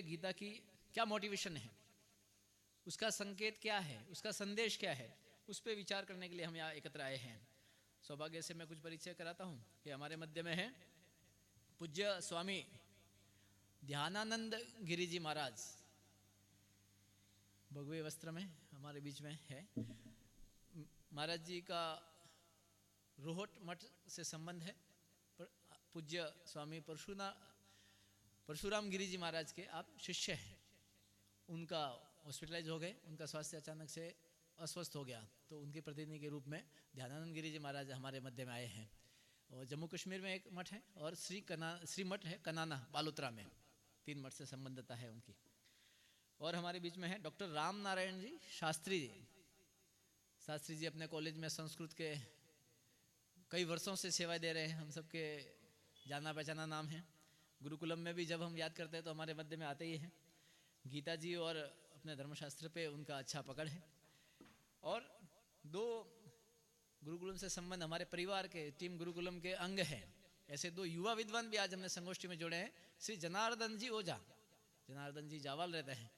लिए गीता की क्या मोटिवेशन है, उसका संकेत क्या है, उसका संदेश क्या है, उस पर विचार करने के लिए हम यहाँ एकत्र आए हैं। सौभाग्य से मैं कुछ परिचय कराता हूँ कि हमारे मध्य में है पूज्य स्वामी ध्यानानंद गिरी जी महाराज, भगवे वस्त्र में हमारे बीच में है। महाराज जी का रोहट मठ से संबंध है। पूज्य स्वामी परशुराम गिरी जी महाराज के आप शिष्य हैं। उनका हॉस्पिटलाइज हो गए, उनका स्वास्थ्य अचानक से अस्वस्थ हो गया, तो उनके प्रतिनिधि के रूप में ध्यानानंद गिरी जी महाराज हमारे मध्य में आए हैं। और जम्मू कश्मीर में एक मठ है और श्री मठ है कनाना बालोतरा में, 3 मठ से संबंधता है उनकी। और हमारे बीच में है डॉक्टर राम नारायण जी शास्त्री जी। शास्त्री जी अपने कॉलेज में संस्कृत के कई वर्षों से सेवा दे रहे हैं, हम सबके जाना पहचाना नाम है। गुरुकुलम में भी जब हम याद करते हैं तो हमारे मध्य में आते ही हैं। गीता जी और अपने धर्मशास्त्र पे उनका अच्छा पकड़ है। और 2 गुरुकुलम से संबंध हमारे परिवार के, टीम गुरुकुलम के अंग हैं। ऐसे 2 युवा विद्वान भी आज हमने संगोष्ठी में जोड़े हैं। श्री जनार्दन जी ओझा, जनार्दन जी जावाल रहते हैं,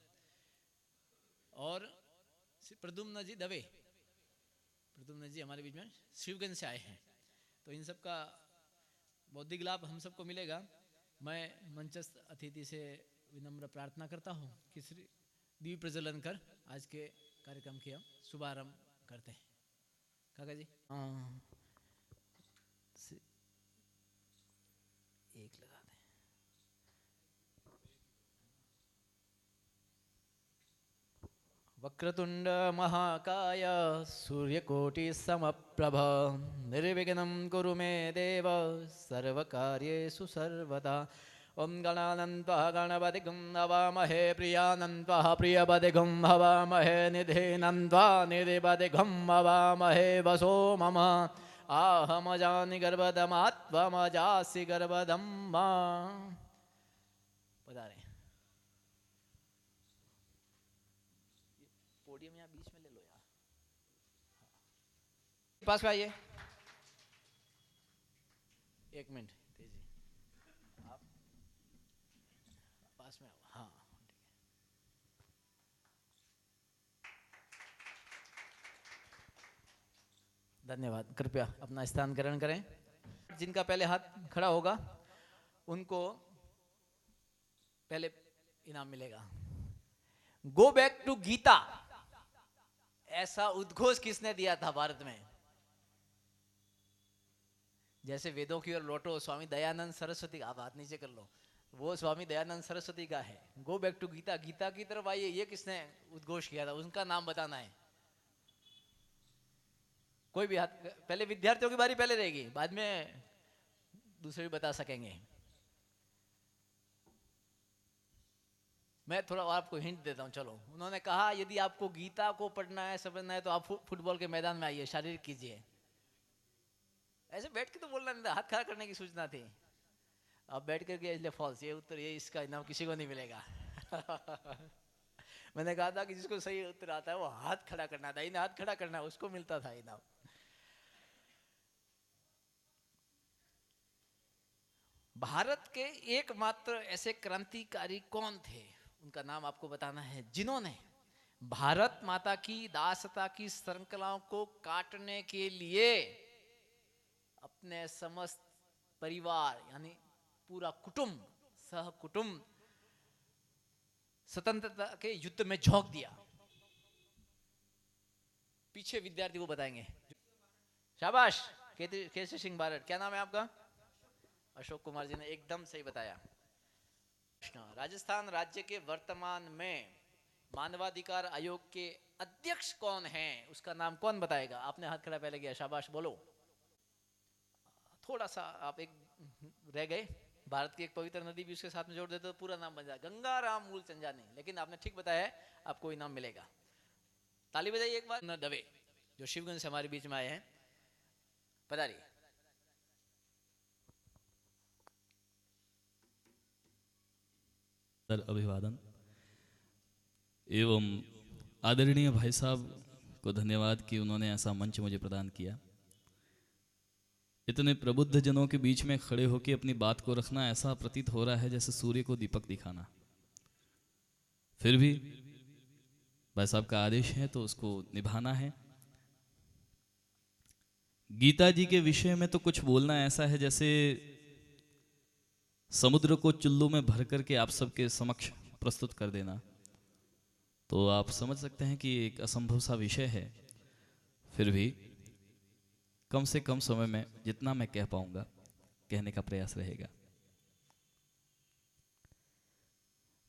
और श्री प्रद्युम्न जी दवे, प्रद्युम्न जी हमारे बीच में शिवगंज से आए हैं। तो इन सब का बौद्धिक लाभ हम सबको मिलेगा। मैं मंचस्थ अतिथि से विनम्र प्रार्थना करता हूँ कि श्री दीप प्रज्वलन कर आज के कार्यक्रम की हम शुभारंभ करते हैं। काका जी एक लगा दें। वक्रतुंड महाकाय सूर्यकोटि समप्रभ निर्विघ्नं कुरु मे देव सर्वकार्येषु सर्वदा। ओम गणानन्त्वा गणपतिगं हवामहे प्रियानन्त्वा प्रियपतिगं हवामहे निधिनन्त्वा निधिपतिगं हवामहे वसो मम आहमजानि गर्भदमात्वमजासि गर्भदं मा। पधारें। पोडियम यहाँ बीच में ले लो यार, पास में आइए। 1 मिनट तेजी, आप पास में आओ। हाँ धन्यवाद। कृपया अपना स्थान ग्रहण करें। जिनका पहले हाथ खड़ा होगा उनको पहले इनाम मिलेगा। गो बैक टू गीता, ऐसा उद्घोष किसने दिया था भारत में? जैसे वेदों की ओर लौटो, स्वामी दयानंद सरस्वती, आप हाथ नीचे कर लो, वो स्वामी दयानंद सरस्वती का है। Go back to Gita, Gita की तरफ आइए, ये किसने उद्घोष किया था? उनका नाम बताना है। कोई भी हाथ, पहले विद्यार्थियों की बारी पहले रहेगी, बाद में दूसरे भी बता सकेंगे। मैं थोड़ा आपको हिंट देता हूं। चलो, उन्होंने कहा यदि आपको गीता को पढ़ना है, समझना है तो आप फुटबॉल के मैदान में आइए, शारीरिक कीजिए। ऐसे बैठ के तो बोलना नहीं था, हाथ खड़ा करने की सूचना थी। अब बैठ करके इसलिए फॉल्स, ये उत्तर, ये इसका इनाम किसी को नहीं मिलेगा। मैंने कहा था कि जिसको सही उत्तर आता है वो हाथ खड़ा करना था, इन्हें हाथ खड़ा करना, उसको मिलता था इनाम। भारत के एकमात्र ऐसे क्रांतिकारी कौन थे, उनका नाम आपको बताना है, जिन्होंने भारत माता की दासता की श्रृंखलाओं को काटने के लिए अपने समस्त परिवार यानी पूरा कुटुंब, सह कुटुंब स्वतंत्रता के युद्ध में झोंक दिया। पीछे विद्यार्थी वो बताएंगे। शाबाश, केसरी सिंह बारड। क्या नाम है आपका? अशोक कुमार जी ने एकदम सही बताया। राजस्थान राज्य के वर्तमान में मानवाधिकार आयोग के अध्यक्ष कौन हैं, उसका नाम कौन बताएगा? आपने हाथ खड़ा पहले किया, शाबाश, बोलो। थोड़ा सा आप एक रह गए। भारत की एक पवित्र नदी भी उसके साथ में जोड़ देते तो पूरा नाम बन जाए, गंगाराम मूलचंदानी। लेकिन आपने ठीक बताया है, आपको इनाम मिलेगा। ताली बजाइए एक बार। न दवे जो शिवगंज से हमारे बीच में आए हैं, पधारिए। अभिवादन एवं आदरणीय भाई साहब को धन्यवाद कि उन्होंने ऐसा मंच मुझे प्रदान किया। इतने प्रबुद्ध जनों के बीच में खड़े होकर अपनी बात को रखना, ऐसा प्रतीत हो रहा है जैसे सूर्य को दीपक दिखाना। फिर भी भाई साहब का आदेश है तो उसको निभाना है। गीता जी के विषय में तो कुछ बोलना ऐसा है जैसे समुद्र को चुल्लू में भर करके आप सबके समक्ष प्रस्तुत कर देना, तो आप समझ सकते हैं कि एक असंभव सा विषय है। फिर भी कम से कम समय में जितना मैं कह पाऊंगा कहने का प्रयास रहेगा।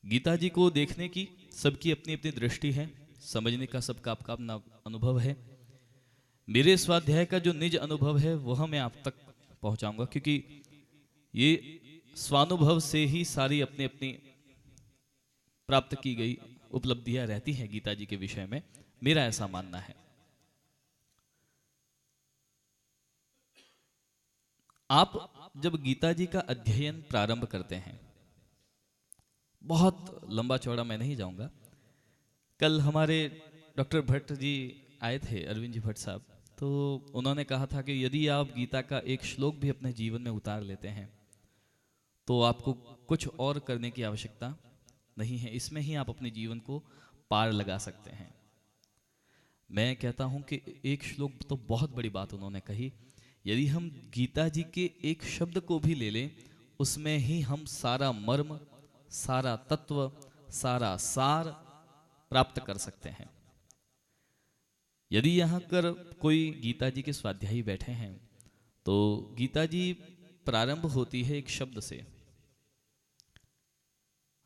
गीता जी को देखने की सबकी अपनी अपनी दृष्टि है, समझने का सबका आपका अपना अनुभव है। मेरे स्वाध्याय का जो निज अनुभव है वह मैं आप तक पहुंचाऊंगा, क्योंकि ये स्वानुभव से ही सारी अपनी अपनी प्राप्त की गई उपलब्धियां रहती हैं गीता जी के विषय में, मेरा ऐसा मानना है। आप जब गीता जी का अध्ययन प्रारंभ करते हैं, बहुत लंबा चौड़ा मैं नहीं जाऊंगा, कल हमारे डॉक्टर भट्ट जी आए थे, अरविंद जी भट्ट साहब, तो उन्होंने कहा था कि यदि आप गीता का एक श्लोक भी अपने जीवन में उतार लेते हैं तो आपको कुछ और करने की आवश्यकता नहीं है, इसमें ही आप अपने जीवन को पार लगा सकते हैं। मैं कहता हूं कि एक श्लोक तो बहुत बड़ी बात उन्होंने कही, यदि हम गीता जी के एक शब्द को भी ले लें उसमें ही हम सारा मर्म, सारा तत्व, सारा सार प्राप्त कर सकते हैं। यदि यहाँ कर कोई गीता जी के स्वाध्यायी बैठे हैं तो गीता जी प्रारंभ होती है एक शब्द से,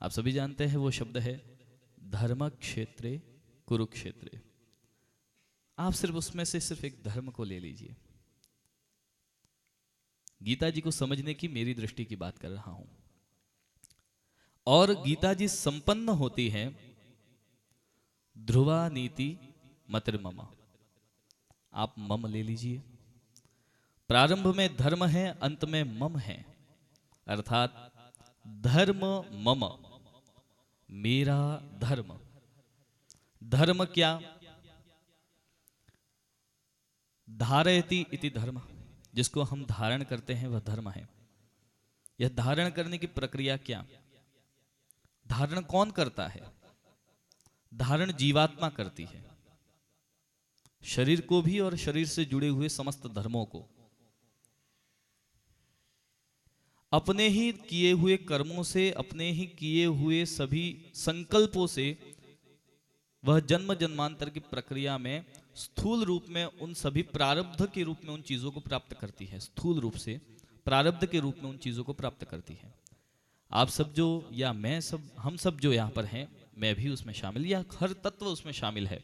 आप सभी जानते हैं वो शब्द है धर्म क्षेत्रे कुरुक्षेत्रे। आप सिर्फ उसमें से सिर्फ एक धर्म को ले लीजिए। गीता जी को समझने की मेरी दृष्टि की बात कर रहा हूं, और गीता जी संपन्न होती है ध्रुवा नीति मतिर्मम। आप मम ले लीजिए, प्रारंभ में धर्म है, अंत में मम है, अर्थात धर्म मम, मेरा धर्म। धर्म क्या? धारयति इति धर्म, जिसको हम धारण करते हैं वह धर्म है। यह धारण करने की प्रक्रिया क्या? धारण कौन करता है? धारण जीवात्मा करती है, शरीर को भी और शरीर से जुड़े हुए समस्त धर्मों को। अपने ही किए हुए कर्मों से, अपने ही किए हुए सभी संकल्पों से वह जन्म जन्मांतर की प्रक्रिया में स्थूल रूप में उन सभी प्रारब्ध के रूप में उन चीजों को प्राप्त करती है। स्थूल रूप से प्रारब्ध के रूप में उन चीजों को प्राप्त करती है। आप सब जो, या मैं सब, हम सब जो यहां पर हैं, मैं भी उसमें शामिल, या हर तत्व उसमें शामिल है।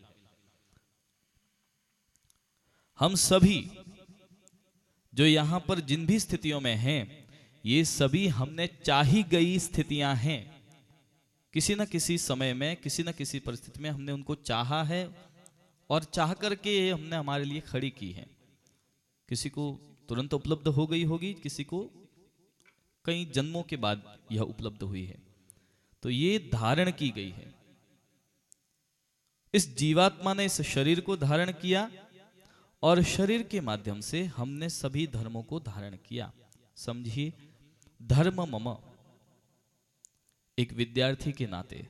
हम सभी जो यहां पर जिन भी स्थितियों में हैं, ये सभी हमने चाही गई स्थितियां हैं। किसी न किसी समय में, किसी न किसी परिस्थिति में हमने उनको चाहा है और चाह करके हमने हमारे लिए खड़ी की है। किसी को तुरंत उपलब्ध हो गई होगी, किसी को कई जन्मों के बाद यह उपलब्ध हुई है। तो ये धारण की गई है। इस जीवात्मा ने इस शरीर को धारण किया और शरीर के माध्यम से हमने सभी धर्मों को धारण किया। समझिए, धर्म मम, एक विद्यार्थी के नाते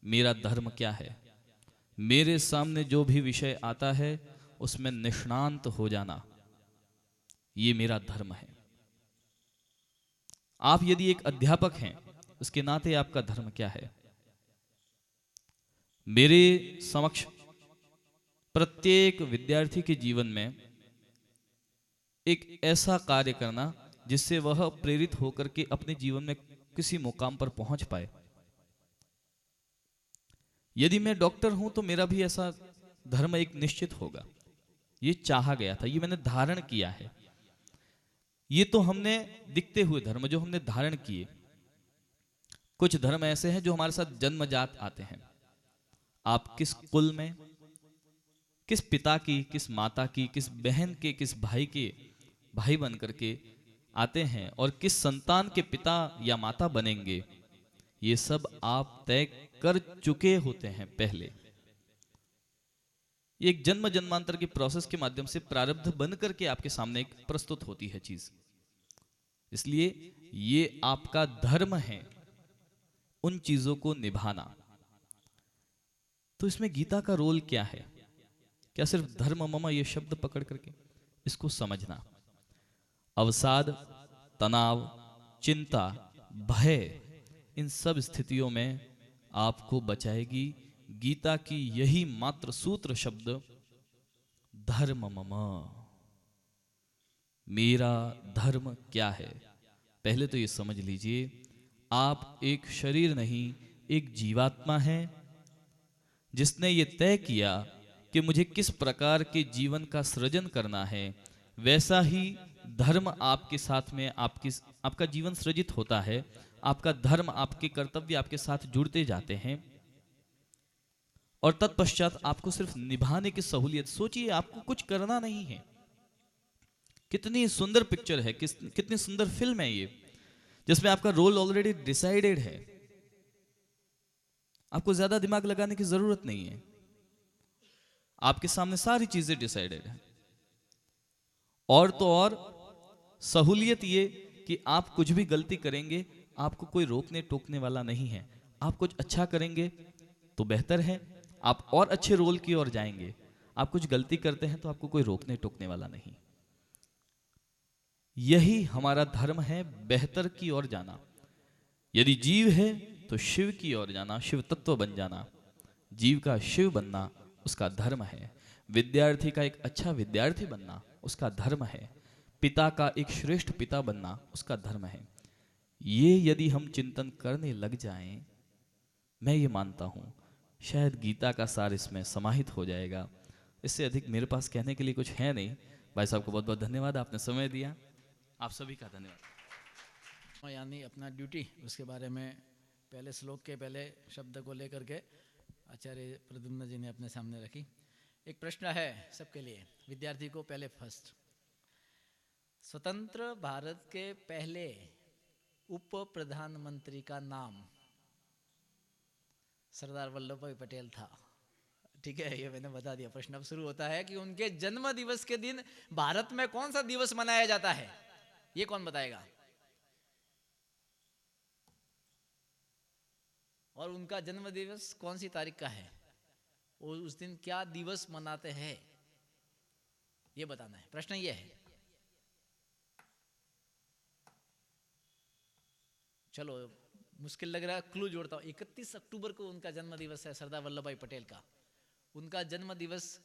मेरा धर्म क्या है? मेरे सामने जो भी विषय आता है उसमें निष्णांत हो जाना, ये मेरा धर्म है। आप यदि एक अध्यापक हैं, उसके नाते आपका धर्म क्या है? मेरे समक्ष प्रत्येक विद्यार्थी के जीवन में एक ऐसा कार्य करना जिससे वह प्रेरित होकर के अपने जीवन में किसी मुकाम पर पहुंच पाए। यदि मैं डॉक्टर हूं तो मेरा भी ऐसा धर्म एक निश्चित होगा। ये चाहा गया था, ये मैंने धारण किया है। ये तो हमने दिखते हुए धर्म जो हमने धारण किए। कुछ धर्म ऐसे हैं जो हमारे साथ जन्मजात आते हैं। आप किस कुल में, किस पिता की, किस माता की, किस बहन के, किस भाई के भाई बन करके आते हैं और किस संतान के पिता या माता बनेंगे, ये सब आप तय कर चुके होते हैं पहले। ये एक जन्म जन्मांतर की प्रोसेस के माध्यम से प्रारब्ध बन करके आपके सामने एक प्रस्तुत होती है चीज। इसलिए ये आपका धर्म है उन चीजों को निभाना। तो इसमें गीता का रोल क्या है? क्या सिर्फ धर्म मम ये शब्द पकड़ करके? इसको समझना। अवसाद, तनाव, चिंता, भय, इन सब स्थितियों में आपको बचाएगी गीता की यही मात्र सूत्र शब्द धर्म मम। मेरा धर्म क्या है? पहले तो ये समझ लीजिए, आप एक शरीर नहीं, एक जीवात्मा है जिसने ये तय किया कि मुझे किस प्रकार के जीवन का सृजन करना है। वैसा ही धर्म आपके साथ में आपका जीवन सृजित होता है। आपका धर्म, आपके कर्तव्य आपके साथ जुड़ते जाते हैं और तत्पश्चात आपको सिर्फ निभाने की सहूलियत। सोचिए, आपको कुछ करना नहीं है। कितनी सुंदर पिक्चर है, कितनी सुंदर फिल्म है ये, जिसमें आपका रोल ऑलरेडी डिसाइडेड है। आपको ज्यादा दिमाग लगाने की जरूरत नहीं है। आपके सामने सारी चीजें डिसाइडेड है। और तो और सहूलियत ये कि आप कुछ भी गलती करेंगे, आपको कोई रोकने टोकने वाला नहीं है। आप कुछ अच्छा करेंगे तो बेहतर है, आप और अच्छे रोल की ओर जाएंगे। आप कुछ गलती करते हैं तो आपको कोई रोकने टोकने वाला नहीं। यही हमारा धर्म है, बेहतर की ओर जाना। यदि जीव है तो शिव की ओर जाना, शिव तत्व बन जाना। जीव का शिव बनना उसका धर्म है। विद्यार्थी का एक अच्छा विद्यार्थी बनना उसका धर्म है। पिता का एक श्रेष्ठ पिता बनना उसका धर्म है। ये यदि हम चिंतन करने लग जाएं, मैं ये मानता हूं शायद गीता का सार इसमें समाहित हो जाएगा। इससे अधिक मेरे पास कहने के लिए कुछ है नहीं। भाई साहब को बहुत बहुत धन्यवाद, आपने समय दिया। आप सभी का धन्यवाद। यानी अपना ड्यूटी, उसके बारे में पहले श्लोक के पहले शब्द को लेकर के आचार्य प्रद्युम्न जी ने अपने सामने रखी। एक प्रश्न है सबके लिए, विद्यार्थी को पहले फर्स्ट। स्वतंत्र भारत के पहले उप प्रधानमंत्री का नाम सरदार वल्लभ भाई पटेल था। ठीक है, ये मैंने बता दिया। प्रश्न अब शुरू होता है कि उनके जन्म दिवस के दिन भारत में कौन सा दिवस मनाया जाता है? ये कौन बताएगा? और उनका जन्म दिवस कौन सी तारीख का है? और उस दिन क्या दिवस मनाते हैं, ये बताना है। प्रश्न ये है। चलो, मुश्किल लग रहा है, क्लू जोड़ता हूं। 31 अक्टूबर को उनका जन्म दिवस है, सरदार वल्लभ भाई पटेल का। उनका जन्म दिवस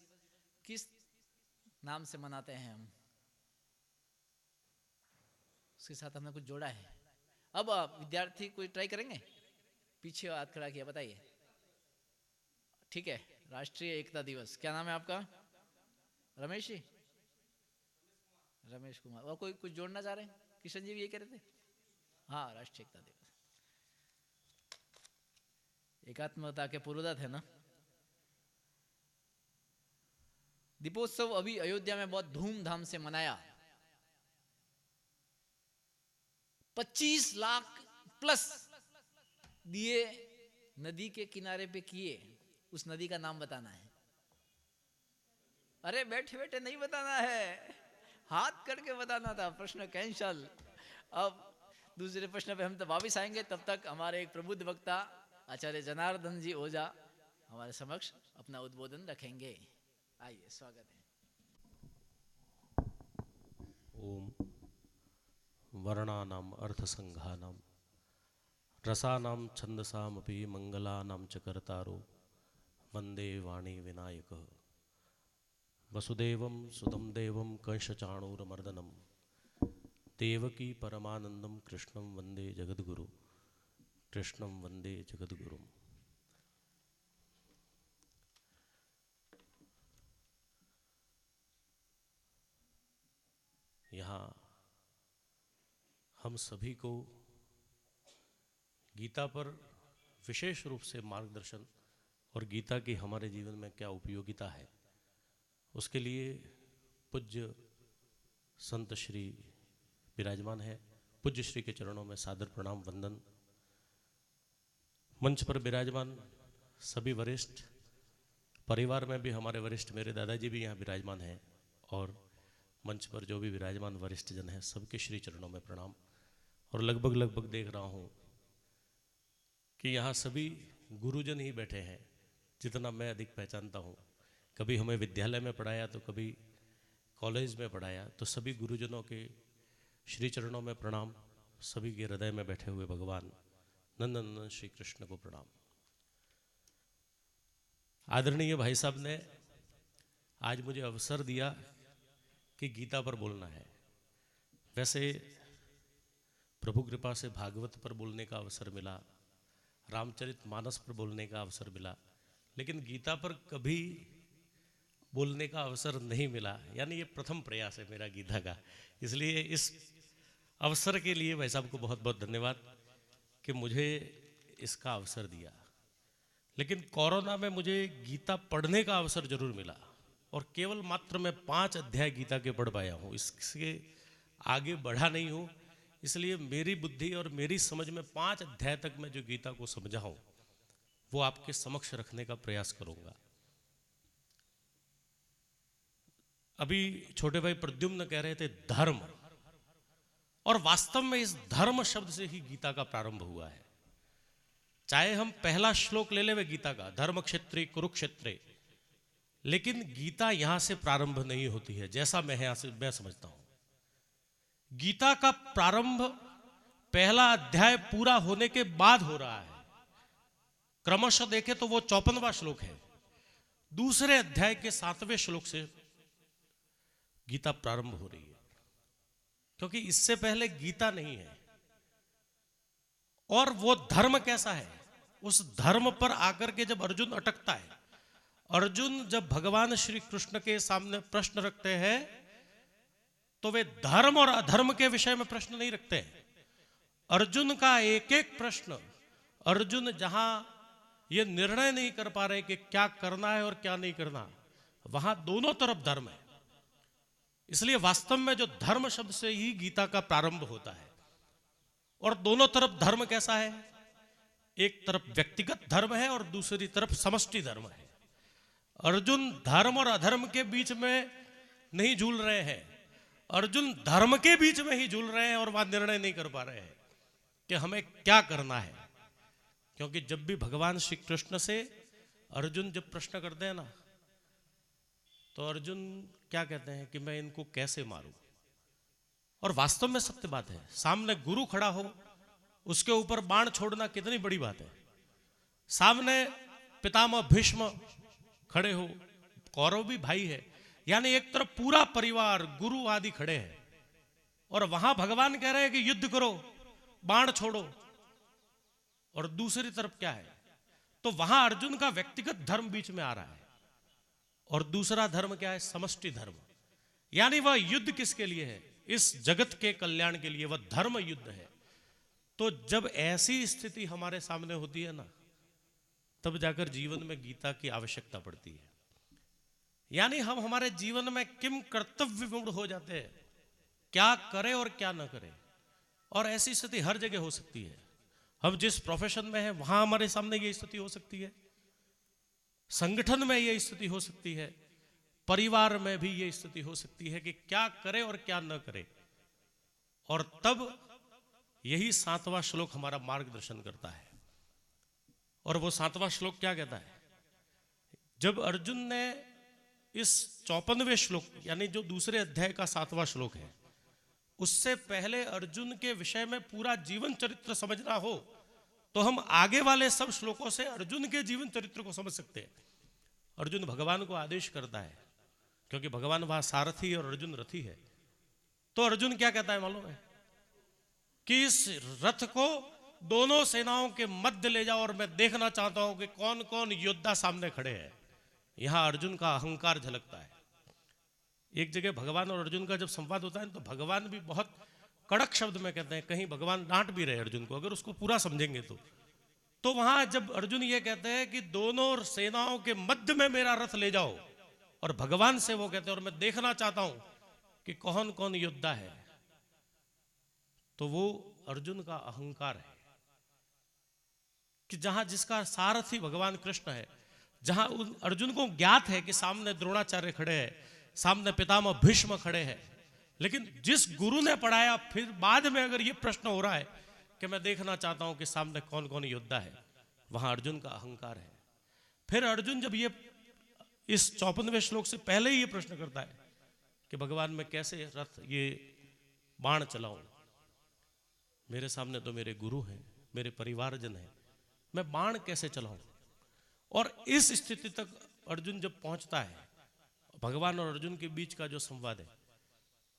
किस नाम से मनाते हैं हम? उसके साथ हमने कुछ जोड़ा है। अब विद्यार्थी कोई ट्राई करेंगे? पीछे हाथ खड़ा किया, बताइए। ठीक है, राष्ट्रीय एकता दिवस। क्या नाम है आपका? रमेश जी? रमेश कुमार। और कोई कुछ जोड़ना चाह रहे हैं? किशन जी भी ये कह रहे थे। हाँ, राष्ट्रीय एकता दिवस। एकात्मता के पुरोधा थे ना। दीपोत्सव अभी अयोध्या में बहुत धूमधाम से मनाया। 25 लाख प्लस दिए नदी के किनारे पे किए। उस नदी का नाम बताना है। अरे बैठे बैठे नहीं बताना है, हाथ करके बताना था। प्रश्न कैंसल। अब दूसरे प्रश्न पे हम तो वापिस आएंगे। तब तक हमारे एक प्रबुद्ध वक्ता आचार्य जनार्दन जी ओझा हमारे समक्ष अपना उद्बोधन रखेंगे। आइए, स्वागत है। ओम वर्णानाम अर्थसंघानाम रसानाम छंदसामपि मंगलानाम च कर्तारो वंदे वाणी विनायकः वसुदेवं सुतं देवं कंसचाणूरमर्दनं देवकी परमानंदम कृष्णं वंदे जगद्गुरु कृष्णं वंदे जगद्गुरु। यहाँ हम सभी को गीता पर विशेष रूप से मार्गदर्शन और गीता की हमारे जीवन में क्या उपयोगिता है, उसके लिए पूज्य संत श्री विराजमान है। पूज्य श्री के चरणों में सादर प्रणाम वंदन। मंच पर विराजमान सभी वरिष्ठ, परिवार में भी हमारे वरिष्ठ मेरे दादाजी भी यहाँ विराजमान हैं, और मंच पर जो भी विराजमान वरिष्ठ जन हैं सबके श्री चरणों में प्रणाम। और लगभग देख रहा हूँ कि यहाँ सभी गुरुजन ही बैठे हैं। जितना मैं अधिक पहचानता हूँ। कभी हमें विद्यालय में पढ़ाया तो कभी कॉलेज में पढ़ाया, तो सभी गुरुजनों के श्री चरणों में प्रणाम, सभी के हृदय में बैठे हुए भगवान नंदनंदन श्री कृष्ण को प्रणाम। आदरणीय भाई साहब ने आज मुझे अवसर दिया कि गीता पर बोलना है। वैसे प्रभु कृपा से भागवत पर बोलने का अवसर मिला, रामचरितमानस पर बोलने का अवसर मिला, लेकिन गीता पर कभी बोलने का अवसर नहीं मिला। यानी ये प्रथम प्रयास है मेरा गीता का। इसलिए इस अवसर के लिए भाई साहब को बहुत बहुत धन्यवाद कि मुझे इसका अवसर दिया। लेकिन कोरोना में मुझे गीता पढ़ने का अवसर जरूर मिला, और केवल मात्र मैं 5 अध्याय गीता के पढ़ पाया हूँ, इसके आगे बढ़ा नहीं हूँ। इसलिए मेरी बुद्धि और मेरी समझ में 5 अध्याय तक मैं जो गीता को समझा हूँ वो आपके समक्ष रखने का प्रयास करूँगा। अभी छोटे भाई प्रद्युम्न कह रहे थे धर्म, और वास्तव में इस धर्म शब्द से ही गीता का प्रारंभ हुआ है। चाहे हम पहला श्लोक ले लेवे गीता का, धर्म क्षेत्रे कुरुक्षेत्रे, लेकिन गीता यहां से प्रारंभ नहीं होती है, जैसा मैं समझता हूं। गीता का प्रारंभ पहला अध्याय पूरा होने के बाद हो रहा है। क्रमशः देखें तो वो 54वां श्लोक है। दूसरे अध्याय के 7वें श्लोक से गीता प्रारंभ हो रही है, क्योंकि इससे पहले गीता नहीं है। और वो धर्म कैसा है, उस धर्म पर आकर के जब अर्जुन अटकता है, अर्जुन जब भगवान श्री कृष्ण के सामने प्रश्न रखते हैं तो वे धर्म और अधर्म के विषय में प्रश्न नहीं रखते हैं। अर्जुन का एक एक प्रश्न, अर्जुन जहां ये निर्णय नहीं कर पा रहे कि क्या करना है और क्या नहीं करना, वहां दोनों तरफ धर्म है। इसलिए वास्तव में जो धर्म शब्द से ही गीता का प्रारंभ होता है। और दोनों तरफ धर्म कैसा है, एक तरफ व्यक्तिगत धर्म है और दूसरी तरफ समष्टि धर्म है। अर्जुन धर्म और अधर्म के बीच में नहीं झूल रहे हैं, अर्जुन धर्म के बीच में ही झूल रहे हैं और वहां निर्णय नहीं कर पा रहे हैं कि हमें क्या करना है। क्योंकि जब भी भगवान श्री कृष्ण से अर्जुन जब प्रश्न करते हैं ना, तो अर्जुन क्या कहते हैं कि मैं इनको कैसे मारूं। और वास्तव में सत्य बात है, सामने गुरु खड़ा हो, उसके ऊपर बाण छोड़ना कितनी बड़ी बात है। सामने पितामह भीष्म खड़े हो, कौरव भी भाई है, यानी एक तरफ पूरा परिवार गुरु आदि खड़े हैं, और वहां भगवान कह रहे हैं कि युद्ध करो, बाण छोड़ो। और दूसरी तरफ क्या है, तो वहां अर्जुन का व्यक्तिगत धर्म बीच में आ रहा है, और दूसरा धर्म क्या है, समष्टि धर्म। यानी वह युद्ध किसके लिए है, इस जगत के कल्याण के लिए, वह धर्म युद्ध है। तो जब ऐसी स्थिति हमारे सामने होती है ना, तब जाकर जीवन में गीता की आवश्यकता पड़ती है। यानी हम हमारे जीवन में किम कर्तव्य विमूढ़ हो जाते हैं, क्या करें और क्या ना करें। और ऐसी स्थिति हर जगह हो सकती है। हम जिस प्रोफेशन में हैं वहां हमारे सामने ये स्थिति हो सकती है, संगठन में ये स्थिति हो सकती है, परिवार में भी ये स्थिति हो सकती है कि क्या करें और क्या न करें। और तब यही 7वां श्लोक हमारा मार्गदर्शन करता है। और वो 7वां श्लोक क्या कहता है, जब अर्जुन ने इस 54वें श्लोक, यानी जो दूसरे अध्याय का 7वां श्लोक है, उससे पहले अर्जुन के विषय में पूरा जीवन चरित्र समझना हो, तो हम आगे वाले सब श्लोकों से अर्जुन के जीवन चरित्र को समझ सकते हैं। अर्जुन भगवान को आदेश करता है, क्योंकि भगवान वहां सारथी और अर्जुन रथी है। तो अर्जुन क्या कहता है मालूम है, कि इस रथ को दोनों सेनाओं के मध्य ले जाओ और मैं देखना चाहता हूं कि कौन कौन योद्धा सामने खड़े हैं। यहां अर्जुन का अहंकार झलकता है। एक जगह भगवान और अर्जुन का जब संवाद होता है तो भगवान भी बहुत कड़क शब्द में कहते हैं, कहीं भगवान डांट भी रहे अर्जुन को, अगर उसको पूरा समझेंगे तो वहां जब अर्जुन ये कहते हैं कि दोनों सेनाओं के मध्य में मेरा रथ ले जाओ, और भगवान से वो कहते हैं और मैं देखना चाहता हूं कि कौन कौन योद्धा है, तो वो अर्जुन का अहंकार है कि जहां जिसका सारथी भगवान कृष्ण है, जहां अर्जुन को ज्ञात है कि सामने द्रोणाचार्य खड़े हैं, सामने पितामह भीष्म खड़े हैं, लेकिन जिस गुरु ने पढ़ाया, फिर बाद में अगर ये प्रश्न हो रहा है कि मैं देखना चाहता हूं कि सामने कौन कौन योद्धा है, वहां अर्जुन का अहंकार है। फिर अर्जुन जब ये इस 54वें श्लोक से पहले ही ये प्रश्न करता है कि भगवान मैं कैसे रथ ये बाण चलाऊं, मेरे सामने तो मेरे गुरु हैं, मेरे परिवारजन हैं, मैं बाण कैसे चलाऊं। और इस स्थिति तक अर्जुन जब पहुंचता है, भगवान और अर्जुन के बीच का जो संवाद है,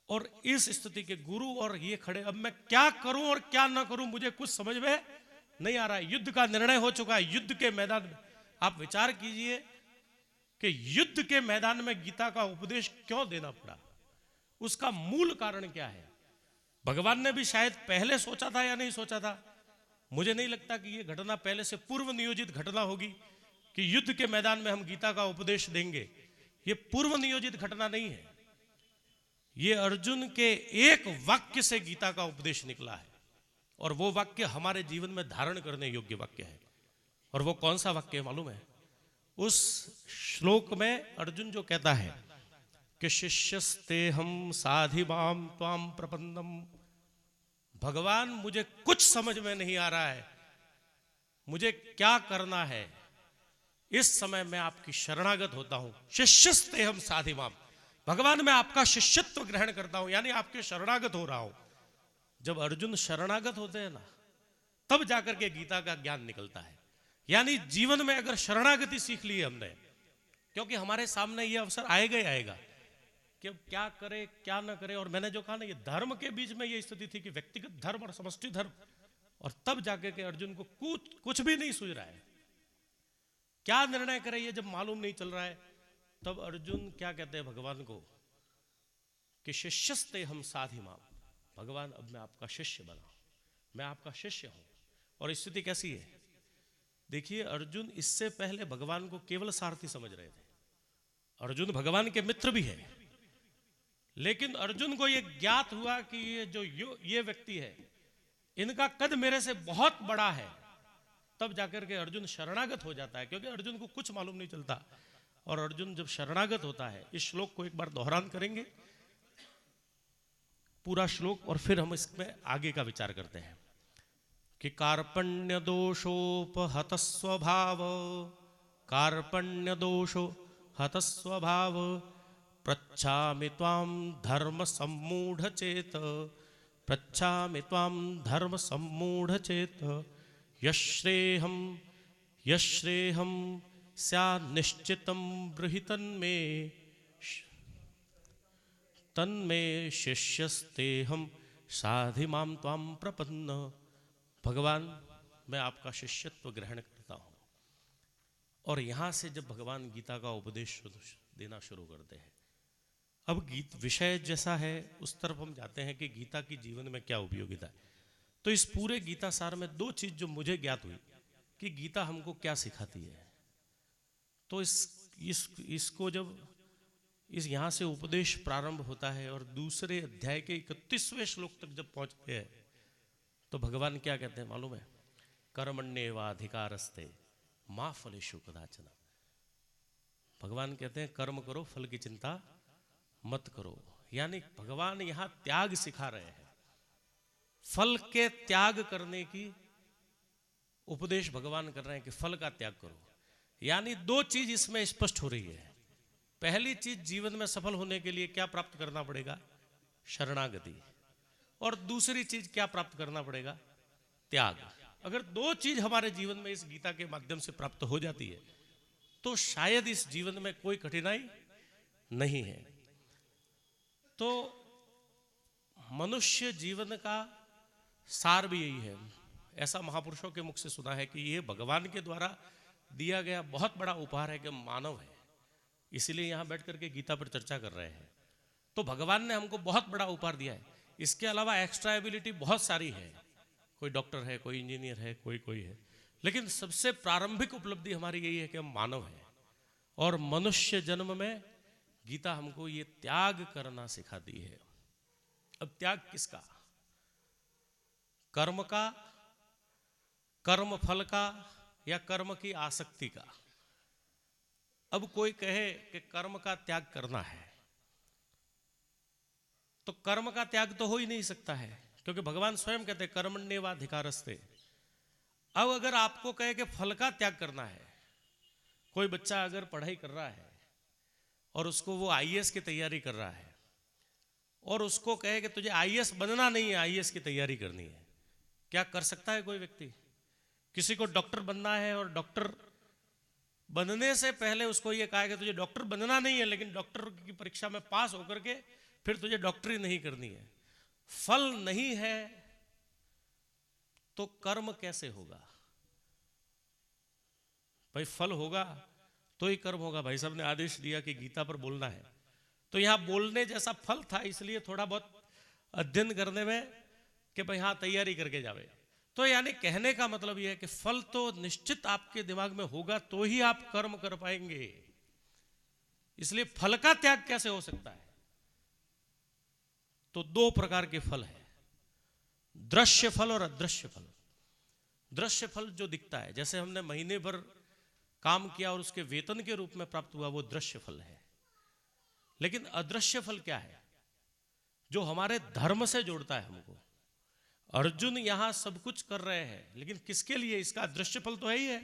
और इस स्थिति के गुरु और ये खड़े, अब मैं क्या करूं और क्या ना करूं मुझे कुछ समझ में नहीं आ रहा है। युद्ध का निर्णय हो चुका है, युद्ध के मैदान में आप विचार कीजिए कि युद्ध के मैदान में गीता का उपदेश क्यों देना पड़ा, उसका मूल कारण क्या है। भगवान ने भी शायद पहले सोचा था या नहीं सोचा था, मुझे नहीं लगता कि यह घटना पहले से पूर्व नियोजित घटना होगी कि युद्ध के मैदान में हम गीता का उपदेश देंगे। यह पूर्व नियोजित घटना नहीं है, यह अर्जुन के एक वाक्य से गीता का उपदेश निकला है, और वो वाक्य हमारे जीवन में धारण करने योग्य वाक्य है। और वो कौन सा वाक्य है मालूम है? उस श्लोक में अर्जुन जो कहता है कि शिष्यस्ते हम साधिमाम त्वाम प्रपन्नम, भगवान मुझे कुछ समझ में नहीं आ रहा है, मुझे क्या करना है, इस समय मैं आपकी शरणागत होता हूं। शिष्यस्ते हम साधिमाम, भगवान मैं आपका शिष्यत्व ग्रहण करता हूं, यानी आपके शरणागत हो रहा हूं। जब अर्जुन शरणागत होते हैं ना, तब जाकर के गीता का ज्ञान निकलता है। यानी जीवन में अगर शरणागति सीख ली हमने, क्योंकि हमारे सामने ये अवसर आएगा ही आएगा कि अब क्या करे क्या ना करे। और मैंने जो कहा ना, ये धर्म के बीच में ये स्थिति थी कि व्यक्तिगत धर्म और समष्टि धर्म, और तब जाकर के अर्जुन को कुछ भी नहीं सूझ रहा है, क्या निर्णय करे ये जब मालूम नहीं चल रहा है, तब अर्जुन क्या कहते हैं भगवान को कि शिष्यस्ते हम साधिमाम, भगवान अब मैं आपका शिष्य बना, मैं आपका शिष्य हूं। और स्थिति कैसी है देखिए, अर्जुन इससे पहले भगवान को केवल सारथी समझ रहे थे। अर्जुन भगवान के मित्र भी है, लेकिन अर्जुन को यह ज्ञात हुआ कि ये व्यक्ति है, इनका कद मेरे से बहुत बड़ा है। तब जाकर के अर्जुन शरणागत हो जाता है, क्योंकि अर्जुन को कुछ मालूम नहीं चलता। और अर्जुन जब शरणागत होता है, इस श्लोक को एक बार दोहरान करेंगे पूरा श्लोक, और फिर हम इसमें आगे का विचार करते हैं कि कार्पण्य दोषोपहत स्वभाव, कार्पण्य दोषो हत स्वभाव, पृच्छामि त्वां धर्म सम्मूढ़ चेत, पृच्छामि त्वां धर्म सम्मूढ़ चेत, यश्रेहं स्यान्निश्चितं ब्रूहि तन्मे शिष्यस्तेहं साधिमां त्वां प्रपन्न। भगवान मैं आपका शिष्यत्व ग्रहण करता हूं। और यहां से जब भगवान गीता का उपदेश देना शुरू करते हैं, अब गीत विषय जैसा है उस तरफ हम जाते हैं कि गीता की जीवन में क्या उपयोगिता है। तो इस पूरे गीता सार में दो चीज जो मुझे ज्ञात हुई कि गीता हमको क्या सिखाती है। तो इसको जब यहां से उपदेश प्रारंभ होता है और दूसरे अध्याय के 31वें श्लोक तक जब पहुंचते हैं, तो भगवान क्या कहते हैं मालूम है? कर्मण्येवाधिकारस्ते मा फलेषु कदाचन। भगवान कहते हैं कर्म करो, फल की चिंता मत करो। यानी भगवान यहां त्याग सिखा रहे हैं, फल के त्याग करने की उपदेश भगवान कर रहे हैं कि फल का त्याग करो। यानी दो चीज इसमें स्पष्ट हो रही है। पहली चीज, जीवन में सफल होने के लिए क्या प्राप्त करना पड़ेगा? शरणागति। और दूसरी चीज क्या प्राप्त करना पड़ेगा? त्याग। अगर दो चीज हमारे जीवन में इस गीता के माध्यम से प्राप्त हो जाती है, तो शायद इस जीवन में कोई कठिनाई नहीं है। तो मनुष्य जीवन का सार भी यही है। ऐसा महापुरुषों के मुख से सुना है कि यह भगवान के द्वारा दिया गया बहुत बड़ा उपहार है कि मानव है, इसीलिए यहां बैठ करके गीता पर चर्चा कर रहे हैं। तो भगवान ने हमको बहुत बड़ा उपहार दिया है। इसके अलावा एक्स्ट्रा एबिलिटी बहुत सारी है, कोई डॉक्टर है, कोई इंजीनियर है, कोई है, लेकिन सबसे प्रारंभिक उपलब्धि हमारी यही है कि हम मानव हैं। और मनुष्य जन्म में गीता हमको ये त्याग करना सिखाती है। अब त्याग किसका? कर्म का, कर्म फल का, या कर्म की आसक्ति का? अब कोई कहे कि कर्म का त्याग करना है, तो कर्म का त्याग तो हो ही नहीं सकता है, क्योंकि भगवान स्वयं कहते हैं कर्मण्येवाधिकारस्ते। अब अगर आपको कहे कि फल का त्याग करना है, कोई बच्चा अगर पढ़ाई कर रहा है और उसको वो आईएएस की तैयारी कर रहा है और उसको कहे कि तुझे आईएएस बनना नहीं है, आईएएस की तैयारी करनी है, क्या कर सकता है कोई व्यक्ति? किसी को डॉक्टर बनना है और डॉक्टर बनने से पहले उसको ये कहा कि तुझे डॉक्टर बनना नहीं है, लेकिन डॉक्टर की परीक्षा में पास होकर के फिर तुझे डॉक्टरी नहीं करनी है। फल नहीं है तो कर्म कैसे होगा भाई? फल होगा तो ही कर्म होगा। भाई साहब ने आदेश दिया कि गीता पर बोलना है, तो यहां बोलने जैसा फल था, इसलिए थोड़ा बहुत अध्ययन करने में कि भाई हाँ तैयारी करके जावे। तो यानी कहने का मतलब यह है कि फल तो निश्चित आपके दिमाग में होगा तो ही आप कर्म कर पाएंगे। इसलिए फल का त्याग कैसे हो सकता है? तो दो प्रकार के फल है, दृश्य फल और अदृश्य फल। दृश्य फल जो दिखता है, जैसे हमने महीने भर काम किया और उसके वेतन के रूप में प्राप्त हुआ, वो दृश्य फल है। लेकिन अदृश्य फल क्या है? जो हमारे धर्म से जोड़ता है हमको। अर्जुन यहां सब कुछ कर रहे हैं, लेकिन किसके लिए? इसका अदृश्य फल तो है ही है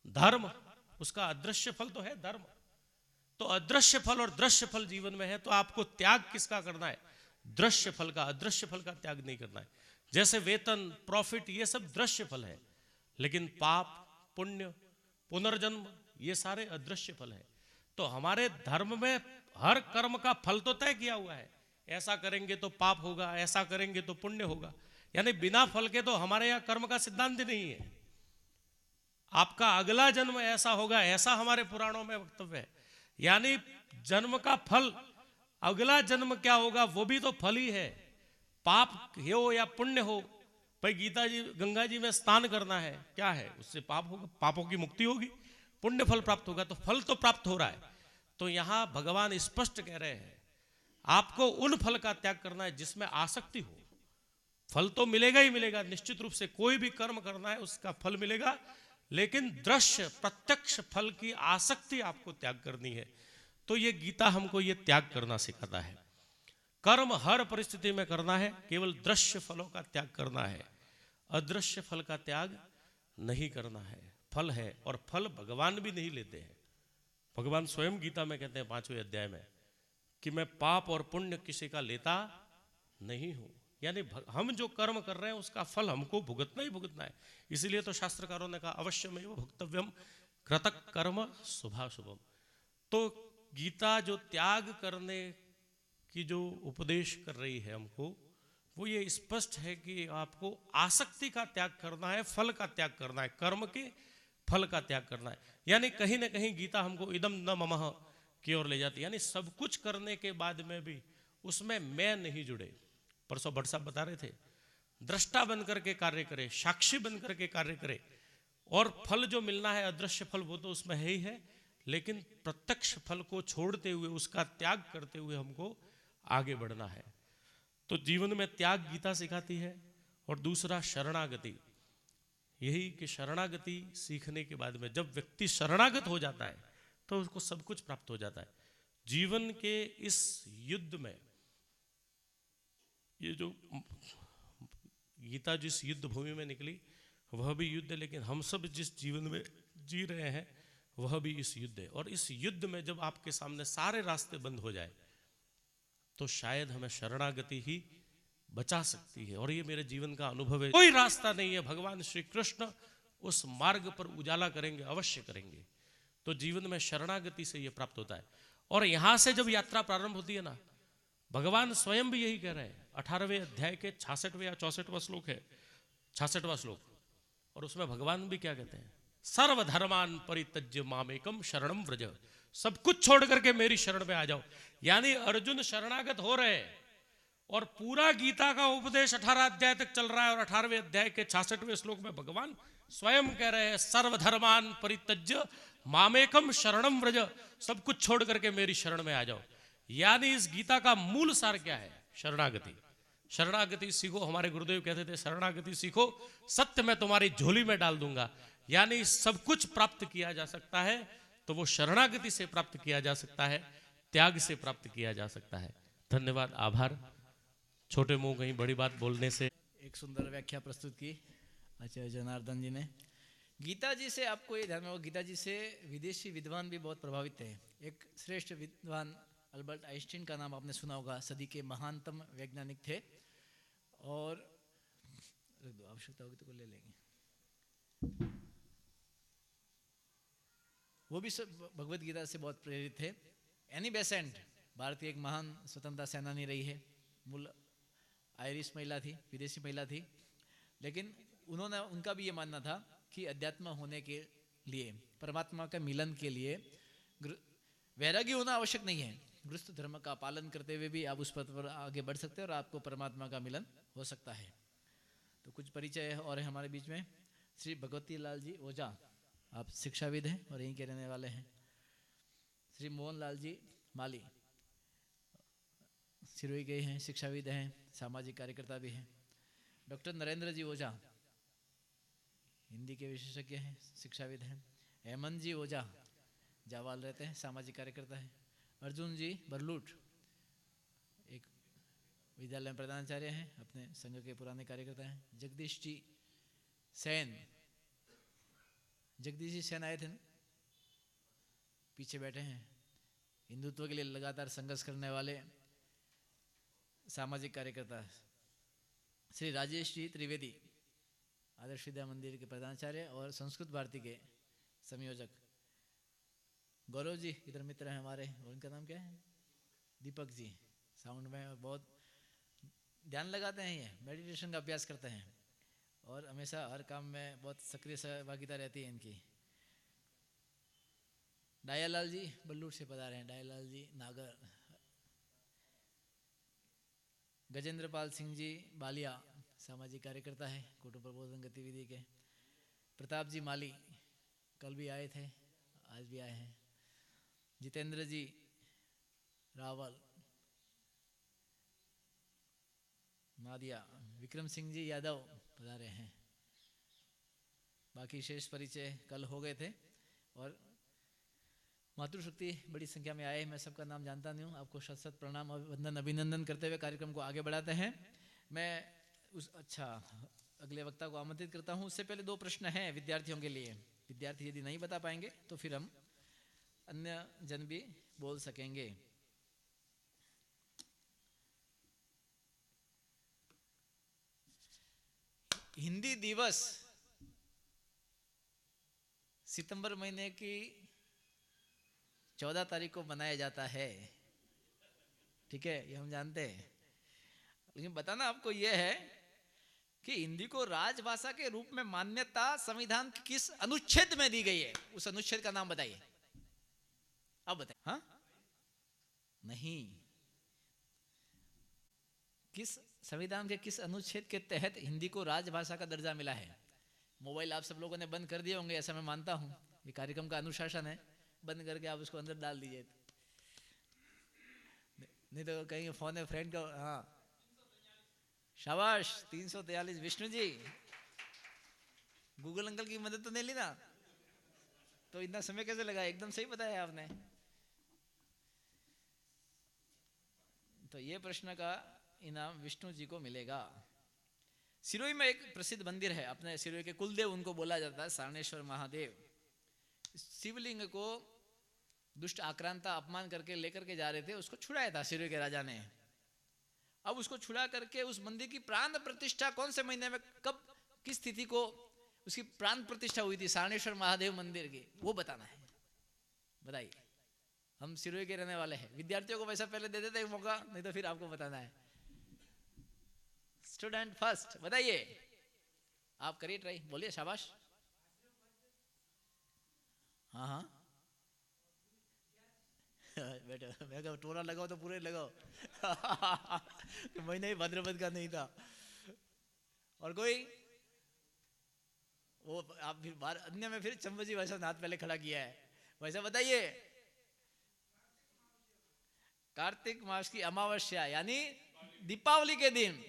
धर्म, उसका अदृश्य फल तो है धर्म। तो अदृश्य फल और दृश्य फल जीवन में है, तो आपको त्याग किसका करना है? दृश्य फल का। अदृश्य फल का त्याग नहीं करना है। जैसे वेतन, प्रॉफिट, ये सब दृश्य फल है, लेकिन पाप, पुण्य, पुनर्जन्म, ये सारे अदृश्य फल है। तो हमारे धर्म में हर कर्म का फल तो तय किया हुआ है, ऐसा करेंगे तो पाप होगा, ऐसा करेंगे तो पुण्य होगा। यानी बिना फल के तो हमारे यहां कर्म का सिद्धांत नहीं है। आपका अगला जन्म ऐसा होगा, ऐसा हमारे पुराणों में वक्तव्य है। यानी जन्म का फल, अगला जन्म क्या होगा वो भी तो फल ही है। पाप हो या पुण्य हो, भाई गीता जी, गंगा जी में स्नान करना है, क्या है? उससे पाप होगा, पापों की मुक्ति होगी, पुण्य फल प्राप्त होगा, तो फल तो प्राप्त हो रहा है। तो यहां भगवान स्पष्ट कह रहे हैं आपको उन फल का त्याग करना है जिसमें आसक्ति हो। फल तो मिलेगा ही मिलेगा, निश्चित रूप से कोई भी कर्म करना है उसका फल मिलेगा, लेकिन दृश्य प्रत्यक्ष फल की आसक्ति आपको त्याग करनी है। तो ये गीता हमको ये त्याग करना सिखाता है। कर्म हर परिस्थिति में करना है, केवल दृश्य फलों का त्याग करना है, अदृश्य फल का त्याग नहीं करना है। फल है, और फल भगवान भी नहीं लेते हैं। भगवान स्वयं गीता में कहते हैं 5वें अध्याय में कि मैं पाप और पुण्य किसी का लेता नहीं हूं। यानी हम जो कर्म कर रहे हैं उसका फल हमको भुगतना ही भुगतना है। इसीलिए तो शास्त्रकारों ने कहा अवश्यमेव भुक्तव्यम कृतक कर्म शुभाशुभम। तो गीता जो त्याग करने की जो उपदेश कर रही है हमको, वो ये स्पष्ट है कि आपको आसक्ति का त्याग करना है, फल का त्याग करना है, कर्म के फल का त्याग करना है। यानी कहीं ना कहीं गीता हमको इदम न ममः की ओर ले जाती है। यानी सब कुछ करने के बाद में भी उसमें मैं नहीं जुड़े। परसों भट्ट साहब बता रहे थे, दृष्टा बनकर के कार्य करे, साक्षी बनकर के कार्य करे, और फल जो मिलना है अदृश्य फल वो तो उसमें है ही है, लेकिन प्रत्यक्ष फल को छोड़ते हुए, उसका त्याग करते हुए हमको आगे बढ़ना है। तो जीवन में त्याग गीता सिखाती है। और दूसरा शरणागति, यही कि शरणागति सीखने के बाद में जब व्यक्ति शरणागत हो जाता है तो उसको सब कुछ प्राप्त हो जाता है। जीवन के इस युद्ध में, ये जो गीता जिस युद्ध भूमि में निकली वह भी युद्ध है, लेकिन हम सब जिस जीवन में जी रहे हैं वह भी इस युद्ध है। और इस युद्ध में जब आपके सामने सारे रास्ते बंद हो जाए तो शायद हमें शरणागति ही बचा सकती है। और ये मेरे जीवन का अनुभव है। कोई रास्ता नहीं है, भगवान श्री कृष्ण उस मार्ग पर उजाला करेंगे, अवश्य करेंगे। तो जीवन में शरणागति से ये प्राप्त होता है। और यहां से जब यात्रा प्रारंभ होती है ना, भगवान स्वयं भी यही कह रहे हैं। 18वें अध्याय के 66वें या 64वां श्लोक है, 66वां श्लोक, और उसमें भगवान भी क्या कहते हैं? सर्वधर्मान परित्यज्य मामेकम शरणम व्रज। सब कुछ छोड़ करके मेरी शरण में आ जाओ। यानी अर्जुन शरणागत हो रहे हैं, और पूरा गीता का उपदेश 18 अध्याय तक चल रहा है। और 18वें अध्याय के 66वें श्लोक में भगवान स्वयं कह रहे हैं सर्वधर्मान परित्यज्य मामेकम शरणम व्रज। सब कुछ छोड़ करके मेरी शरण में आ जाओ। यानी इस गीता का मूल सार क्या है? शरणागति। शरणागति सीखो। हमारे गुरुदेव कहते थे शरणागति सीखो, सत्य मैं तुम्हारी झोली में डाल दूंगा। यानी सब कुछ प्राप्त किया जा सकता है तो वो शरणागति से प्राप्त किया जा सकता है, त्याग से प्राप्त किया जा सकता है। धन्यवाद, आभार। छोटे मुंह कहीं बड़ी बात बोलने से। एक सुंदर व्याख्या प्रस्तुत की आचार्य जनार्दन जी ने गीता जी से आपको ये ध्यान में होगा, गीता जी से विदेशी विद्वान भी बहुत प्रभावित थे। एक श्रेष्ठ विद्वान अल्बर्ट आइंस्टीन का नाम आपने सुना होगा, सदी के महानतम वैज्ञानिक थे। और रख दो, आवश्यकता होगी तो ले लेंगे। वो भी भगवत गीता से बहुत प्रेरित थे। एनी बेसेंट भारतीय एक महान स्वतंत्रता सेनानी रही है, मूल आयरिश महिला थी, विदेशी महिला थी, लेकिन उनका भी ये मानना था कि अध्यात्म होने के लिए, परमात्मा के मिलन के लिए वैरागी होना आवश्यक नहीं है। गृहस्थ धर्म का पालन करते हुए भी आप उस पथ पर आगे बढ़ सकते हैं और आपको परमात्मा का मिलन हो सकता है। तो कुछ परिचय और है हमारे बीच में। श्री भगवती लाल जी ओझा, आप शिक्षाविद हैं और यहीं के रहने वाले हैं। श्री मोहन लाल जी माली सिरोही गए हैं, शिक्षाविद हैं, सामाजिक कार्यकर्ता भी हैं। डॉक्टर नरेंद्र जी ओझा हिंदी के विशेषज्ञ हैं, शिक्षाविद हैं। हेमंत जी ओझा जावाल रहते हैं, सामाजिक कार्यकर्ता हैं। अर्जुन जी बरलूट एक विद्यालय में प्रधानाचार्य हैं, अपने संघ के पुराने कार्यकर्ता हैं। जगदीश जी सेन, जगदीश जी सेन आए थे ना, पीछे बैठे हैं, हिंदुत्व के लिए लगातार संघर्ष करने वाले सामाजिक कार्यकर्ता। श्री राजेश जी त्रिवेदी आदर्श विद्या मंदिर के प्रधानाचार्य और संस्कृत भारती के संयोजक। गौरव जी इधर मित्र हैं हमारे, और उनका नाम क्या है, दीपक जी, साउंड में बहुत ध्यान लगाते हैं, ये मेडिटेशन का अभ्यास करते हैं और हमेशा हर काम में बहुत सक्रिय सहभागिता रहती है इनकी। डायालाल जी बल्लूर से पधारे हैं, डायालाल जी नागर। गजेंद्र पाल सिंह जी बालिया सामाजिक कार्यकर्ता है, कुटुंब प्रबोधन गतिविधि के। प्रताप जी माली कल भी आए थे, आज भी आए हैं। जितेंद्र जी रावल मादिया। विक्रम सिंह जी यादव पधारे हैं। बाकी शेष परिचय कल हो गए थे और मातृशक्ति बड़ी संख्या में आए, मैं सबका नाम जानता नहीं हूँ। आपको शत शत प्रणाम वंदन अभिनंदन करते हुए कार्यक्रम को आगे बढ़ाते हैं। मैं अगले वक्ता को आमंत्रित करता हूँ। उससे पहले 2 प्रश्न हैं विद्यार्थियों के लिए। विद्यार्थी यदि नहीं बता पाएंगे तो फिर हम अन्य जन भी बोल सकेंगे। हिंदी दिवस सितंबर महीने की 14 तारीख को मनाया जाता है, ठीक है, ये हम जानते हैं। लेकिन बताना आपको यह है कि हिंदी को राजभाषा के रूप में मान्यता संविधान के किस अनुच्छेद में दी गई है, उस अनुच्छेद का नाम बताइए। अब बताइए। हाँ नहीं, किस संविधान के किस अनुच्छेद के तहत हिंदी को राजभाषा का दर्जा मिला है? मोबाइल आप सब लोगों ने बंद कर दिए होंगे, ऐसा मैं मानता हूं। ये कार्यक्रम का अनुशासन है, बंद करके आप उसको अंदर डाल दीजिए, नहीं तो कहीं फोन है फ्रेंड का। हाँ शाबाश, 343 विष्णु जी, गूगल अंकल की मदद तो नहीं ली ना, तो इतना समय कैसे लगा? एकदम सही बताया आपने। तो ये प्रश्न का इनाम विष्णु जी को मिलेगा। सिरोही में एक प्रसिद्ध मंदिर है, अपने सिरोही के कुलदेव उनको बोला जाता है, सारणेश्वर महादेव। शिवलिंग को दुष्ट आक्रांता अपमान करके लेकर के जा रहे थे, उसको छुड़ाया था सिरोही के राजा ने। अब उसको छुड़ा करके उस मंदिर की प्राण प्रतिष्ठा कौन से महीने में, कब, किस तिथि को उसकी प्राण प्रतिष्ठा हुई थी सारणेश्वर महादेव मंदिर की, वो बताना है। बताइए। हम सिरोही के रहने वाले हैं, विद्यार्थियों को वैसा पहले दे देते मौका, नहीं तो फिर आपको बताना है। स्टूडेंट फर्स्ट, बताइए। आप करिए ट्राई, बोलिए, शाबाश। हाँ हाँ बेटा, मैं कहा टोरा लगाओ तो पूरे लगाओ। महीना ही भद्रपद का नहीं था। और कोई? वो आप फिर बाहर अन्य में फिर चंबू जी वैसा हाथ पहले खड़ा किया है, वैसा बताइए। कार्तिक मास की अमावस्या यानी दीपावली के दिन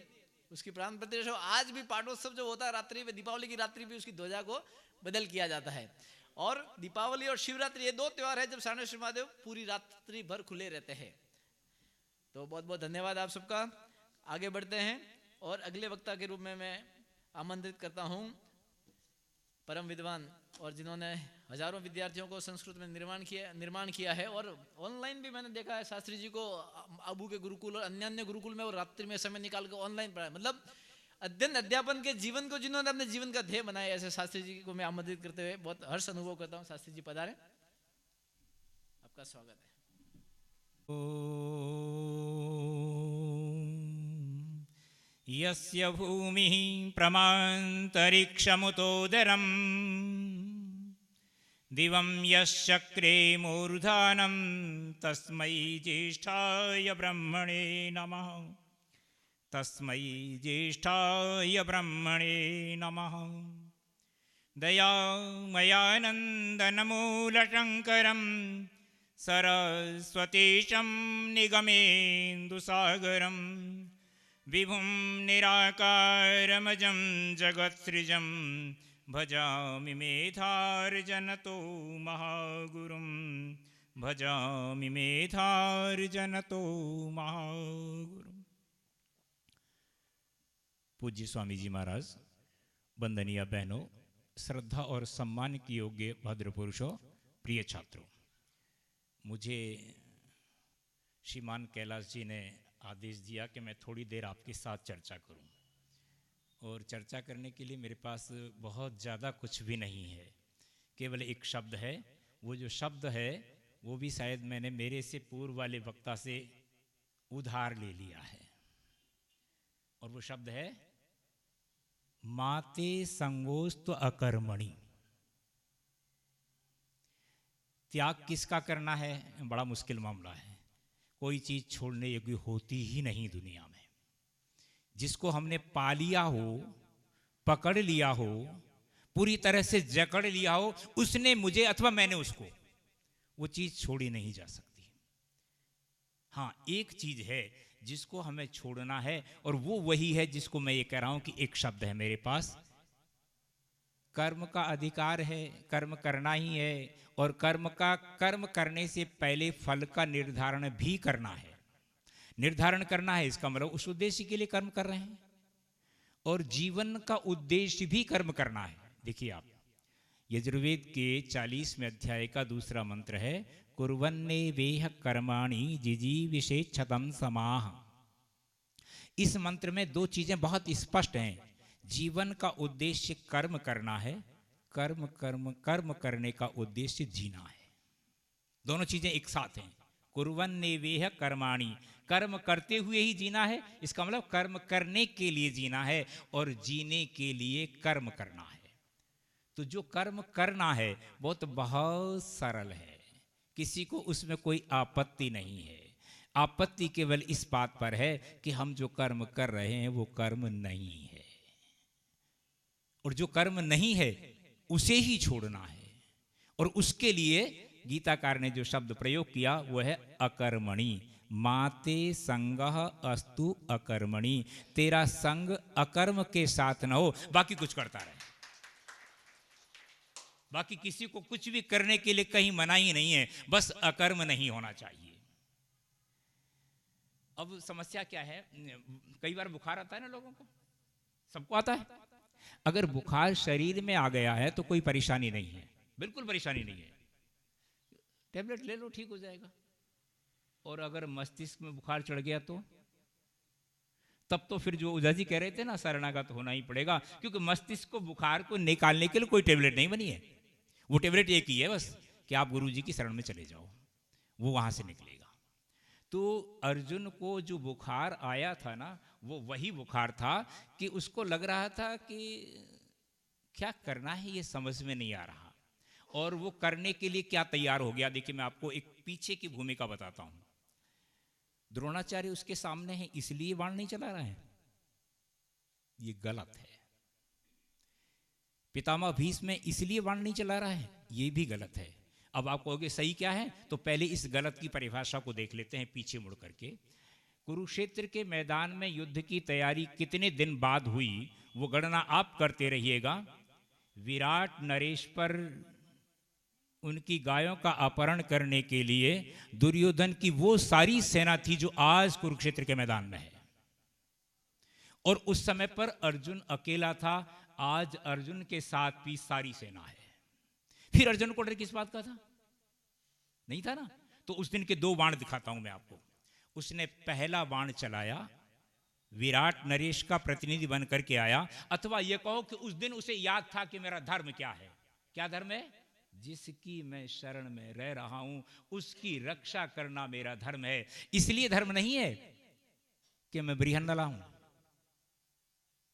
उसकी प्राण प्रतिष्ठा। आज भी पाटोत्सव जो होता है रात्रि में, दीपावली की रात्रि भी उसकी ध्वजा को बदल किया जाता है। और दीपावली और शिवरात्रि ये 2 त्योहार है जब सारणेश्वर महादेव पूरी रात्रि भर खुले रहते हैं। तो बहुत बहुत धन्यवाद आप सबका। आगे बढ़ते हैं और अगले वक्ता के रूप में मैं आमंत्रित करता हूं परम विद्वान और जिन्होंने हजारों विद्यार्थियों को संस्कृत में निर्माण किया है। और ऑनलाइन भी मैंने देखा है शास्त्री जी को अबू के गुरुकुल और अन्य गुरुकुल में और रात्रि में समय निकाल कर ऑनलाइन पढ़ाया। मतलब अध्ययन अध्यापन के जीवन को जिन्होंने अपने जीवन का ध्येय बनाया, ऐसे शास्त्री जी को मैं आमंत्रित करते हुए बहुत हर्ष अनुभव करता हूँ। शास्त्री जी पधारे, आपका स्वागत है। यस्य भूमिः प्रमान्तरिक्षमुतोदरं दिवं यश्चक्रे मूर्धानं तस्मै ज्येष्ठाय ब्रह्मणे नमः। तस्मै ज्येष्ठाय ब्रह्मणे नमः। दयामयानन्दनमूलशङ्करं सरस्वतीशं निगमेन्दुसागरं विभुं निराकारमजं जगत्सृजं भजामि मेधार्जनतो महागुरुं। भजामि मेधार्जनतो महागुरुं। पूज्य स्वामी जी महाराज, वंदनीय बहनों, श्रद्धा और सम्मान की योग्य भद्र पुरुषों, प्रिय छात्रों, मुझे श्रीमान कैलाश जी ने आदेश दिया कि मैं थोड़ी देर आपके साथ चर्चा करूं। और चर्चा करने के लिए मेरे पास बहुत ज़्यादा कुछ भी नहीं है, केवल एक शब्द है। वो जो शब्द है वो भी शायद मैंने मेरे से पूर्व वाले वक्ता से उधार ले लिया है, और वो शब्द है माते संगोस्तु अकर्मणि। त्याग किसका करना है? बड़ा मुश्किल मामला है। कोई चीज़ छोड़ने योग्य होती ही नहीं दुनिया में। जिसको हमने पा लिया हो, पकड़ लिया हो, पूरी तरह से जकड़ लिया हो, उसने मुझे अथवा मैंने उसको, वो चीज़ छोड़ी नहीं जा सकती। हाँ, एक चीज़ है जिसको हमें छोड़ना है, और वो वही है जिसको मैं ये कह रहा हूं कि एक शब्द है मेरे पास, कर्म का अधिकार है, कर्म करना ही है। और कर्म करने से पहले फल का निर्धारण भी करना है। निर्धारण करना है, इसका मतलब उस उद्देश्य के लिए कर्म कर रहे हैं, और जीवन का उद्देश्य भी कर्म करना है। देखिए आप, यजुर्वेद के 40वें अध्याय का दूसरा मंत्र है, कुर्वन्ने वेह कर्माणि जिजीविषेच्छतं समाह। इस मंत्र में दो चीजें बहुत स्पष्ट हैं। जीवन का उद्देश्य कर्म करना है, कर्म करने का उद्देश्य जीना है। दोनों चीजें एक साथ हैं। कुर्वन्ने वेह कर्माणि, कर्म करते हुए ही जीना है, इसका मतलब कर्म करने के लिए जीना है, और जीने के लिए कर्म करना है। तो जो कर्म करना है वो तो बहुत सरल है, किसी को उसमें कोई आपत्ति नहीं है। आपत्ति केवल इस बात पर है कि हम जो कर्म कर रहे हैं वो कर्म नहीं है, और जो कर्म नहीं है उसे ही छोड़ना है। और उसके लिए गीताकार ने जो शब्द प्रयोग किया वो है अकर्मणि। माते संगः अस्तु अकर्मणि, तेरा संग अकर्म के साथ न हो, बाकी कुछ करता रहे। बाकी किसी को कुछ भी करने के लिए कहीं मना ही नहीं है, बस अकर्म नहीं होना चाहिए। अब समस्या क्या है, कई बार बुखार आता है ना लोगों को, सबको आता है। अगर बुखार शरीर में आ गया है तो कोई परेशानी नहीं है, बिल्कुल परेशानी नहीं है, टेबलेट ले लो ठीक हो जाएगा। और अगर मस्तिष्क में बुखार चढ़ गया तो तब तो फिर जो ओझा जी कह रहे थे ना, शरणागत होना ही पड़ेगा, क्योंकि मस्तिष्क को बुखार को निकालने के लिए कोई टेबलेट नहीं बनी है। वो टेबलेट एक ही है बस, कि आप गुरु जी की शरण में चले जाओ, वो वहां से निकलेगा। तो अर्जुन को जो बुखार आया था ना, वो वही बुखार था कि उसको लग रहा था कि क्या करना है ये समझ में नहीं आ रहा, और वो करने के लिए क्या तैयार हो गया। देखिए मैं आपको एक पीछे की भूमिका बताता हूं। द्रोणाचार्य उसके सामने है इसलिए बाण नहीं चला रहा है, ये गलत है। पितामह भीष्म इसलिए बाण नहीं चला रहा है, ये भी गलत है। अब आप कहोगे सही क्या है, तो पहले इस गलत की परिभाषा को देख लेते हैं पीछे मुड़ करके। कुरुक्षेत्र के मैदान में युद्ध की तैयारी कितने दिन बाद हुई वो गणना आप करते रहिएगा। विराट नरेश पर उनकी गायों का अपहरण करने के लिए दुर्योधन की वो सारी सेना थी जो आज कुरुक्षेत्र के मैदान में है, और उस समय पर अर्जुन अकेला था। आज अर्जुन के साथ भी सारी सेना है। फिर अर्जुन को डर किस बात का था? नहीं था ना। तो उस दिन के 2 बाण दिखाता हूं मैं आपको। उसने पहला बाण चलाया, विराट नरेश का प्रतिनिधि बन करके आया, अथवा यह कहो कि उस दिन उसे याद था कि मेरा धर्म क्या है। क्या धर्म है? जिसकी मैं शरण में रह रहा हूं उसकी रक्षा करना मेरा धर्म है। इसलिए धर्म नहीं है कि मैं बृहन्नला हूं,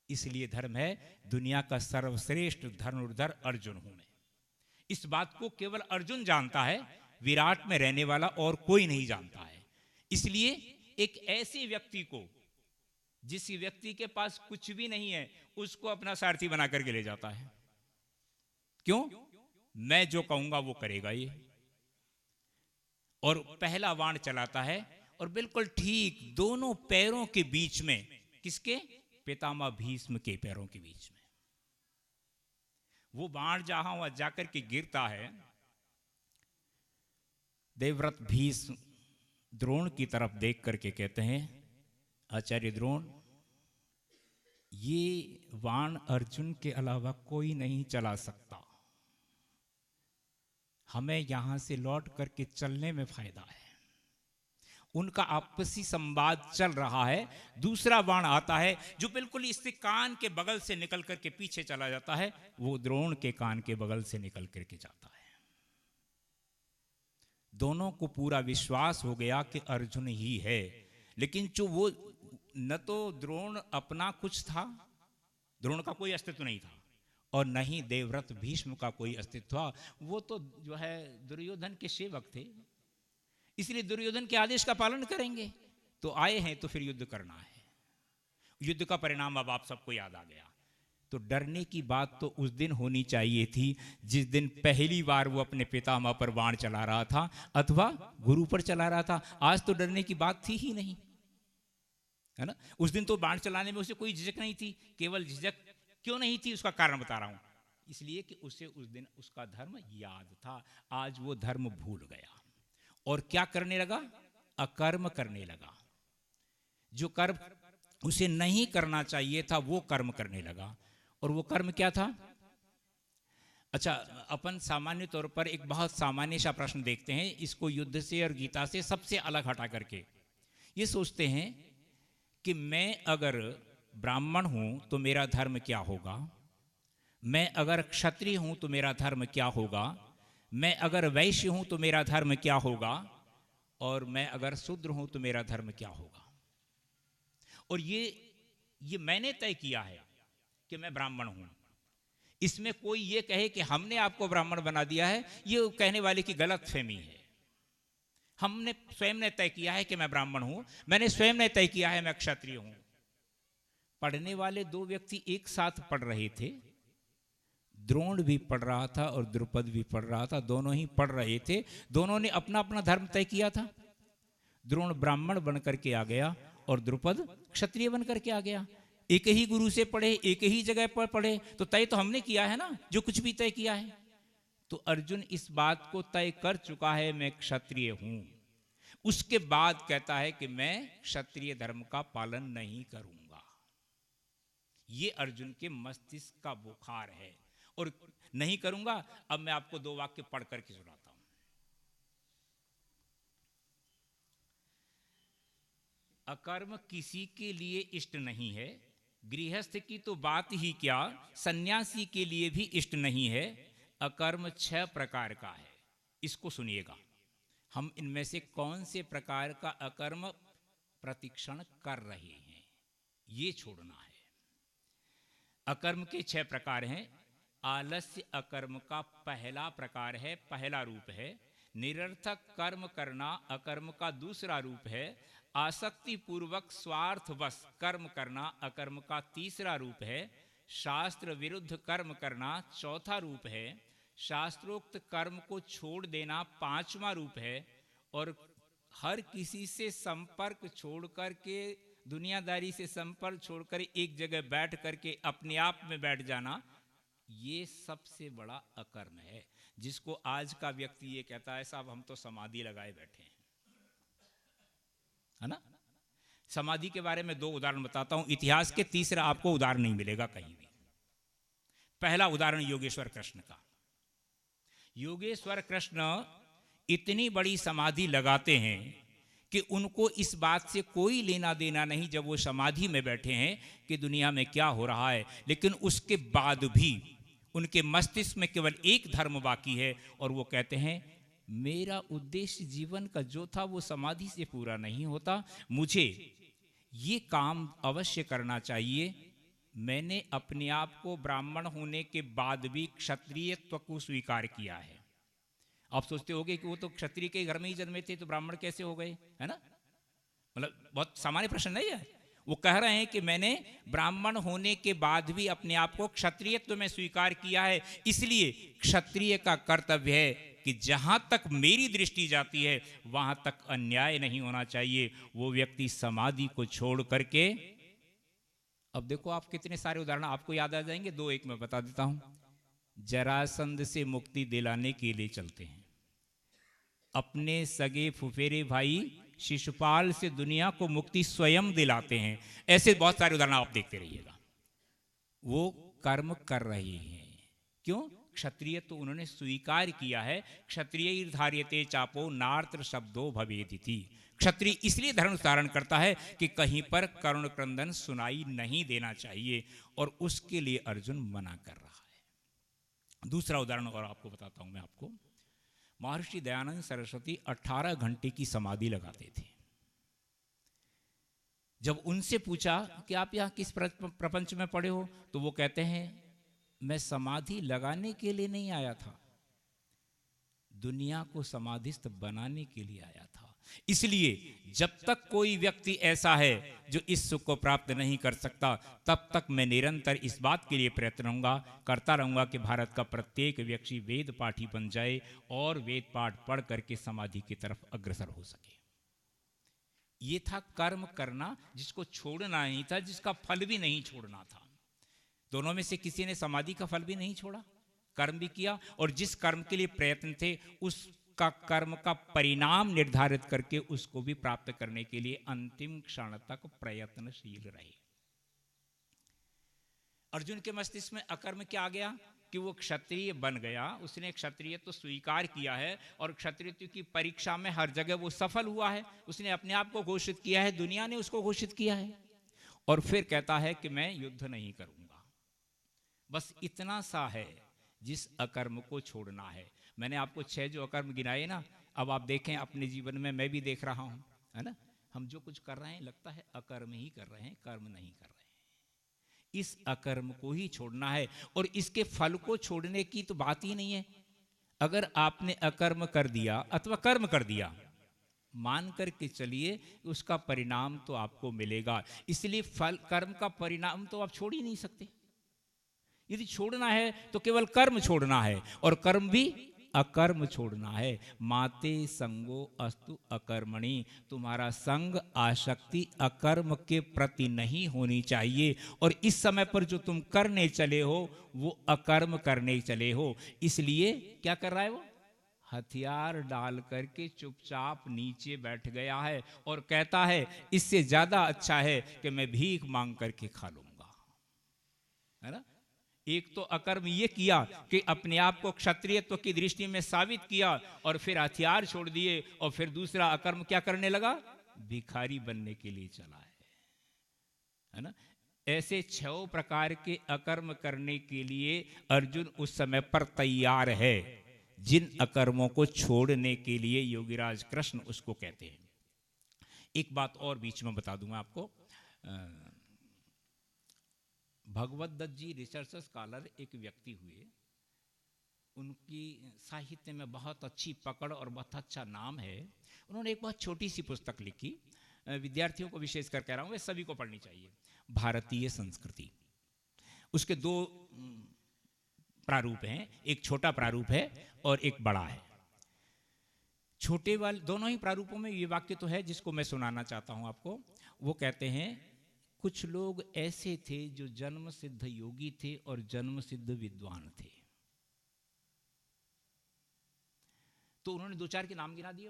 इसलिए धर्म है दुनिया का सर्वश्रेष्ठ धनुर्धर अर्जुन हूं मैं। इस बात को केवल अर्जुन जानता है, विराट में रहने वाला और कोई नहीं जानता है। इसलिए एक ऐसे व्यक्ति को, जिस व्यक्ति के पास कुछ भी नहीं है, उसको अपना सारथी बना करके ले जाता है। क्यों? मैं जो कहूंगा वो करेगा ये। और पहला बाण चलाता है और बिल्कुल ठीक दोनों पैरों के बीच में, किसके? पितामह भीष्म के पैरों के बीच में। वो बाण जहां वहां जाकर के गिरता है, देवव्रत भीष्म द्रोण की तरफ देख करके कहते हैं, आचार्य द्रोण, ये बाण अर्जुन के अलावा कोई नहीं चला सकता, हमें यहां से लौट करके चलने में फायदा है। उनका आपसी संवाद चल रहा है। दूसरा बाण आता है जो बिल्कुल इसके कान के बगल से निकल करके पीछे चला जाता है, वो द्रोण के कान के बगल से निकल करके जाता है। दोनों को पूरा विश्वास हो गया कि अर्जुन ही है, लेकिन जो वो न तो द्रोण अपना कुछ था, द्रोण का कोई अस्तित्व नहीं था, और न ही देवव्रत भीष्म का कोई अस्तित्व था। वो तो जो है दुर्योधन के सेवक थे, इसलिए दुर्योधन के आदेश का पालन करेंगे। तो आए हैं तो फिर युद्ध करना है। युद्ध का परिणाम अब आप सबको याद आ गया। तो डरने की बात तो उस दिन होनी चाहिए थी जिस दिन पहली बार वो अपने पितामह पर बाण चला रहा था अथवा गुरु पर चला रहा था। आज तो डरने की बात थी ही नहीं, है ना। उस दिन तो बाण चलाने में उसे कोई झिझक नहीं थी। केवल झिझक क्यों नहीं थी उसका कारण बता रहा हूं, इसलिए कि उसे उस दिन उसका धर्म याद था। आज वो धर्म भूल गया और क्या करने लगा? अकर्म करने लगा। जो कर्म उसे नहीं करना चाहिए था वो कर्म करने लगा। और वो कर्म क्या था? अच्छा, अपन सामान्य तौर पर एक बहुत सामान्य सा प्रश्न देखते हैं, इसको युद्ध से और गीता से सबसे अलग हटा करके ये सोचते हैं कि मैं अगर ब्राह्मण हूं तो मेरा धर्म क्या होगा, मैं अगर क्षत्रिय हूं तो मेरा धर्म क्या होगा, मैं अगर वैश्य हूं तो मेरा धर्म क्या होगा, और मैं अगर शूद्र हूं तो मेरा धर्म क्या होगा। और ये मैंने तय किया है कि मैं ब्राह्मण हूं। इसमें कोई ये कहे कि हमने आपको ब्राह्मण बना दिया है, ये कहने वाले की गलत फहमी है। हमने स्वयं ने तय किया है कि मैं ब्राह्मण हूं, मैंने स्वयं ने तय किया है मैं क्षत्रिय हूं। पढ़ने वाले 2 व्यक्ति एक साथ पढ़ रहे थे, द्रोण भी पढ़ रहा था और द्रुपद भी पढ़ रहा था। दोनों ही पढ़ रहे थे, दोनों ने अपना अपना धर्म तय किया था। द्रोण ब्राह्मण बन करके आ गया और द्रुपद क्षत्रिय बन करके आ गया। एक ही गुरु से पढ़े, एक ही जगह पर पढ़े, तो तय तो हमने किया है ना, जो कुछ भी तय किया है। तो अर्जुन इस बात को तय कर चुका है मैं क्षत्रिय हूं। उसके बाद कहता है कि मैं क्षत्रिय धर्म का पालन नहीं करूंगा। ये अर्जुन के मस्तिष्क का बुखार है और नहीं करूंगा। अब मैं आपको 2 वाक्य पढ़ करके सुनाता हूं। अकर्म किसी के लिए इष्ट नहीं है, गृहस्थ की तो बात ही क्या, सन्यासी के लिए भी इष्ट नहीं है। अकर्म 6 प्रकार का है। इसको सुनिएगा, हम इनमें से कौन से प्रकार का अकर्म प्रतिक्षण कर रहे हैं, ये छोड़ना है। अकर्म के 6 प्रकार हैं। आलस्य अकर्म का पहला प्रकार है, पहला रूप है। निरर्थक कर्म करना अकर्म का दूसरा रूप है। आसक्ति पूर्वक स्वार्थवश कर्म करना अकर्म का तीसरा रूप है। शास्त्र विरुद्ध कर्म करना चौथा रूप है। शास्त्रोक्त कर्म को छोड़ देना 5वां रूप है। और हर किसी से संपर्क छोड़ करके, दुनियादारी से संपर्क छोड़कर एक जगह बैठ करके अपने आप में बैठ जाना, ये सबसे बड़ा अकर्म है। जिसको आज का व्यक्ति ये कहता है साहब हम तो समाधि लगाए बैठे हैं, है ना। समाधि के बारे में 2 उदाहरण बताता हूं। इतिहास के तीसरा आपको उदाहरण नहीं मिलेगा कहीं भी। पहला उदाहरण योगेश्वर कृष्ण का। योगेश्वर कृष्ण इतनी बड़ी समाधि लगाते हैं कि उनको इस बात से कोई लेना देना नहीं जब वो समाधि में बैठे हैं कि दुनिया में क्या हो रहा है, लेकिन उसके बाद भी उनके मस्तिष्क में केवल एक धर्म बाकी है और वो कहते हैं मेरा उद्देश्य जीवन का जो था वो समाधि से पूरा नहीं होता, मुझे ये काम अवश्य करना चाहिए। मैंने अपने आप को ब्राह्मण होने के बाद भी क्षत्रियत्व को स्वीकार किया है। आप सोचते होंगे कि वो तो क्षत्रिय के घर में ही जन्मे थे तो ब्राह्मण कैसे हो गए, है ना? मतलब बहुत सामान्य प्रश्न नहीं है। वो कह रहे हैं कि मैंने ब्राह्मण होने के बाद भी अपने आप को क्षत्रियत्व में स्वीकार किया है, इसलिए क्षत्रिय का कर्तव्य है कि जहां तक मेरी दृष्टि जाती है वहां तक अन्याय नहीं होना चाहिए। वो व्यक्ति समाधि को छोड़ करके, अब देखो आप कितने सारे उदाहरण आपको याद आ जाएंगे, दो एक मैं बता देता हूं। जरासंध से मुक्ति दिलाने के लिए चलते हैं, अपने सगे फुफेरे भाई शिशुपाल से दुनिया को मुक्ति स्वयं दिलाते हैं। ऐसे बहुत सारे उदाहरण आप देखते रहिएगा। वो कर्म कर रहे हैं, क्यों? क्षत्रिय तो उन्होंने स्वीकार किया है। क्षत्रिय धार्यते चापो नार्त्र शब्दो भवेदिति। क्षत्रिय इसलिए धर्म धारण करता है कि कहीं पर करुण क्रंदन सुनाई नहीं देना चाहिए, और उसके लिए अर्जुन मना कर रहा है। दूसरा उदाहरण और आपको बताता हूं मैं आपको। महर्षि दयानंद सरस्वती 18 घंटे की समाधि लगाते थे। जब उनसे पूछा कि आप यहाँ किस प्रपंच में पड़े हो, तो वो कहते हैं मैं समाधि लगाने के लिए नहीं आया था, दुनिया को समाधिस्थ बनाने के लिए आया था। इसलिए जब तक कोई व्यक्ति ऐसा है जो इस सुख को प्राप्त नहीं कर सकता, तब तक मैं निरंतर इस बात के लिए प्रयत्न करता रहूंगा कि भारत का प्रत्येक व्यक्ति वेद पाठी बन जाए और वेद पाठ पढ़ करके समाधि की तरफ अग्रसर हो सके। ये था कर्म करना, जिसको छोड़ना नहीं था, जिसका फल भी नहीं छोड़ना था। दोनों में से किसी ने समाधि का फल भी नहीं छोड़ा, कर्म भी किया, और जिस कर्म के लिए प्रयत्न थे उसका कर्म का परिणाम निर्धारित करके उसको भी प्राप्त करने के लिए अंतिम क्षण तक प्रयत्नशील रहे। अर्जुन के मस्तिष्क में अकर्म क्या आ गया कि वो क्षत्रिय बन गया। उसने क्षत्रिय तो स्वीकार किया है और क्षत्रिय की परीक्षा में हर जगह वो सफल हुआ है। उसने अपने आप को घोषित किया है, दुनिया ने उसको घोषित किया है, और फिर कहता है कि मैं युद्ध नहीं करूंगा। बस इतना सा है जिस अकर्म को छोड़ना है। मैंने आपको 6 जो अकर्म गिनाए ना, अब आप देखें अपने जीवन में, मैं भी देख रहा हूं, है ना, हम जो कुछ कर रहे हैं लगता है अकर्म ही कर रहे हैं, कर्म नहीं कर रहे हैं। इस अकर्म को ही छोड़ना है, और इसके फल को छोड़ने की तो बात ही नहीं है। अगर आपने अकर्म कर दिया अथवा कर्म कर दिया, मान करके चलिए उसका परिणाम तो आपको मिलेगा। इसलिए फल कर्म का परिणाम तो आप छोड़ ही नहीं सकते। यदि छोड़ना है तो केवल कर्म छोड़ना है, और कर्म भी अकर्म छोड़ना है। माते संगो अस्तु अकर्मणि, तुम्हारा संग आसक्ति अकर्म के प्रति नहीं होनी चाहिए। और इस समय पर जो तुम करने चले हो वो अकर्म करने चले हो। इसलिए क्या कर रहा है वो? हथियार डाल करके चुपचाप नीचे बैठ गया है और कहता है इससे ज्यादा अच्छा है कि मैं भीख मांग करके खा लूंगा, है ना। एक तो अकर्म ये किया कि अपने आप को क्षत्रियत्व की दृष्टि में साबित किया और फिर हथियार छोड़ दिए, और फिर दूसरा अकर्म क्या करने लगा? भिखारी बनने के लिए चला है ना। ऐसे 6 प्रकार के अकर्म करने के लिए अर्जुन उस समय पर तैयार है, जिन अकर्मों को छोड़ने के लिए योगीराज कृष्ण उसको कहते हैं। एक बात और बीच में बता दूंगा आपको। भगवत दत्त जी रिसर्च स्कॉलर एक व्यक्ति हुए, उनकी साहित्य में बहुत अच्छी पकड़ और बहुत अच्छा नाम है। उन्होंने एक बहुत छोटी सी पुस्तक लिखी, विद्यार्थियों को विशेष कर कह रहा हूँ, वे सभी को पढ़नी चाहिए, भारतीय संस्कृति। उसके 2 प्रारूप हैं, एक छोटा प्रारूप है और एक बड़ा है। छोटे वाले दोनों ही प्रारूपों में ये वाक्य तो है जिसको मैं सुनाना चाहता हूं आपको। वो कहते हैं कुछ लोग ऐसे थे जो जन्म सिद्ध योगी थे और जन्म सिद्ध विद्वान थे। तो उन्होंने 2-4 के नाम गिना दिए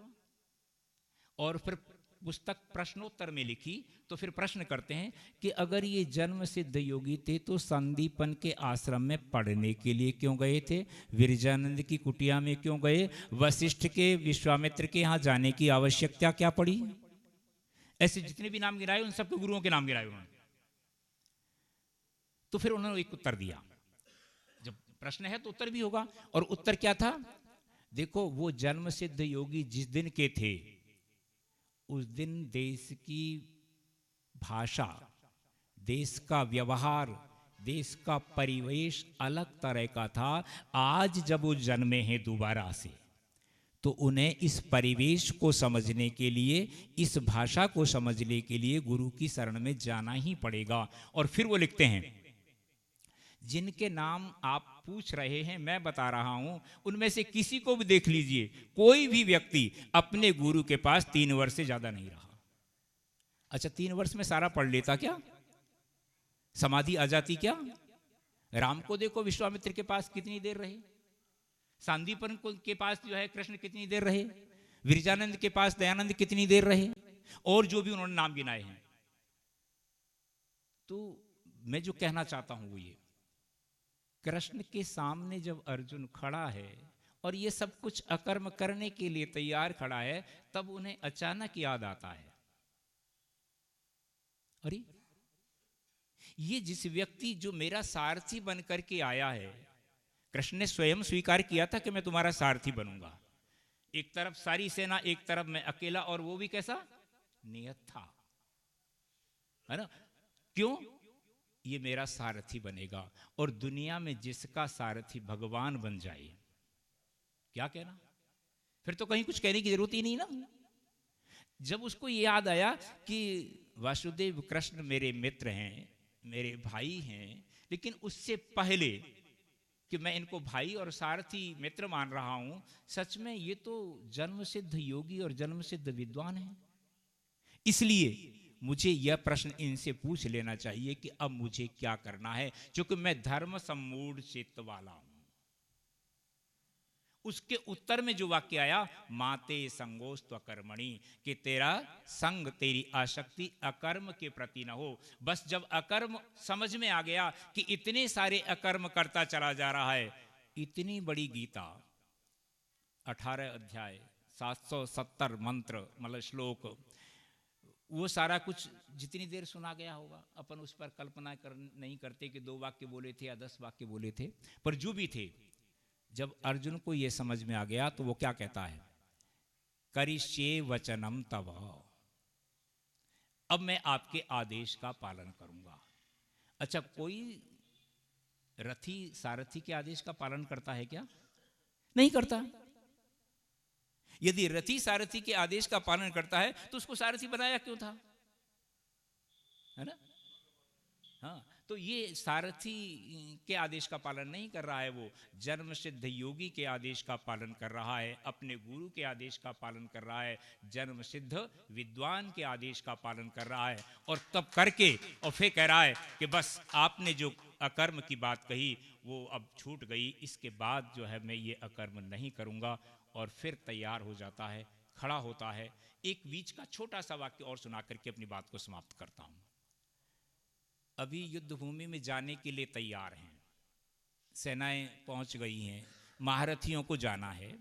और फिर पुस्तक प्रश्नोत्तर में लिखी तो फिर प्रश्न करते हैं कि अगर ये जन्म सिद्ध योगी थे तो संदीपन के आश्रम में पढ़ने के लिए क्यों गए थे, विरजानंद की कुटिया में क्यों गए, वशिष्ठ के विश्वामित्र के यहाँ जाने की आवश्यकता क्या पड़ी। ऐसे जितने भी नाम गिराए उन सबके गुरुओं के नाम गिराए उन्होंने। तो फिर उन्होंने एक उत्तर दिया, जब प्रश्न है तो उत्तर भी होगा। और उत्तर क्या था, देखो वो जन्म सिद्ध योगी जिस दिन के थे उस दिन देश की भाषा, देश का व्यवहार, देश का परिवेश अलग तरह का था। आज जब वो जन्मे हैं दोबारा से तो उन्हें इस परिवेश को समझने के लिए, इस भाषा को समझने के लिए गुरु की शरण में जाना ही पड़ेगा। और फिर वो लिखते हैं, जिनके नाम आप पूछ रहे हैं मैं बता रहा हूं, उनमें से किसी को भी देख लीजिए, कोई भी व्यक्ति अपने गुरु के पास 3 वर्ष से ज्यादा नहीं रहा। अच्छा 3 वर्ष में सारा पढ़ लेता क्या, समाधि आ जाती क्या। राम को देखो विश्वामित्र के पास कितनी देर रहे, सांदीपन के पास जो है कृष्ण कितनी देर रहे, विरजानंद के पास दयानंद कितनी देर रहे, और जो भी उन्होंने नाम गिनाए हैं। तो मैं जो कहना चाहता हूं वो ये, कृष्ण के सामने जब अर्जुन खड़ा है और ये सब कुछ अकर्म करने के लिए तैयार खड़ा है, तब उन्हें अचानक याद आता है, अरे ये जिस व्यक्ति जो मेरा सारथी बन करके आया है, कृष्ण ने स्वयं स्वीकार किया था कि मैं तुम्हारा सारथी बनूंगा। एक तरफ सारी सेना, एक तरफ मैं अकेला, और वो भी कैसा नियत था, है ना। क्यों, ये मेरा सारथी बनेगा। और दुनिया में जिसका सारथी भगवान बन जाए, क्या कहना, फिर तो कहीं कुछ कहने की जरूरत ही नहीं ना। जब उसको याद आया कि वासुदेव कृष्ण मेरे मित्र हैं, मेरे भाई हैं, लेकिन उससे पहले कि मैं इनको भाई और सारथी मित्र मान रहा हूं, सच में ये तो जन्म सिद्ध योगी और जन्म सिद्ध विद्वान हैं। इसलिए मुझे यह प्रश्न इनसे पूछ लेना चाहिए कि अब मुझे क्या करना है, क्योंकि मैं धर्म सम्मूढ़ चित्त वाला हूं। उसके उत्तर में जो वाक्य आया, माते संगोस्त्व कर्मणि, कि तेरा संग, तेरी आसक्ति अकर्म के प्रति न हो। बस जब अकर्म समझ में आ गया कि इतने सारे अकर्म करता चला जा रहा है, इतनी बड़ी गीता, 18 अध्याय, 770 मंत्र, मतलब श्लोक, वो सारा कुछ जितनी देर सुना गया होगा, अपन उस पर कल्पना नहीं करते कि 2 वाक्य बोले थे या 10 वाक्य बोले थे, पर जो भी थे, जब अर्जुन को यह समझ में आ गया तो वो क्या कहता है, करिष्ये वचनम तव, अब मैं आपके आदेश का पालन करूंगा। अच्छा, कोई रथी सारथी के आदेश का पालन करता है क्या? नहीं करता। यदि रथी सारथी के आदेश का पालन करता है तो उसको सारथी बनाया क्यों था, है ना। हाँ, तो ये सारथी के आदेश का पालन नहीं कर रहा है, वो जन्म सिद्ध योगी के आदेश का पालन कर रहा है, अपने गुरु के आदेश का पालन कर रहा है, जन्म सिद्ध विद्वान के आदेश का पालन कर रहा है। और तब करके और फिर कह रहा है कि बस आपने जो अकर्म की बात कही वो अब छूट गई, इसके बाद जो है मैं ये अकर्म नहीं करूँगा। और फिर तैयार हो जाता है, खड़ा होता है। एक बीच का छोटा सा वाक्य और सुना करके अपनी बात को समाप्त करता हूँ। अभी युद्ध भूमि में जाने के लिए तैयार हैं, सेनाएं पहुंच गई हैं, महारथियों को जाना है।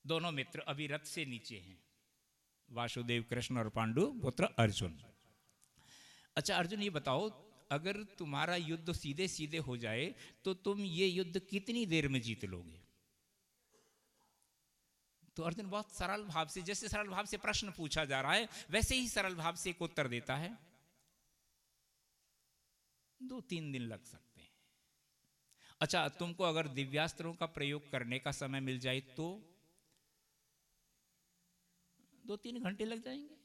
दोनों मित्र अभी रथ से नीचे हैं, वासुदेव कृष्ण और पांडु पुत्र अर्जुन। अच्छा अर्जुन, ये बताओ, अगर तुम्हारा युद्ध सीधे सीधे हो जाए तो तुम ये युद्ध कितनी देर में जीत लोगे? तो अर्जुन बहुत सरल भाव से, जैसे सरल भाव से प्रश्न पूछा जा रहा है वैसे ही सरल भाव से एक उत्तर देता है, 2-3 दिन लग सकते हैं। अच्छा, तुमको अगर दिव्यास्त्रों का प्रयोग करने का समय मिल जाए तो 2-3 घंटे लग जाएंगे।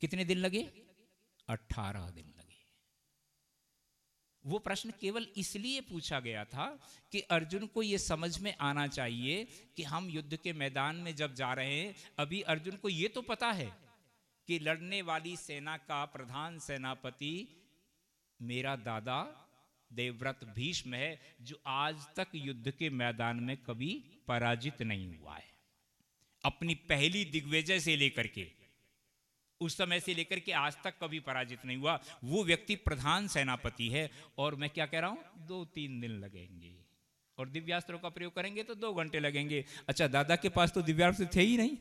कितने दिन लगे? 18 दिन लगे। वो प्रश्न केवल इसलिए पूछा गया था कि अर्जुन को यह समझ में आना चाहिए कि हम युद्ध के मैदान में जब जा रहे हैं, अभी अर्जुन को यह तो पता है कि लड़ने वाली सेना का प्रधान सेनापति मेरा दादा देवव्रत भीष्म है, जो आज तक युद्ध के मैदान में कभी पराजित नहीं हुआ है। अपनी पहली दिग्विजय से लेकर के उस समय से लेकर के आज तक कभी पराजित नहीं हुआ। वो व्यक्ति प्रधान सेनापति है। और मैं क्या कह रहा हूं, 2-3 दिन लगेंगे और दिव्यास्त्रों का प्रयोग करेंगे तो 2 घंटे लगेंगे। अच्छा, दादा के पास तो दिव्यास्त्र थे ही नहीं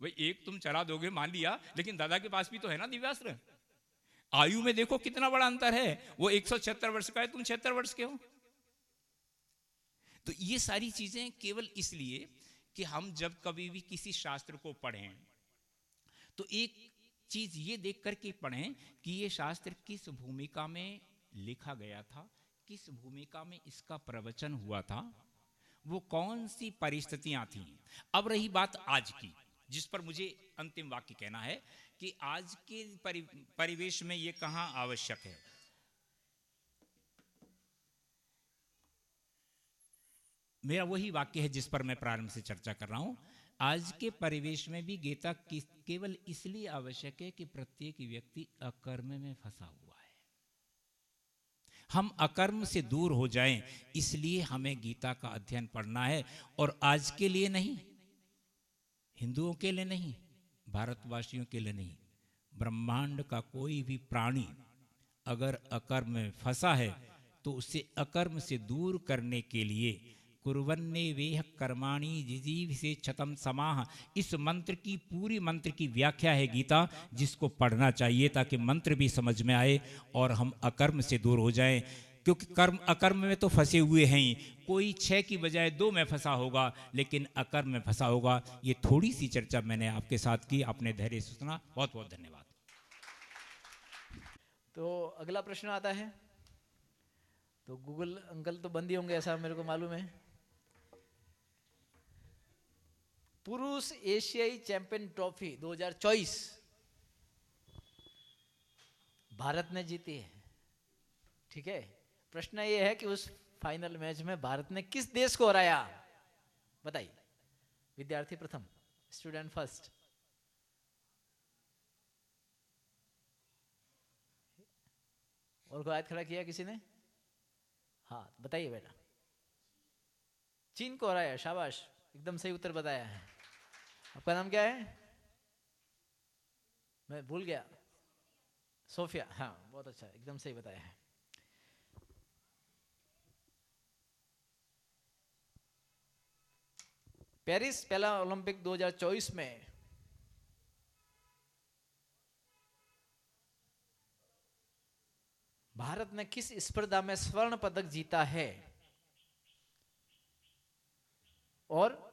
भाई। एक तुम चला दोगे मान लिया, लेकिन दादा के पास भी तो है ना दिव्यास्त्र। आयु में देखो कितना बड़ा अंतर है, वो 176 वर्ष का है, तुम 76 वर्ष के हो। तो ये सारी चीजें केवल इसलिए कि हम जब कभी भी किसी शास्त्र को पढ़ें तो एक चीज ये देख करके पढ़ें कि ये शास्त्र किस भूमिका में लिखा गया था, किस भूमिका में इसका प्रवचन हुआ था, वो कौन सी परिस्थितियां थी। अब रही बात आज की, जिस पर मुझे अंतिम वाक्य कहना है कि आज के परिवेश में ये कहां आवश्यक है। मेरा वही वाक्य है जिस पर मैं प्रारंभ से चर्चा कर रहा हूं। आज के परिवेश में भी गीता केवल इसलिए आवश्यक है कि प्रत्येक व्यक्ति अकर्म में फंसा हुआ है। हम अकर्म से दूर हो जाएं, इसलिए हमें गीता का अध्ययन पढ़ना है। और आज के लिए नहीं, हिंदुओं के लिए नहीं, भारतवासियों के लिए नहीं, ब्रह्मांड का कोई भी प्राणी अगर अकर्म में फंसा है तो उसे अकर्म से दूर करने के लिए कुर्वन्ने वेह कर्माणि जिजीव से छतम समाह, इस मंत्र की पूरी मंत्र की व्याख्या है गीता, जिसको पढ़ना चाहिए ताकि मंत्र भी समझ में आए और हम अकर्म से दूर हो जाएं। क्योंकि कर्म अकर्म में तो फंसे हुए हैं ही, कोई 6 की बजाय 2 में फंसा होगा, लेकिन अकर्म में फंसा होगा। ये थोड़ी सी चर्चा मैंने आपके साथ की, आपने धैर्य से सुना, बहुत बहुत धन्यवाद। तो अगला प्रश्न आता है, तो गूगल अंकल तो बंद ही होंगे ऐसा मेरे को मालूम है। पुरुष एशियाई चैंपियन ट्रॉफी 2024 भारत ने जीती है, ठीक है। प्रश्न ये है कि उस फाइनल मैच में भारत ने किस देश को हराया, बताइए। विद्यार्थी प्रथम, स्टूडेंट फर्स्ट। और कोई हाथ खड़ा किया किसी ने? हाँ बताइए बेटा। चीन को हराया, शाबाश, एकदम सही उत्तर बताया है। आपका नाम क्या है? मैं भूल गया। सोफिया, हाँ बहुत अच्छा, एकदम सही बताया है। पेरिस पहला ओलंपिक 2024 में भारत ने किस स्पर्धा में स्वर्ण पदक जीता है, और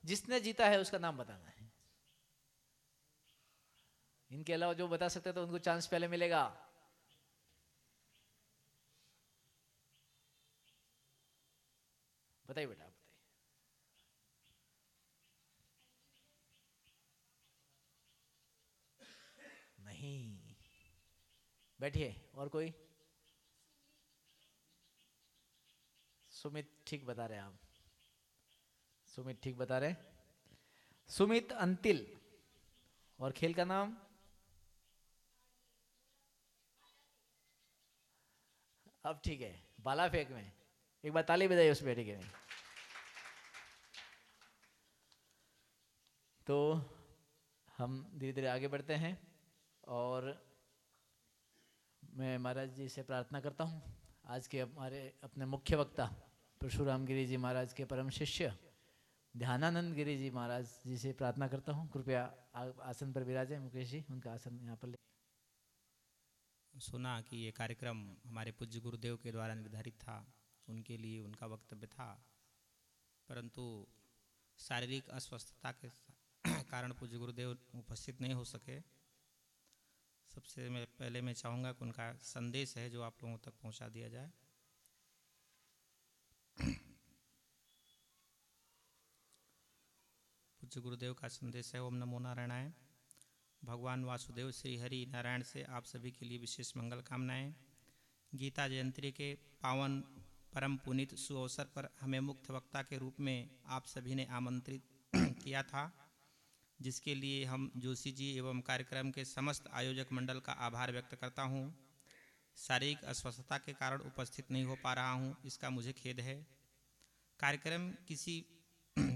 जिसने जीता है उसका नाम बताना है। इनके अलावा जो बता सकते तो उनको चांस पहले मिलेगा। बताइए बेटा, बताइए। नहीं, बैठिए। और कोई? सुमित ठीक बता रहे हैं आप, सुमित ठीक बता रहे। सुमित अंतिल। और खेल का नाम? अब ठीक है, भाला फेंक में। एक बार ताली बजाइए उस बेटे के लिए। तो हम धीरे धीरे आगे बढ़ते हैं और मैं महाराज जी से प्रार्थना करता हूँ, आज के हमारे अपने मुख्य वक्ता परशुराम गिरी जी महाराज के परम शिष्य ध्यानानंद गिरी जी महाराज जी से प्रार्थना करता हूँ, कृपया आसन पर विराजें। मुकेश जी, उनका आसन यहाँ पर ले। सुना कि ये कार्यक्रम हमारे पूज्य गुरुदेव के द्वारा निर्धारित था, उनके लिए उनका वक्तव्य था, परंतु शारीरिक अस्वस्थता के कारण पूज्य गुरुदेव उपस्थित नहीं हो सके। सबसे पहले मैं चाहूँगा कि उनका संदेश है जो आप लोगों तक पहुँचा दिया जाए। पूज्य गुरुदेव का संदेश है, ओम नमो नारायणाय। भगवान वासुदेव श्री हरि नारायण से आप सभी के लिए विशेष मंगल कामनाएं। गीता जयंती के पावन परम पुनीत सुअवसर पर हमें मुख्य वक्ता के रूप में आप सभी ने आमंत्रित किया था, जिसके लिए हम जोशी जी एवं कार्यक्रम के समस्त आयोजक मंडल का आभार व्यक्त करता हूं। शारीरिक अस्वस्थता के कारण उपस्थित नहीं हो पा रहा हूं, इसका मुझे खेद है। कार्यक्रम किसी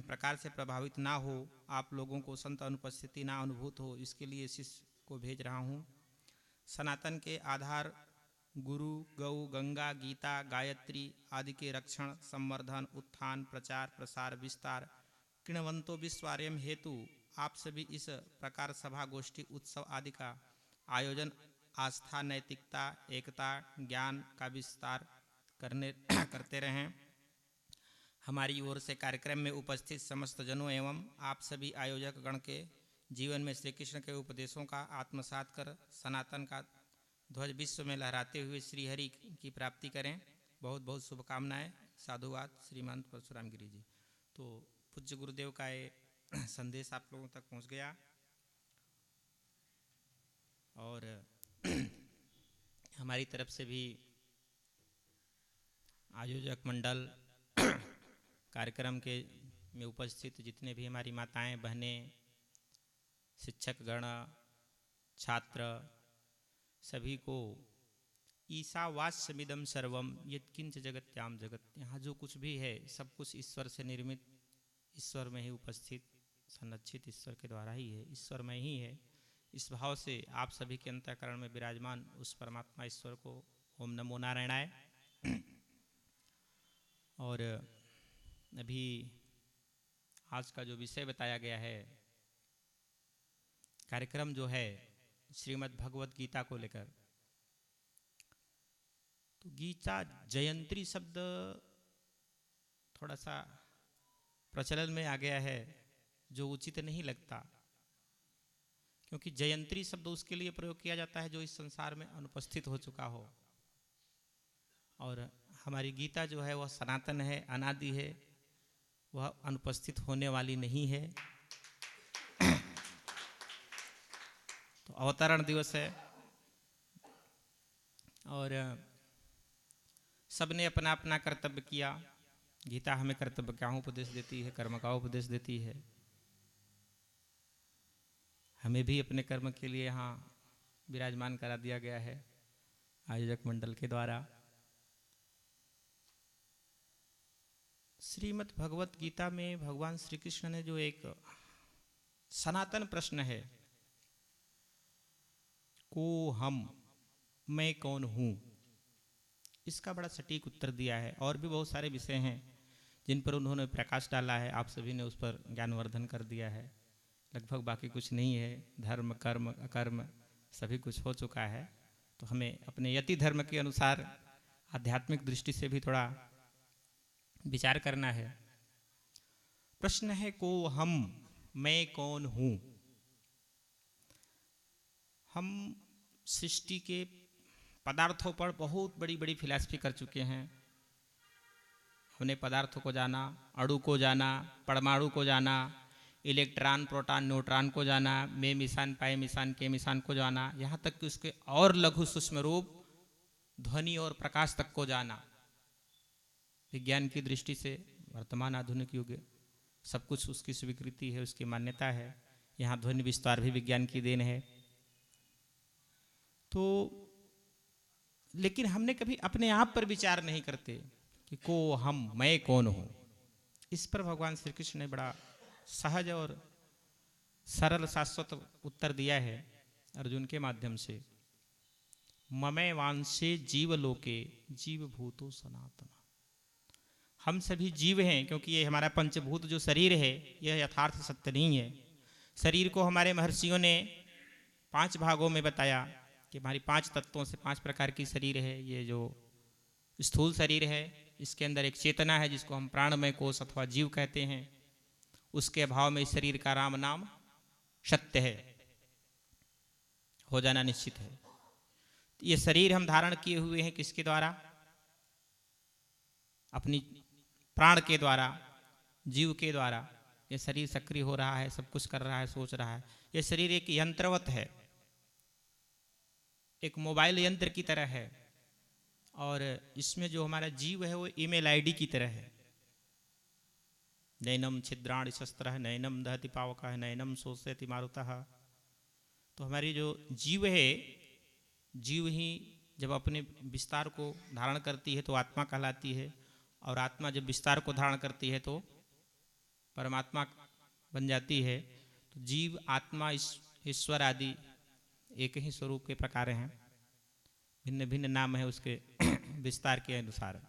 प्रकार से प्रभावित ना हो, आप लोगों को संत अनुपस्थिति ना अनुभूत हो, इसके लिए शिष्य को भेज रहा हूँ। सनातन के आधार गुरु, गौ, गंगा, गीता, गायत्री आदि के रक्षण, संवर्धन, उत्थान, प्रचार, प्रसार, विस्तार, किणवंतो विश्वार्यम हेतु आप सभी इस प्रकार सभा, गोष्ठी, उत्सव आदि का आयोजन आस्था, नैतिकता, एकता, ज्ञान का विस्तार करते रहें। हमारी ओर से कार्यक्रम में उपस्थित समस्त जनों एवं आप सभी आयोजक गण के जीवन में श्री कृष्ण के उपदेशों का आत्मसात कर सनातन का ध्वज विश्व में लहराते हुए श्री हरि की प्राप्ति करें। बहुत बहुत शुभकामनाएं। साधुवाद। श्रीमंत परशुराम गिरी जी। तो पूज्य गुरुदेव का ये संदेश आप लोगों तक पहुंच गया और हमारी तरफ से भी आयोजक मंडल, कार्यक्रम के में उपस्थित जितने भी हमारी माताएं, बहनें, शिक्षक गण, छात्र, सभी को ईशावास्यमिदं सर्वम यत्किंच जगत्याम जगत, यहाँ जो कुछ भी है सब कुछ ईश्वर से निर्मित, ईश्वर में ही उपस्थित, संरक्षित ईश्वर के द्वारा ही है, ईश्वर में ही है। इस भाव से आप सभी के अंतःकरण में विराजमान उस परमात्मा ईश्वर को ओम नमो नारायणाय। और अभी आज का जो विषय बताया गया है, कार्यक्रम जो है श्रीमद् भगवत गीता को लेकर, तो गीता जयंती शब्द थोड़ा सा प्रचलन में आ गया है, जो उचित नहीं लगता, क्योंकि जयंती शब्द उसके लिए प्रयोग किया जाता है जो इस संसार में अनुपस्थित हो चुका हो, और हमारी गीता जो है वह सनातन है, अनादि है, वह अनुपस्थित होने वाली नहीं है। तो अवतरण दिवस है और सबने अपना अपना कर्तव्य किया। गीता हमें कर्तव्य का उपदेश देती है, कर्म का उपदेश देती है। हमें भी अपने कर्म के लिए यहाँ विराजमान करा दिया गया है आयोजक मंडल के द्वारा। श्रीमद् भगवत गीता में भगवान श्री कृष्ण ने जो एक सनातन प्रश्न है, को हम, मैं कौन हूँ, इसका बड़ा सटीक उत्तर दिया है। और भी बहुत सारे विषय हैं जिन पर उन्होंने प्रकाश डाला है, आप सभी ने उस पर ज्ञानवर्धन कर दिया है। लगभग बाकी कुछ नहीं है, धर्म, कर्म, अकर्म सभी कुछ हो चुका है। तो हमें अपने यति धर्म के अनुसार आध्यात्मिक दृष्टि से भी थोड़ा विचार करना है। प्रश्न है को हम, मैं कौन हूँ। हम सृष्टि के पदार्थों पर बहुत बड़ी बड़ी फिलॉसफी कर चुके हैं। हमने पदार्थों को जाना, अणु को जाना, परमाणु को जाना, इलेक्ट्रॉन, प्रोटॉन, न्यूट्रॉन को जाना, में मिसान, पाए मिसान, के मिसान को जाना, यहाँ तक कि उसके और लघु सूक्ष्म रूप ध्वनि और प्रकाश तक को जाना। विज्ञान की दृष्टि से वर्तमान आधुनिक युग सब कुछ उसकी स्वीकृति है, उसकी मान्यता है। यहाँ ध्वनि विस्तार भी विज्ञान की देन है। तो लेकिन हमने कभी अपने आप पर विचार नहीं करते कि को हम, मैं कौन हूँ। इस पर भगवान श्री कृष्ण ने बड़ा सहज और सरल शाश्वत उत्तर दिया है अर्जुन के माध्यम से। ममे वांशे जीवलोके जीवभूतो सनातना। हम सभी जीव हैं, क्योंकि ये हमारा पंचभूत जो शरीर है यह यथार्थ सत्य नहीं है। शरीर को हमारे महर्षियों ने 5 भागों में बताया कि हमारी 5 तत्वों से 5 प्रकार की शरीर है। ये जो स्थूल शरीर है, इसके अंदर एक चेतना है जिसको हम प्राणमय कोश अथवा जीव कहते हैं। उसके अभाव में इस शरीर का राम नाम सत्य है, हो जाना निश्चित है। ये शरीर हम धारण किए हुए हैं किसके द्वारा? अपनी प्राण के द्वारा, जीव के द्वारा। ये शरीर सक्रिय हो रहा है, सब कुछ कर रहा है, सोच रहा है। ये शरीर एक यंत्रवत है, एक मोबाइल यंत्र की तरह है। और इसमें जो हमारा जीव है वो ईमेल आईडी की तरह है। नैनम छिद्राणि शस्त्रः नैनम दहति पावकः नैनम शोषयति मारुतः। तो हमारी जो जीव है, जीव ही जब अपने विस्तार को धारण करती है तो आत्मा कहलाती है, और आत्मा जब विस्तार को धारण करती है तो परमात्मा बन जाती है, तो जीव आत्मा ईश्वर आदि एक ही स्वरूप के प्रकार हैं, भिन्न भिन्न नाम है उसके विस्तार के अनुसार।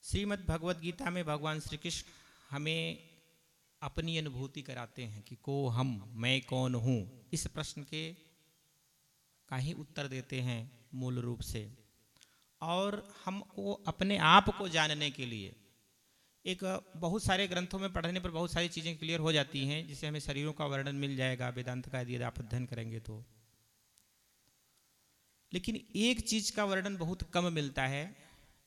श्रीमद् भगवत गीता में भगवान श्री कृष्ण हमें अपनी अनुभूति कराते हैं कि को हम, मैं कौन हूँ, इस प्रश्न के का ही उत्तर देते हैं मूल रूप से। और हमको अपने आप को जानने के लिए एक बहुत सारे ग्रंथों में पढ़ने पर बहुत सारी चीज़ें क्लियर हो जाती हैं, जिससे हमें शरीरों का वर्णन मिल जाएगा वेदांत का यदि आप अध्ययन करेंगे तो। लेकिन एक चीज़ का वर्णन बहुत कम मिलता है,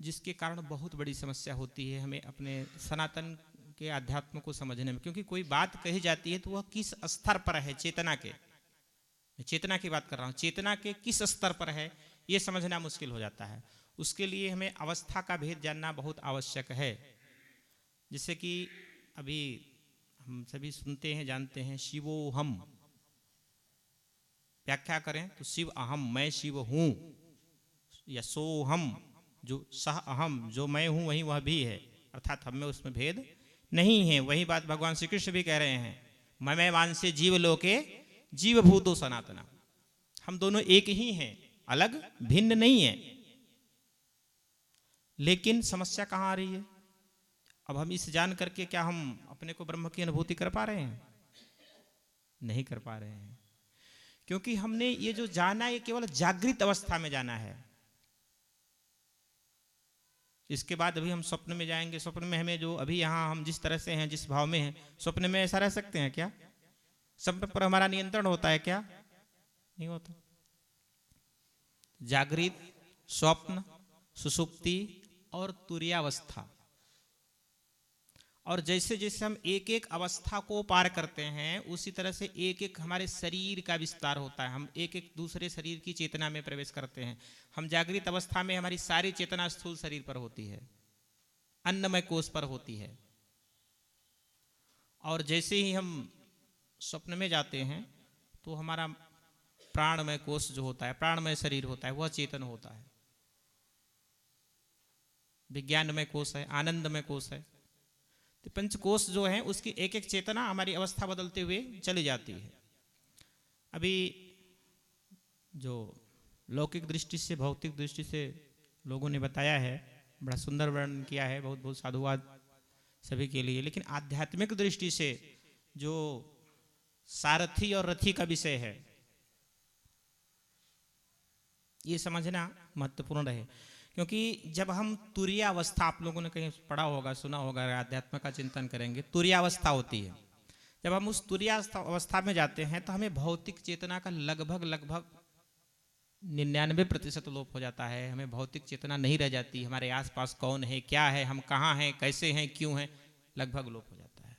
जिसके कारण बहुत बड़ी समस्या होती है हमें अपने सनातन के अध्यात्म को समझने में। क्योंकि कोई बात कही जाती है तो वह किस स्तर पर है, चेतना के, मैं चेतना की बात कर रहा हूँ, चेतना के किस स्तर पर है ये समझना मुश्किल हो जाता है। उसके लिए हमें अवस्था का भेद जानना बहुत आवश्यक है। जैसे कि अभी हम सभी सुनते हैं, जानते हैं, शिवोहम, व्याख्या करें तो शिव अहम, मैं शिव हूँ, या सोहम, जो सह अहम, जो मैं हूँ वही वह भी है, अर्थात हम में उसमें भेद नहीं है। वही बात भगवान श्री कृष्ण भी कह रहे हैं, ममे वांसे जीव लोके जीव भूतो सनातना, हम दोनों एक ही हैं, अलग भिन्न नहीं है। लेकिन समस्या कहाँ आ रही है? अब हम इस जान करके क्या हम अपने को ब्रह्म की अनुभूति कर पा रहे हैं? नहीं कर पा रहे हैं, क्योंकि हमने ये जो जाना ये केवल जागृत अवस्था में जाना है। इसके बाद अभी हम स्वप्न में जाएंगे, स्वप्न में हमें जो अभी यहाँ हम जिस तरह से हैं, जिस भाव में हैं, स्वप्न में ऐसा रह सकते हैं क्या? स्वप्न पर हमारा नियंत्रण होता है क्या? नहीं होता। जागृत, स्वप्न, सुषुप्ति और तुर्यावस्था, और जैसे जैसे हम एक एक अवस्था को पार करते हैं उसी तरह से एक एक हमारे शरीर का विस्तार होता है, हम एक एक दूसरे शरीर की चेतना में प्रवेश करते हैं। हम जागृत अवस्था में हमारी सारी चेतना स्थूल शरीर पर होती है, अन्नमय कोश पर होती है, और जैसे ही हम स्वप्न में जाते हैं तो हमारा प्राणमय कोश जो होता है, प्राणमय शरीर होता है, वह चेतन होता है, विज्ञानमय कोश है, आनंदमय कोश है। तो पंचकोश जो है उसकी एक एक चेतना हमारी अवस्था बदलते हुए चली जाती है। अभी जो लौकिक दृष्टि से, भौतिक दृष्टि से लोगों ने बताया है, बड़ा सुंदर वर्णन किया है, बहुत बहुत साधुवाद सभी के लिए। लेकिन आध्यात्मिक दृष्टि से जो सारथी और रथी का विषय है, ये समझना महत्वपूर्ण है। क्योंकि जब हम तुर्यावस्था, आप लोगों ने कहीं पढ़ा होगा, सुना होगा, आध्यात्म का चिंतन करेंगे, तुर्यावस्था होती है। जब हम उस तुर्यावस्था में जाते हैं तो हमें भौतिक चेतना का लगभग 99% लोप हो जाता है। हमें भौतिक चेतना नहीं रह जाती, हमारे आसपास कौन है, क्या है, हम कहाँ हैं, कैसे हैं, क्यों हैं, लगभग लोप हो जाता है।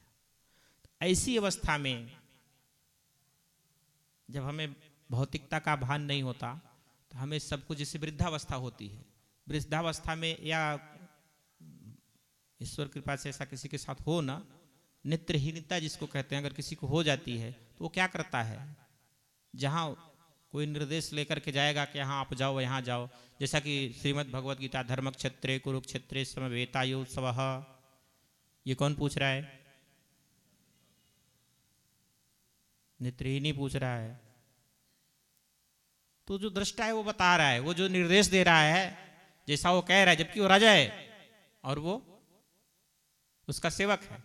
ऐसी अवस्था में जब हमें भौतिकता का भान नहीं होता तो हमें सब कुछ, जैसे वृद्धावस्था होती है, वृद्धावस्था में या ईश्वर कृपा से ऐसा किसी के साथ हो ना, नेत्रहीनता जिसको कहते हैं, अगर किसी को हो जाती है तो वो क्या करता है, जहाँ कोई निर्देश लेकर के जाएगा कि यहाँ आप जाओ, यहाँ जाओ, जैसा कि श्रीमद् भगवत गीता धर्मक्षेत्रे कुरुक्षेत्रे समवेतायुत्सवः, ये कौन पूछ रहा है? नेत्रहीन ही पूछ रहा है। तो जो दृष्टा है वो बता रहा है, वो जो निर्देश दे रहा है, जैसा वो कह रहा है, जबकि वो राजा है और वो उसका सेवक है।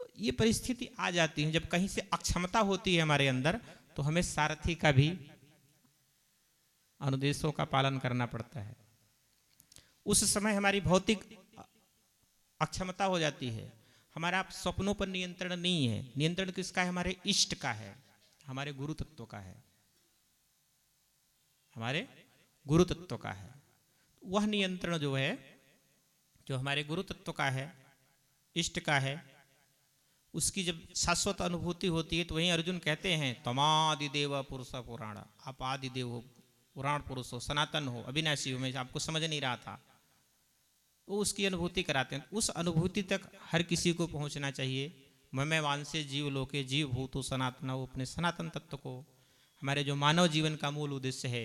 तो ये परिस्थिति आ जाती है जब कहीं से अक्षमता होती है हमारे अंदर, तो हमें सारथी का भी अनुदेशों का पालन करना पड़ता है। उस समय हमारी भौतिक अक्षमता हो जाती है, हमारा स्वप्नों पर नियंत्रण नहीं है। नियंत्रण किसका है? हमारे इष्ट का है, हमारे गुरु तत्व का है, हमारे गुरु तत्व का है। वह नियंत्रण जो है, जो हमारे गुरु तत्व का है, इष्ट का है, उसकी जब शाश्वत अनुभूति होती है तो वहीं अर्जुन कहते हैं तमादि देव पुरुष पुराण, आप आदि देव हो, पुराण पुरुष हो, सनातन हो, अविनाशी हो। मैं आपको समझ नहीं रहा था, वो उसकी अनुभूति कराते हैं। उस अनुभूति तक हर किसी को पहुंचना चाहिए। ममे वांसे जीव लोके जीव भूतो सनातन, वो अपने सनातन तत्व को, हमारे जो मानव जीवन का मूल उद्देश्य है,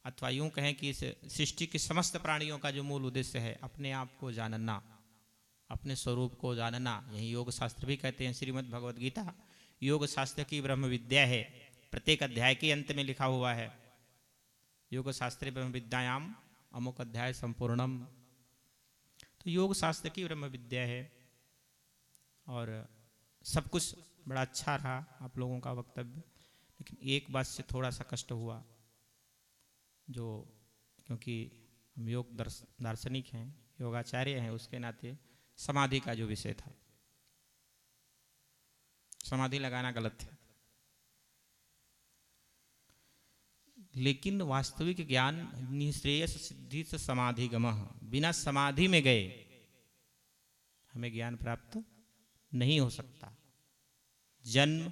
अथवा यूं कहें कि इस सृष्टि के समस्त प्राणियों का जो मूल उद्देश्य है, अपने आप को जानना, अपने स्वरूप को जानना, यही योग शास्त्र भी कहते हैं। श्रीमद् भगवद गीता योग शास्त्र की ब्रह्म विद्या है। प्रत्येक अध्याय के अंत में लिखा हुआ है योग शास्त्रे ब्रह्म विद्यायाम अमुक अध्याय संपूर्णम। तो योग शास्त्र की ब्रह्म विद्या है। और सब कुछ बड़ा अच्छा रहा आप लोगों का वक्तव्य, लेकिन एक बात से थोड़ा सा कष्ट हुआ, जो क्योंकि हम योग दार्शनिक हैं, योगाचार्य हैं, उसके नाते समाधि का जो विषय था, समाधि लगाना गलत है। लेकिन वास्तविक ज्ञान निःश्रेयस सिद्धि से समाधिगमः, बिना समाधि में गए हमें ज्ञान प्राप्त नहीं हो सकता। जन्म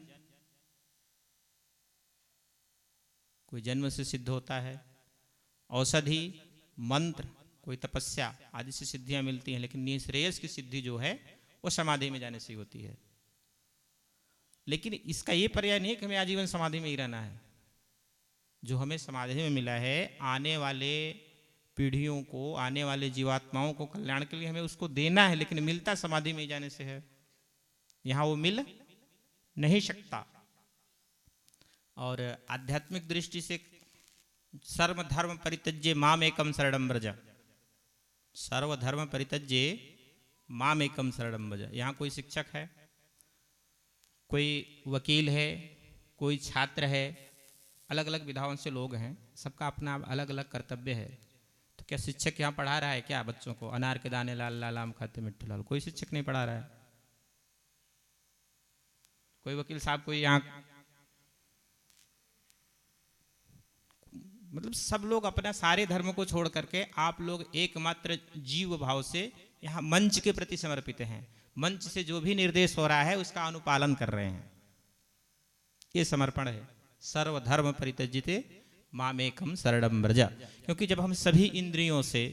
कोई जन्म से सिद्ध होता है, औषधि मंत्र कोई तपस्या आदि से सिद्धियां मिलती हैं, लेकिन निःश्रेयस की सिद्धि जो है वो समाधि में जाने से होती है। लेकिन इसका ये पर्याय नहीं है कि हमें आजीवन समाधि में ही रहना है। जो हमें समाधि में मिला है, आने वाले पीढ़ियों को, आने वाले जीवात्माओं को कल्याण के लिए हमें उसको देना है, लेकिन मिलता समाधि में ही जाने से है, यहाँ वो मिल नहीं सकता। और आध्यात्मिक दृष्टि से सर्वधर्म परित्यज्य माम एकम शरणं व्रज, सर्वधर्म परित्यज्य माम एकम शरणं व्रज। यहाँ कोई शिक्षक है, कोई वकील है, कोई छात्र है, अलग अलग विधाओं से लोग हैं, सबका अपना अलग अलग कर्तव्य है। तो क्या शिक्षक यहाँ पढ़ा रहा है क्या बच्चों को अनार के दाने लाल लाल आम खाते मिट्ठू लाल? कोई शिक्षक नहीं पढ़ा रहा है। कोई वकील साहब कोई यहाँ, मतलब सब लोग अपना सारे धर्म को छोड़ करके आप लोग एकमात्र जीव भाव से यहाँ मंच के प्रति समर्पित हैं। मंच से जो भी निर्देश हो रहा है उसका अनुपालन कर रहे हैं, ये समर्पण है। सर्वधर्म परित्यज्यते मामेकम शरणं व्रज। क्योंकि जब हम सभी इंद्रियों से,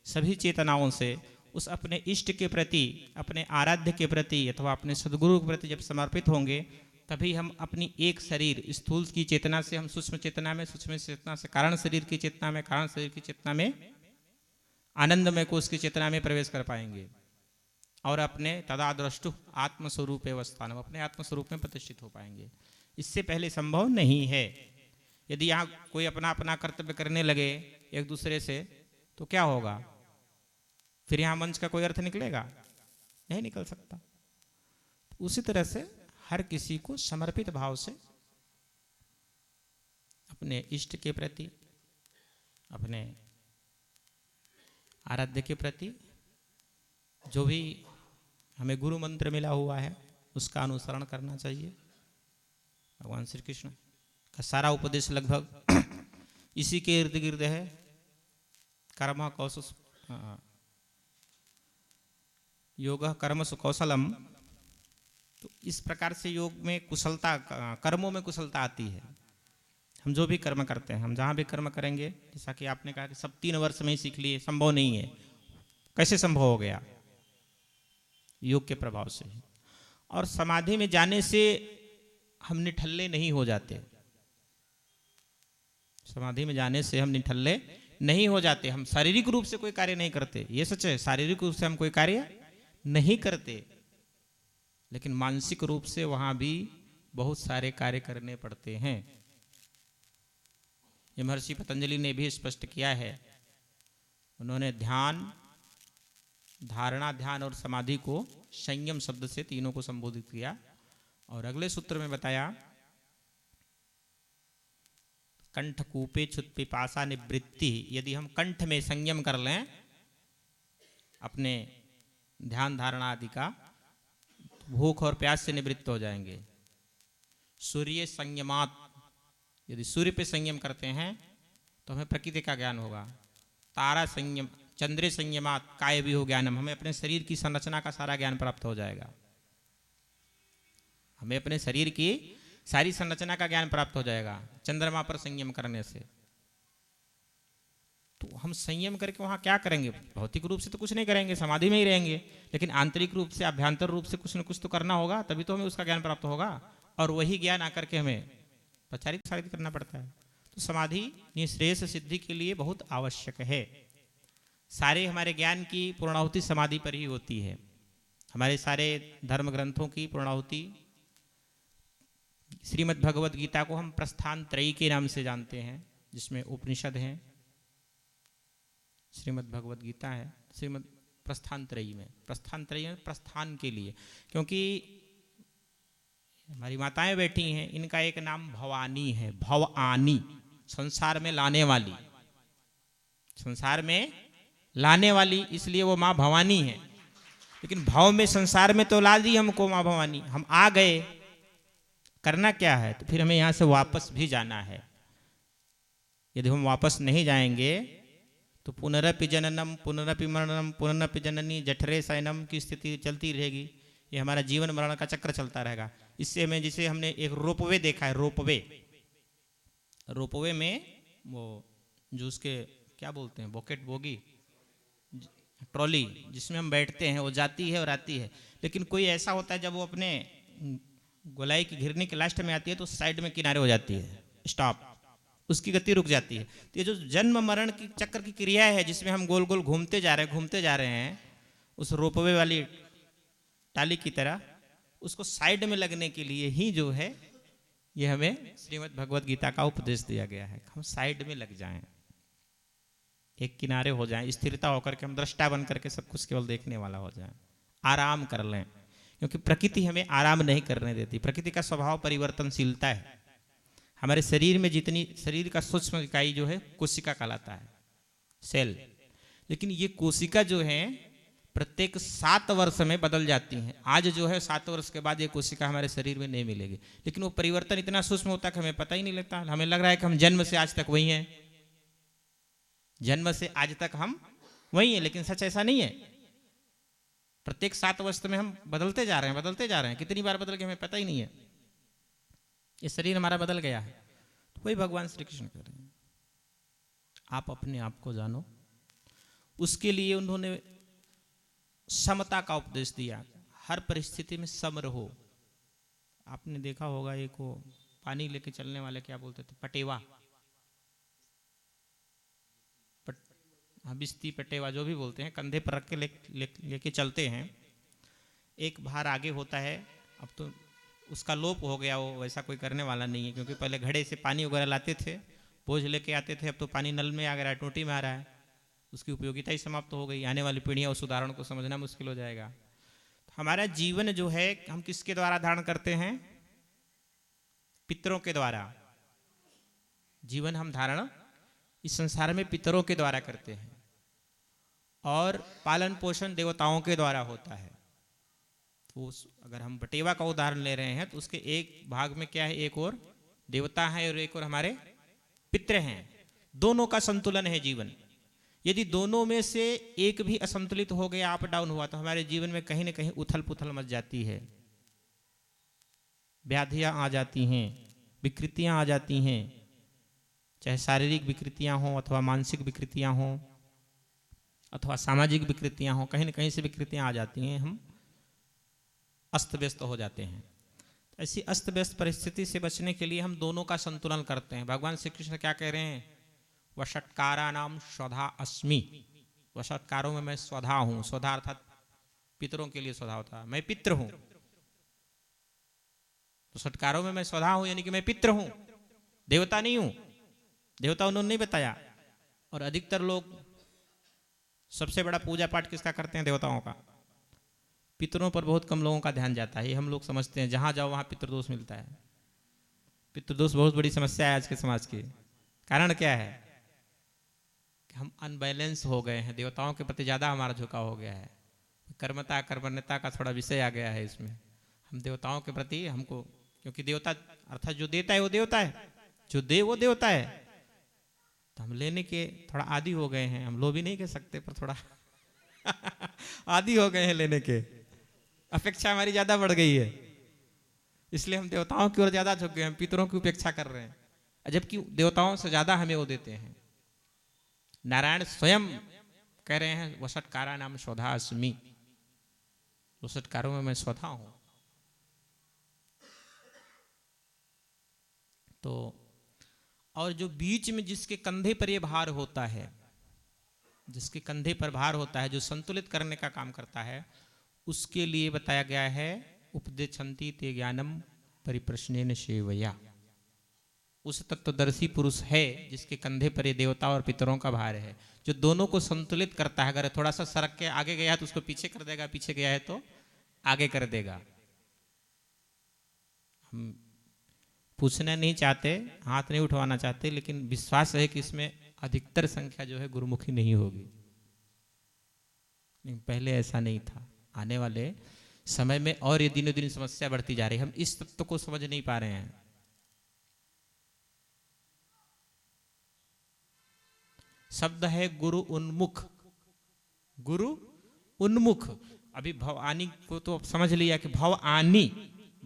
सभी चेतनाओं से उस अपने इष्ट के प्रति, अपने आराध्य के प्रति अथवा अपने सद्गुरु के प्रति जब समर्पित होंगे, तभी हम अपनी एक शरीर, स्थूल की चेतना से हम सूक्ष्म चेतना में, सूक्ष्म चेतना से कारण शरीर की चेतना में, कारण शरीर की चेतना में आनंदमय कोश की चेतना में प्रवेश कर पाएंगे और अपने तदाद्रष्टु आत्मस्वरूप अवस्थान, हम अपने आत्मस्वरूप में प्रतिष्ठित हो पाएंगे। इससे पहले संभव नहीं है। यदि यहाँ कोई अपना अपना कर्तव्य करने लगे एक दूसरे से, तो क्या होगा? फिर यहाँ मंच का कोई अर्थ निकलेगा? नहीं निकल सकता। उसी तरह से हर किसी को समर्पित भाव से अपने इष्ट के प्रति, अपने आराध्य के प्रति, जो भी हमें गुरु मंत्र मिला हुआ है उसका अनुसरण करना चाहिए। भगवान श्री कृष्ण का सारा उपदेश लगभग इसी के इर्द गिर्द है। कर्म योग कर्म सुकौशलम। तो इस प्रकार से योग में कुशलता, कर्मों में कुशलता आती है। हम जो भी कर्म करते हैं, हम जहाँ भी कर्म करेंगे, जैसा कि आपने कहा कि सब 3 वर्ष में ही सीख लिए, संभव नहीं है। कैसे संभव हो गया? योग के प्रभाव से। और समाधि में जाने से हम निठल्ले नहीं हो जाते। समाधि में जाने से हम निठल्ले नहीं हो जाते। हम शारीरिक रूप से कोई कार्य नहीं करते, ये सच है। शारीरिक रूप से हम कोई कार्य नहीं करते, लेकिन मानसिक रूप से वहां भी बहुत सारे कार्य करने पड़ते हैं। ये महर्षि पतंजलि ने भी स्पष्ट किया है। उन्होंने ध्यान, धारणा, ध्यान और समाधि को संयम शब्द से तीनों को संबोधित किया। और अगले सूत्र में बताया, कंठ कूपे छुत पिपासा निवृत्ति। यदि हम कंठ में संयम कर लें अपने ध्यान धारणा आदि का, भूख और प्यास से निवृत्त हो जाएंगे। सूर्य संयमात, यदि सूर्य पे संयम करते हैं तो हमें प्रकृति का ज्ञान होगा। तारा संयम, चंद्रे संयमात काय भी हो ज्ञानम, हमें अपने शरीर की संरचना का सारा ज्ञान प्राप्त हो जाएगा। हमें अपने शरीर की सारी संरचना का ज्ञान प्राप्त हो जाएगा चंद्रमा पर संयम करने से। तो हम संयम करके वहां क्या करेंगे? भौतिक रूप से तो कुछ नहीं करेंगे, समाधि में ही रहेंगे, लेकिन आंतरिक रूप से, आभ्यंतर रूप से कुछ न कुछ तो करना होगा, तभी तो हमें उसका ज्ञान प्राप्त होगा। और वही ज्ञान आकर के हमें प्रचारित सारित करना पड़ता है। तो समाधि निःश्रेयस सिद्धि के लिए बहुत आवश्यक है। सारे हमारे ज्ञान की पूर्णाहुति समाधि पर ही होती है। हमारे सारे धर्म ग्रंथों की पूर्णाहुति, श्रीमद् भगवद गीता को हम प्रस्थान त्रयी के नाम से जानते हैं, जिसमें उपनिषद हैं, श्रीमद् भगवद गीता है, श्रीमद् प्रस्थान त्रयी में प्रस्थान के लिए, क्योंकि हमारी माताएं बैठी हैं, इनका एक नाम भवानी है, भवानी, संसार में लाने वाली, संसार में लाने वाली, इसलिए वो माँ भवानी है। लेकिन भाव में संसार में तो ला दी हमको माँ भवानी, हम आ गए, करना क्या है? तो फिर हमें यहाँ से वापस भी जाना है। यदि हम वापस नहीं जाएंगे तो पुनरपि जननम पुनरपि मरणम पुनरपि जननी जठरे शयनम की स्थिति चलती रहेगी। ये हमारा जीवन मरण का चक्र चलता रहेगा। इससे हमें, जिसे हमने एक रोपवे देखा है, रोपवे में वो जो उसके क्या बोलते हैं, बॉकेट बोगी, ट्रॉली, जिसमें हम बैठते हैं, वो जाती है और आती है। लेकिन कोई ऐसा होता है जब वो अपने गोलाई की घिरनी के लास्ट में आती है तो साइड में किनारे हो जाती है, स्टॉप, उसकी गति रुक जाती है। तो ये जो जन्म मरण की चक्र की क्रिया है, जिसमें हम गोल गोल घूमते जा रहे हैं, उस रोपवे वाली टाली की तरह, उसको साइड में लगने के लिए ही जो है ये हमें श्रीमद् भगवद गीता का उपदेश दिया गया है। हम साइड में लग जाएं, एक किनारे हो जाएं, स्थिरता होकर के हम दृष्टा बन करके सब कुछ केवल देखने वाला हो जाए, आराम कर लें, क्योंकि प्रकृति हमें आराम नहीं करने देती। प्रकृति का स्वभाव परिवर्तनशीलता है। हमारे शरीर में जितनी, शरीर का सूक्ष्म इकाई जो है कोशिका कहलाता है, सेल, लेकिन ये कोशिका जो है प्रत्येक 7 वर्ष में बदल जाती हैं। आज जो है 7 वर्ष के बाद ये कोशिका हमारे शरीर में नहीं मिलेगी, लेकिन वो परिवर्तन इतना सूक्ष्म होता है कि हमें पता ही नहीं लगता। हमें लग रहा है कि हम जन्म से आज तक वही हैं, जन्म से आज तक हम वही हैं, लेकिन सच ऐसा नहीं है। प्रत्येक 7 वर्ष में हम बदलते जा रहे हैं, कितनी बार बदल के हमें पता ही नहीं है। ये शरीर हमारा बदल गया है। तो वही भगवान श्री कृष्ण कह रहे हैं, आप अपने आप को जानो। उसके लिए उन्होंने समता का उपदेश दिया, हर परिस्थिति में सम रहो। आपने देखा होगा एक वो पानी लेके चलने वाले क्या बोलते थे, पटेवा, बिस्ती पटेवा जो भी बोलते हैं, कंधे पर रख के लेके चलते हैं। एक भार आगे होता है, अब तो उसका लोप हो गया, वो वैसा कोई करने वाला नहीं है, क्योंकि पहले घड़े से पानी वगैरह लाते थे, बोझ लेके आते थे, अब तो पानी नल में आ गया, टोटी में आ रहा है, उसकी उपयोगिता ही समाप्त हो गई। आने वाली पीढ़ियाँ उस उदाहरण को समझना मुश्किल हो जाएगा। तो हमारा जीवन जो है हम किसके द्वारा धारण करते हैं? पितरों के द्वारा। जीवन हम धारण इस संसार में पितरों के द्वारा करते हैं, और पालन पोषण देवताओं के द्वारा होता है। तो अगर हम बटेवा का उदाहरण ले रहे हैं तो उसके एक भाग में क्या है, एक और देवता है और एक और हमारे पितृ हैं। दोनों का संतुलन है जीवन। यदि दोनों में से एक भी असंतुलित हो गया, अप डाउन हुआ, तो हमारे जीवन में कहीं ना कहीं उथल पुथल मच जाती है, व्याधियां आ जाती हैं, विकृतियां आ जाती हैं, चाहे शारीरिक विकृतियां हों अथवा मानसिक विकृतियां हों अथवा सामाजिक विकृतियां हों, कहीं ना कहीं से विकृतियां आ जाती हैं, हम अस्त व्यस्त हो जाते हैं। ऐसी अस्त व्यस्त परिस्थिति से बचने के लिए हम दोनों का संतुलन करते हैं। भगवान श्री कृष्ण क्या कह रहे हैं? वषट्कारा नाम स्वधा अस्मि। वषट्कारों में मैं स्वधा हूं। स्वधा अर्थात पितरों के लिए स्वधा होता है, मैं पितृ हूं। तो षटकारों में मैं स्वधा हूं, यानी कि मैं पितृ हूं, देवता नहीं हूं। देवता उन्होंने नहीं बताया। और अधिकतर लोग सबसे बड़ा पूजा पाठ किसका करते हैं? देवताओं का। पितरों पर बहुत कम लोगों का ध्यान जाता है। ये हम लोग समझते हैं जहां जाओ वहां पितृदोष मिलता है। पितृदोष बहुत बड़ी समस्या है आज के समाज की। कारण क्या है? कि हम अनबैलेंस हो गए हैं, देवताओं के प्रति ज्यादा हमारा झुकाव हो गया है। कर्मता कर्मण्यता का थोड़ा विषय आ गया है इसमें। हम देवताओं के प्रति हमको, क्योंकि देवता अर्थात जो देता है वो देवता है, जो दे वो देवता है, तो हम लेने के थोड़ा आदी हो गए हैं। हम लोभी नहीं कह सकते, पर थोड़ा आदी हो गए हैं लेने के। अपेक्षा हमारी ज्यादा बढ़ गई है, इसलिए हम देवताओं की ओर ज्यादा झुक गए हैं, पितरों की उपेक्षा कर रहे हैं। जबकि देवताओं से ज्यादा हमें वो देते हैं। नारायण स्वयं कह रहे हैं वषट्कारा नाम स्वधा अस्मि। वषट्कारों में मैं स्वधा हूं। तो और जो बीच में जिसके कंधे पर ये भार होता है, जिसके कंधे पर भार होता है, जो संतुलित करने का काम करता है, उसके लिए बताया गया है उपदेशंति ते ज्ञानम परिप्रश्नेन सेवया। उस तत्वदर्शी पुरुष है जिसके कंधे पर ये देवता और पितरों का भार है, जो दोनों को संतुलित करता है। अगर थोड़ा सा सरक के आगे गया है तो उसको पीछे कर देगा, पीछे गया है तो आगे कर देगा। हम पूछना नहीं चाहते, हाथ नहीं उठवाना चाहते, लेकिन विश्वास है कि इसमें अधिकतर संख्या जो है गुरुमुखी नहीं होगी। लेकिन पहले ऐसा नहीं था। आने वाले समय में और ये दिनों दिन समस्या बढ़ती जा रही है। हम इस तत्व को समझ नहीं पा रहे हैं। शब्द है गुरु उन्मुख। गुरु उन्मुख। अभी भव आनी को तो समझ लिया कि भव आनी,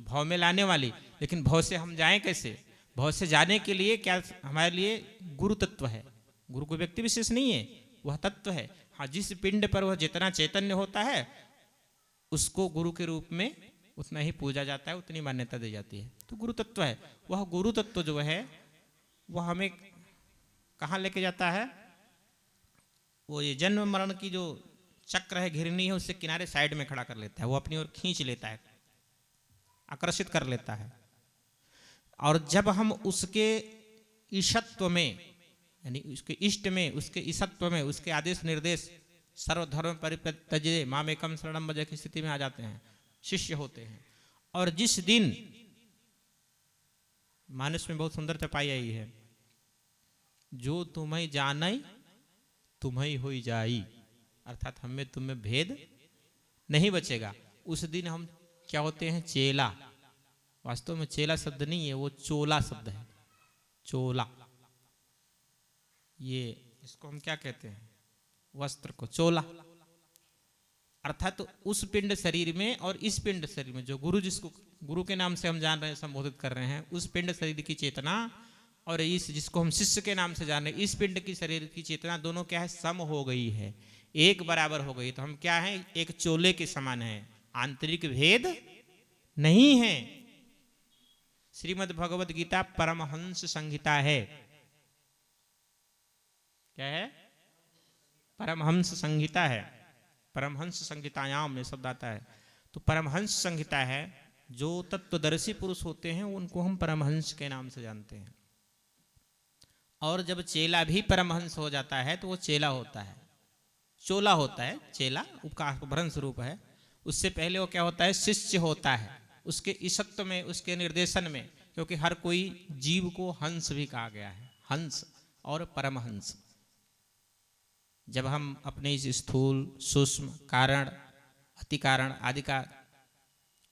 भव में लाने वाली, लेकिन भव से हम जाएं कैसे? भव से जाने के लिए क्या हमारे लिए गुरु तत्व है। गुरु कोई व्यक्ति विशेष नहीं है, वह तत्व है। हाँ, जिस पिंड पर वह जितना चैतन्य होता है उसको गुरु के रूप में उतना ही पूजा जाता है, उतनी मान्यता दी जाती है। तो गुरु तत्व है। वह गुरु तत्व जो है वह हमें कहाँ लेके जाता है? वो ये जन्म मरण की जो चक्र है, घिरनी है, उससे किनारे साइड में खड़ा कर लेता है। वो अपनी ओर खींच लेता है, आकर्षित कर लेता है। और जब हम उसके ईशत्व में, यानी उसके इष्ट में, उसके ईशत्व में, उसके आदेश निर्देश सर्वधर्म परित्यज्य मामेकम शरणम भज की स्थिति में आ जाते हैं, शिष्य होते हैं। और जिस दिन मानस में बहुत सुंदर चपाई आई है, जो तुम्हें जानई तुम्हें होई जाई, अर्थात हमें तुम्हें भेद नहीं बचेगा। उस दिन हम क्या होते हैं? चेला। वास्तव में चेला शब्द नहीं है, वो चोला शब्द है। चोला, ये इसको हम क्या कहते हैं? वस्त्र को चोला। अर्थात तो उस पिंड शरीर में और इस पिंड शरीर में, जो गुरु जिसको गुरु के नाम से हम जान रहे हैं, संबोधित कर रहे हैं, उस पिंड शरीर की चेतना और इस जिसको हम शिष्य के नाम से जान रहे हैं, इस पिंड की शरीर की चेतना दोनों क्या है? सम हो गई है, एक बराबर हो गई। तो हम क्या हैं? एक चोले के समान है, आंतरिक भेद नहीं है। श्रीमद् भगवद गीता परमहंस संहिता है। क्या है? परमहंस संहिता है। परमहंस संहितायाम में शब्द आता है। तो परमहंस संहिता है। जो तत्वदर्शी पुरुष होते हैं उनको हम परमहंस के नाम से जानते हैं। और जब चेला भी परमहंस हो जाता है तो वो चेला होता है, चोला होता है। चेला उसका भ्रंश रूप है। उससे पहले वो क्या होता है? शिष्य होता है, उसके ईशत्व में, उसके निर्देशन में। क्योंकि हर कोई जीव को हंस भी कहा गया है, हंस और परमहंस। जब हम अपने इस स्थूल, सूक्ष्म, कारण, अतिकारण आदि का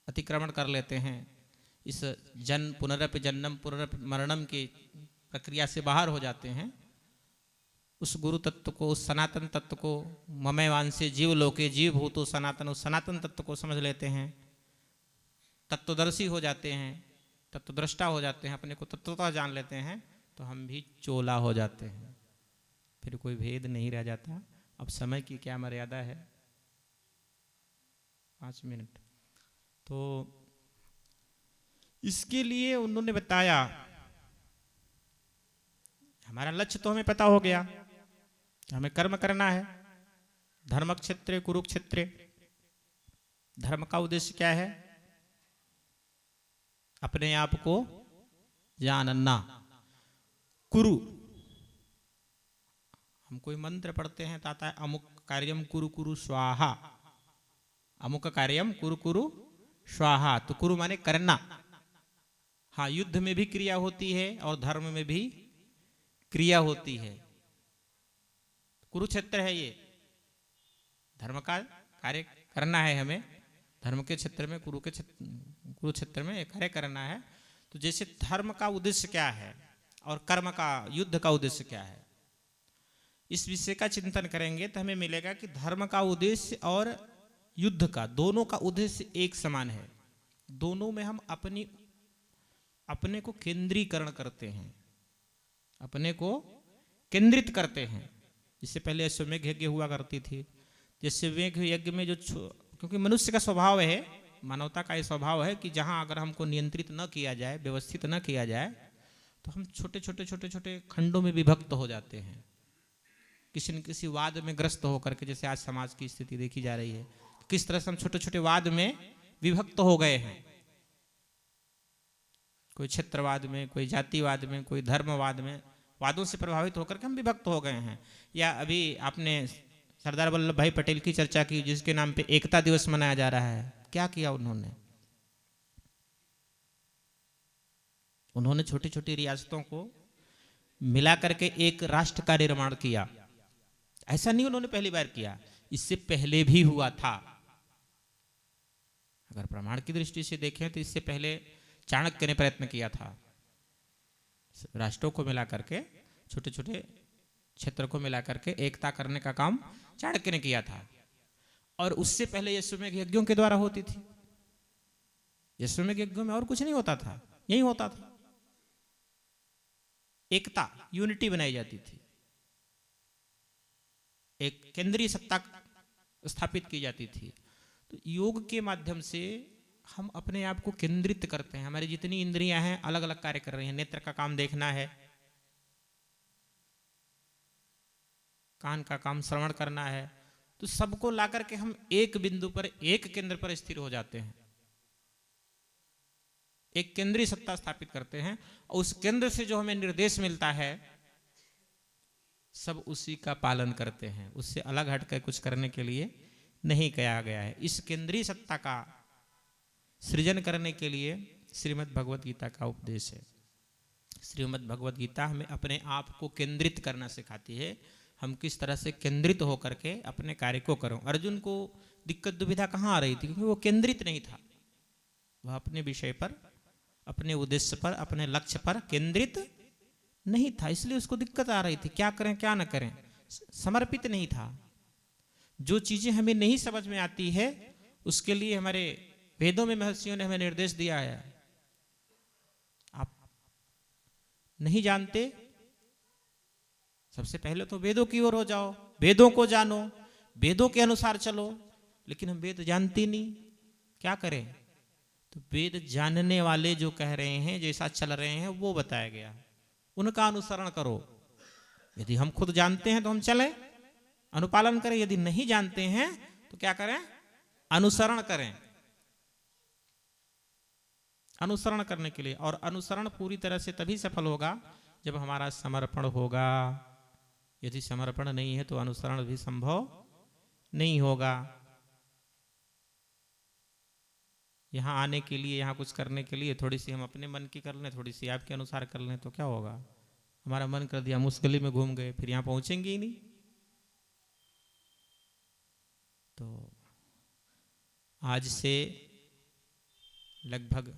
अतिक्रमण कर लेते हैं, इस जन्म पुनरपि जन्म पुनरपि मरणम की प्रक्रिया से बाहर हो जाते हैं, उस गुरु तत्व को, उस सनातन तत्व को, ममे वांसे जीव लोके जीव भूतो सनातन, उस सनातन तत्व को समझ लेते हैं, तत्वदर्शी हो जाते हैं, तत्वद्रष्टा हो जाते हैं, अपने को तत्वतः जान लेते हैं, तो हम भी चोला हो जाते हैं। फिर कोई भेद नहीं रह जाता। अब समय की क्या मर्यादा है? 5 मिनट। तो इसके लिए उन्होंने बताया, हमारा लक्ष्य तो हमें पता हो गया, हमें कर्म करना है। धर्म क्षेत्रे कुरुक्षेत्रे। धर्म का उद्देश्य क्या है? अपने आप को जानना। कुरु, हम कोई मंत्र पढ़ते हैं तो आता है अमुक कार्यम कुरु कुरु स्वाहा, अमुक कार्यम कुरु कुरु स्वाहा। तो कुरु माने करना। हाँ, युद्ध में भी क्रिया होती है और धर्म में भी क्रिया होती है। कुरुक्षेत्र है, ये धर्म का कार्य करना है हमें। धर्म के क्षेत्र में, कुरुक्षेत्र में कार्य करना है। तो जैसे धर्म का उद्देश्य क्या है और कर्म का, युद्ध का उद्देश्य क्या है, इस विषय का चिंतन करेंगे तो हमें मिलेगा कि धर्म का उद्देश्य और युद्ध का, दोनों का उद्देश्य एक समान है। दोनों में हम अपने को केंद्रीकरण करते हैं, अपने को केंद्रित करते हैं। जिससे पहले अश्वमेघ यज्ञ हुआ करती थी। जैसे अश्वमेघ यज्ञ में जो, क्योंकि मनुष्य का स्वभाव है, मानवता का ये स्वभाव है कि जहाँ अगर हमको नियंत्रित न किया जाए, व्यवस्थित न किया जाए, तो हम छोटे छोटे छोटे छोटे खंडों में विभक्त हो जाते हैं। किसी न किसी वाद में ग्रस्त होकर के, जैसे आज समाज की स्थिति देखी जा रही है, किस तरह से हम छोटे छोटे वाद में विभक्त हो गए हैं, कोई क्षेत्रवाद में, कोई जातिवाद में, कोई धर्मवाद में, वादों से प्रभावित होकर के हम विभक्त हो गए हैं। या अभी आपने सरदार वल्लभ भाई पटेल की चर्चा की, जिसके नाम पे एकता दिवस मनाया जा रहा है। क्या किया उन्होंने? उन्होंने छोटी छोटी रियासतों को मिला करके एक राष्ट्र का निर्माण किया। ऐसा नहीं उन्होंने पहली बार किया, इससे पहले भी हुआ था। अगर प्रमाण की दृष्टि से देखें तो इससे पहले चाणक्य ने प्रयत्न किया था, राष्ट्रों को मिला करके, छोटे छोटे क्षेत्र को मिला करके एकता करने का काम चाणक्य ने किया था। और उससे पहले यज्ञों यज्ञों के द्वारा होती थी। यज्ञों यज्ञों में और कुछ नहीं होता था, यही होता था, एकता, यूनिटी बनाई जाती थी, एक केंद्रीय सत्ता स्थापित की जाती थी। तो योग के माध्यम से हम अपने आप को केंद्रित करते हैं। हमारी जितनी इंद्रियां हैं अलग अलग कार्य कर रही हैं। नेत्र का काम देखना है, कान का काम श्रवण करना है, तो सबको ला करके हम एक बिंदु पर, एक केंद्र पर स्थिर हो जाते हैं, एक केंद्रीय सत्ता स्थापित करते हैं। और उस केंद्र से जो हमें निर्देश मिलता है सब उसी का पालन करते हैं, उससे अलग हटकर कुछ करने के लिए नहीं कहा गया है। इस केंद्रीय सत्ता का सृजन करने के लिए श्रीमद् भगवत गीता का उपदेश है। श्रीमद् भगवत गीता हमें अपने आप को केंद्रित करना सिखाती है, हम किस तरह से केंद्रित होकर के अपने कार्य को करें। अर्जुन को दिक्कत दुविधा कहाँ आ रही थी? क्योंकि वो केंद्रित नहीं था, वह अपने विषय पर, अपने उद्देश्य पर, अपने लक्ष्य पर केंद्रित नहीं था, इसलिए उसको दिक्कत आ रही थी। क्या करें क्या न करें, समर्पित नहीं था। जो चीजें हमें नहीं समझ में आती है उसके लिए हमारे वेदों में महर्षियों ने हमें निर्देश दिया है। आप नहीं जानते, सबसे पहले तो वेदों की ओर हो जाओ, वेदों को जानो, वेदों के अनुसार चलो। लेकिन हम वेद जानते नहीं, क्या करें? तो वेद जानने वाले जो कह रहे हैं, जैसा चल रहे हैं, वो बताया गया, उनका अनुसरण करो। यदि हम खुद जानते हैं तो हम चलें, अनुपालन करें। यदि नहीं जानते हैं तो क्या करें? अनुसरण करें। अनुसरण करने के लिए, और अनुसरण पूरी तरह से तभी सफल होगा जब हमारा समर्पण होगा। यदि समर्पण नहीं है तो अनुसरण भी संभव नहीं होगा। यहां आने के लिए, यहां कुछ करने के लिए थोड़ी सी हम अपने मन की कर लें, थोड़ी सी आपके अनुसार कर लें तो क्या होगा? हमारा मन कर दिया, हम उस गली में घूम गए, फिर यहां पहुंचेंगे ही नहीं। तो आज से लगभग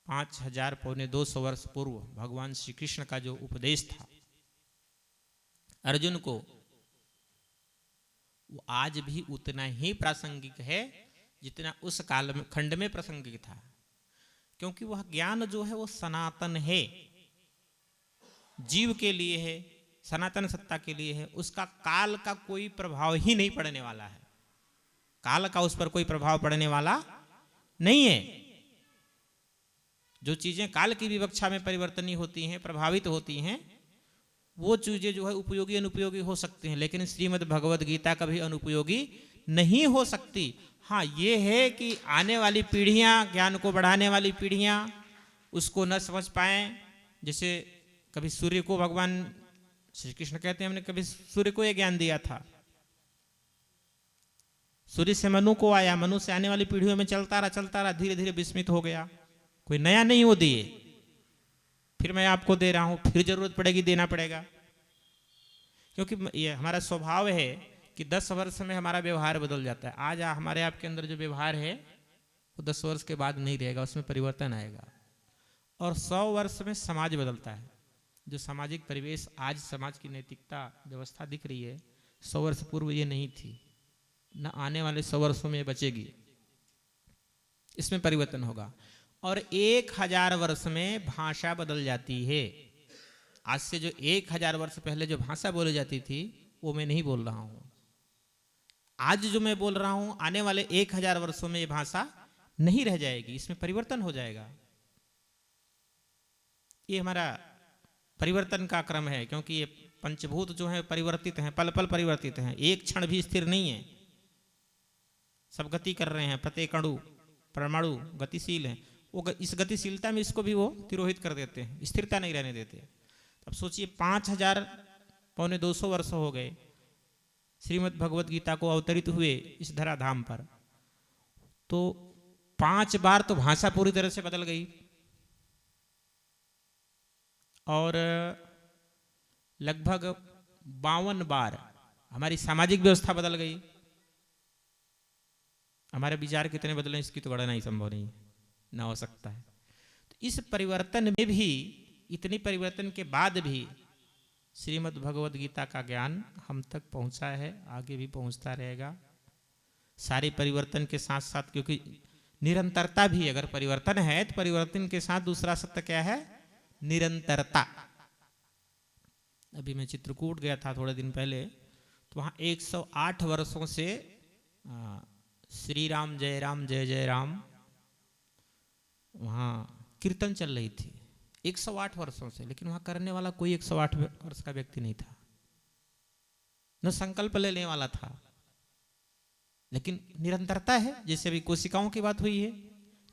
5000 पौने 200 वर्ष पूर्व भगवान श्री कृष्ण का जो उपदेश था अर्जुन को, वो आज भी उतना ही प्रासंगिक है जितना उस काल में खंड में प्रासंगिक था। क्योंकि वह ज्ञान जो है वो सनातन है, जीव के लिए है, सनातन सत्ता के लिए है। उसका काल का कोई प्रभाव ही नहीं पड़ने वाला है, काल का उस पर कोई प्रभाव पड़ने वाला नहीं है। जो चीजें काल की विवक्षा में परिवर्तनीय होती हैं, प्रभावित होती हैं, वो चीजें जो है उपयोगी अनुपयोगी हो सकती हैं, लेकिन श्रीमद् भगवद गीता कभी अनुपयोगी नहीं हो सकती। हाँ, ये है कि आने वाली पीढ़ियां, ज्ञान को बढ़ाने वाली पीढ़ियां उसको न समझ पाएं। जैसे कभी सूर्य को भगवान श्री कृष्ण कहते हैं, हमने कभी सूर्य को यह ज्ञान दिया था, सूर्य से मनु को आया, मनु से आने वाली पीढ़ियों में चलता रहा, धीरे धीरे विस्मित हो गया। कोई नया नहीं वो दिए, फिर मैं आपको दे रहा हूं, फिर जरूरत पड़ेगी देना पड़ेगा। क्योंकि ये हमारा स्वभाव है कि 10 वर्ष में हमारा व्यवहार बदल जाता है। आज हमारे आपके अंदर जो व्यवहार है वो 10 वर्ष के बाद नहीं रहेगा, उसमें परिवर्तन आएगा। और 100 वर्ष में समाज बदलता है। जो सामाजिक परिवेश आज समाज की नैतिकता व्यवस्था दिख रही है, 100 वर्ष पूर्व ये नहीं थी, न आने वाले 100 वर्षों में बचेगी। इसमें परिवर्तन होगा। और 1000 वर्ष में भाषा बदल जाती है। आज से जो 1000 वर्ष पहले जो भाषा बोली जाती थी वो मैं नहीं बोल रहा हूं। आज जो मैं बोल रहा हूं, आने वाले 1000 वर्षों में ये भाषा नहीं रह जाएगी, इसमें परिवर्तन हो जाएगा। ये हमारा परिवर्तन का क्रम है, क्योंकि ये पंचभूत जो है परिवर्तित हैं, पल पल परिवर्तित हैं, एक क्षण भी स्थिर नहीं है। सब गति कर रहे हैं, प्रत्येक अणु परमाणु गतिशील हैं, इस गतिशीलता में इसको भी वो तिरोहित कर देते हैं, स्थिरता नहीं रहने देते। अब सोचिए 5000 पौने 200 वर्ष हो गए श्रीमद् भगवत गीता को अवतरित हुए इस धराधाम पर, तो 5 बार तो भाषा पूरी तरह से बदल गई और लगभग 52 बार हमारी सामाजिक व्यवस्था बदल गई। हमारे विचार कितने बदले इसकी तो गणना ही संभव नहीं है, ना हो सकता है। तो इस परिवर्तन में भी, इतनी परिवर्तन के बाद भी श्रीमद् भगवत गीता का ज्ञान हम तक पहुंचा है, आगे भी पहुंचता रहेगा। सारे परिवर्तन के साथ साथ, क्योंकि निरंतरता भी, अगर परिवर्तन है तो परिवर्तन के साथ दूसरा सत्य क्या है? निरंतरता। अभी मैं चित्रकूट गया था थोड़े दिन पहले, तो वहाँ 108 वर्षों से श्री राम जय जय राम वहाँ कीर्तन चल रही थी 108 वर्षों से, लेकिन वहाँ करने वाला कोई 108 वर्ष का व्यक्ति नहीं था, न संकल्प लेने वाला था। लेकिन निरंतरता है, जैसे अभी कोशिकाओं की बात हुई है,